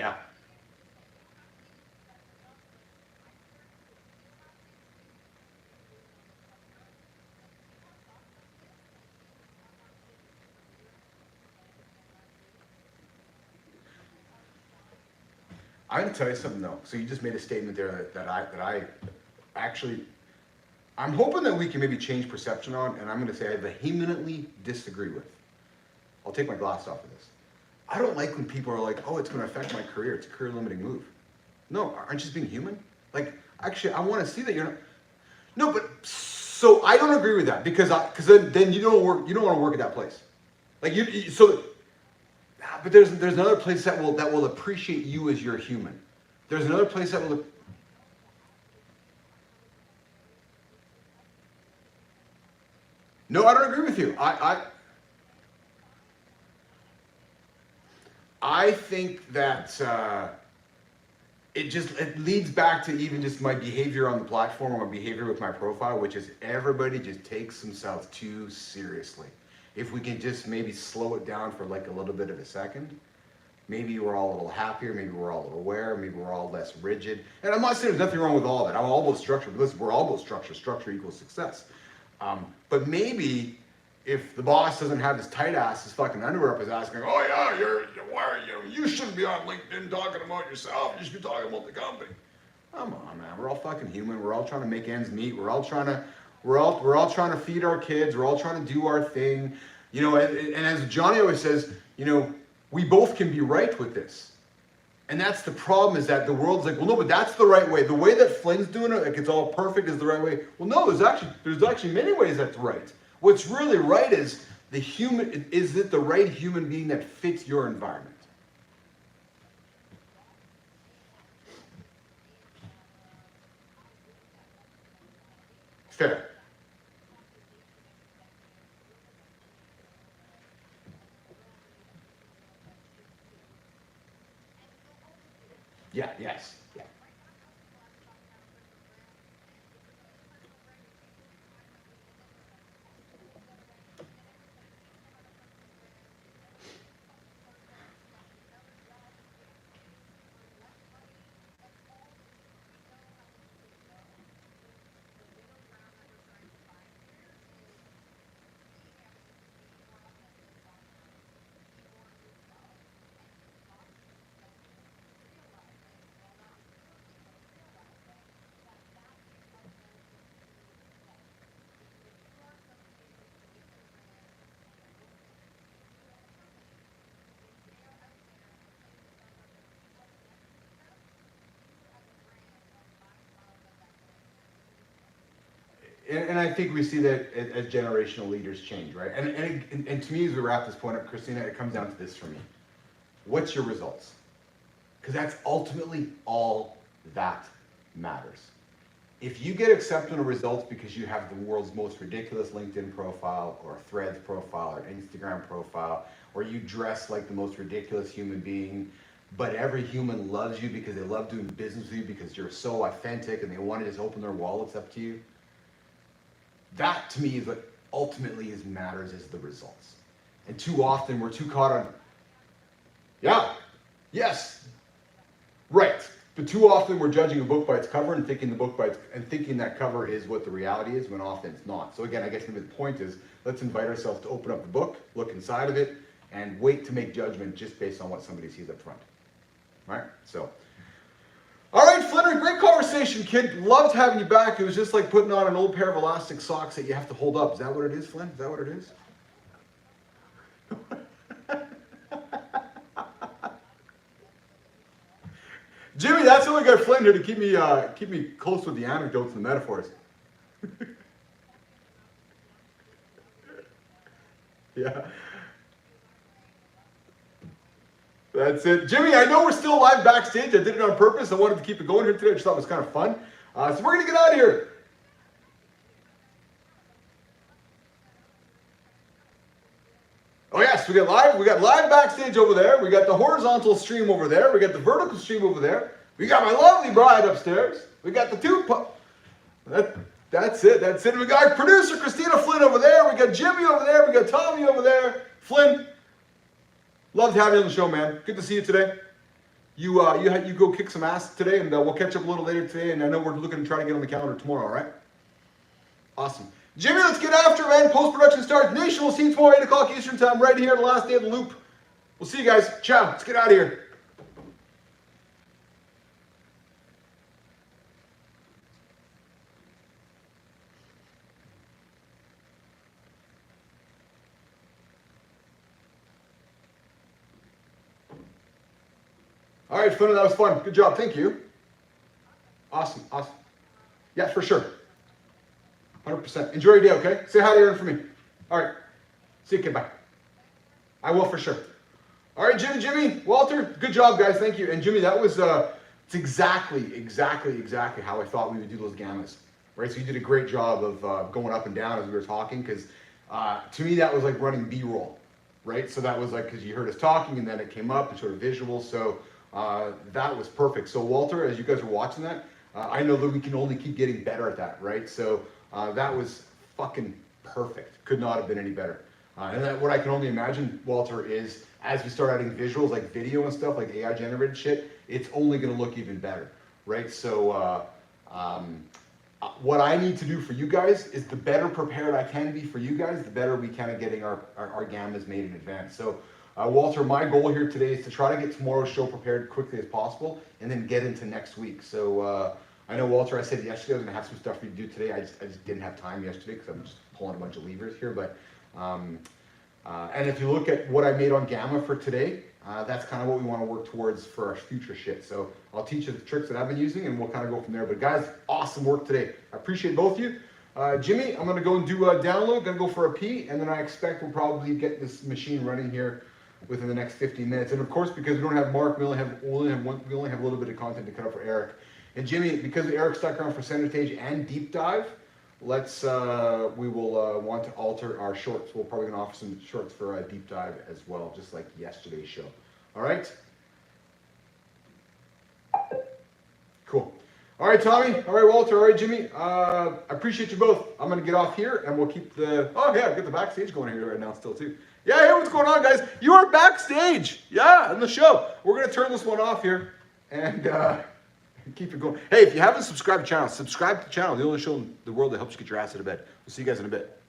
Yeah. I'm gonna tell you something though. So you just made a statement there that I actually, I'm hoping that we can maybe change perception on, and I'm gonna say I vehemently disagree with. I'll take my glass off of this. I don't like when people are like, oh, it's gonna affect my career. It's a career limiting move. No, aren't you just being human? Like, actually, I want to see that you're not. No, but so I don't agree with that because then you don't work. You don't want to work at that place. Like so. But there's another place that will appreciate you as your human. There's another place that will. No, I don't agree with you. I think that it leads back to even just my behavior on the platform or my behavior with my profile, which is everybody just takes themselves too seriously. If we can just maybe slow it down for like a little bit of a second, maybe we're all a little happier, maybe we're all a little aware, maybe we're all less rigid. And I'm not saying there's nothing wrong with all that. I'm all about structure, but listen, we're all about structure. Structure equals success. But maybe if the boss doesn't have his tight ass, his fucking underwear up his ass, going, oh yeah, why are you shouldn't be on LinkedIn talking about yourself. You should be talking about the company. Come on, man. We're all fucking human. We're all trying to make ends meet. We're all trying to feed our kids. We're all trying to do our thing. You know, and as Johnny always says, you know, we both can be right with this. And that's the problem, is that the world's like, well, no, but that's the right way. The way that Flynn's doing it, like it's all perfect, is the right way. Well, no, there's actually many ways that's right. What's really right is is it the right human being that fits your environment? Fair. Yeah, yes. Yeah. And I think we see that as generational leaders change, right? And to me, as we wrap this point up, Christina, it comes down to this for me. What's your results? Because that's ultimately all that matters. If you get exceptional results because you have the world's most ridiculous LinkedIn profile or Threads profile or Instagram profile, or you dress like the most ridiculous human being, but every human loves you because they love doing business with you because you're so authentic and they want to just open their wallets up to you, that to me is what ultimately matters, is the results. And too often we're too caught on, yeah, yes, right. But too often we're judging a book by its cover and thinking that cover is what the reality is, when often it's not. So again, I guess maybe the point is, let's invite ourselves to open up the book, look inside of it, and wait to make judgment just based on what somebody sees up front. Right? So, all right, Flinner, great conversation, kid. Loved having you back. It was just like putting on an old pair of elastic socks that you have to hold up. Is that what it is, Flynn? Is that what it is? Jimmy, that's the only guy Flynn here to keep me close with the anecdotes and the metaphors. Yeah. That's it. Jimmy, I know we're still live backstage. I did it on purpose. I wanted to keep it going here today. I just thought it was kind of fun. So we're going to get out of here. Oh yes, we got live backstage over there. We got the horizontal stream over there. We got the vertical stream over there. We got my lovely bride upstairs. We got the two that's it. We got our producer Christina Flynn over there. We got Jimmy over there. We got Tommy over there. Flynn, loved having you on the show, man. Good to see you today. you go kick some ass today, and we'll catch up a little later today. And I know we're looking to try to get on the calendar tomorrow. All right? Awesome. Jimmy, let's get after it, man. Post-production starts. Nation, we'll see you tomorrow, 8 o'clock Eastern time, right here, the last day of the loop. We'll see you guys. Ciao. Let's get out of here. All right, Funa, that was fun. Good job. Thank you. Awesome. Awesome. Yeah, for sure. 100%. Enjoy your day, okay? Say hi to Aaron for me. All right. See you, kid. Bye. I will for sure. All right, Jimmy, Walter, good job, guys. Thank you. And Jimmy, that was it's exactly how I thought we would do those gammas, right? So you did a great job of going up and down as we were talking, because to me that was like running B-roll, right? So that was like, because you heard us talking and then it came up and sort of visual. So that was perfect. So Walter, as you guys are watching that, I know that we can only keep getting better at that, right? So that was fucking perfect. Could not have been any better. And that, what I can only imagine, Walter, is as we start adding visuals like video and stuff, like AI generated shit, it's only going to look even better, right? So what I need to do for you guys is the better prepared I can be for you guys, the better we kind of getting our gammas made in advance. So Walter, my goal here today is to try to get tomorrow's show prepared quickly as possible and then get into next week. So I know, Walter, I said yesterday I was going to have some stuff for you to do today. I just didn't have time yesterday because I'm just pulling a bunch of levers here. But and if you look at what I made on Gamma for today, that's kind of what we want to work towards for our future shit. So I'll teach you the tricks that I've been using and we'll kind of go from there. But guys, awesome work today. I appreciate both of you. Jimmy, I'm going to go and do a download, going to go for a pee, and then I expect we'll probably get this machine running here within the next 15 minutes. And of course, because we don't have Mark, we only have a little bit of content to cut up for Eric. And Jimmy, because Eric stuck around for Center Stage and Deep Dive, we will want to alter our shorts. We're probably going to offer some shorts for a Deep Dive as well, just like yesterday's show. All right? Cool. All right, Tommy. All right, Walter. All right, Jimmy. I appreciate you both. I'm going to get off here, and we'll keep the... Oh, yeah, get the backstage going here right now still, too. Yeah, hey, what's going on, guys? You are backstage. Yeah, in the show. We're going to turn this one off here, and... keep it going. Hey, if you haven't subscribed to the channel, subscribe to the channel. The only show in the world that helps you get your ass out of bed. We'll see you guys in a bit.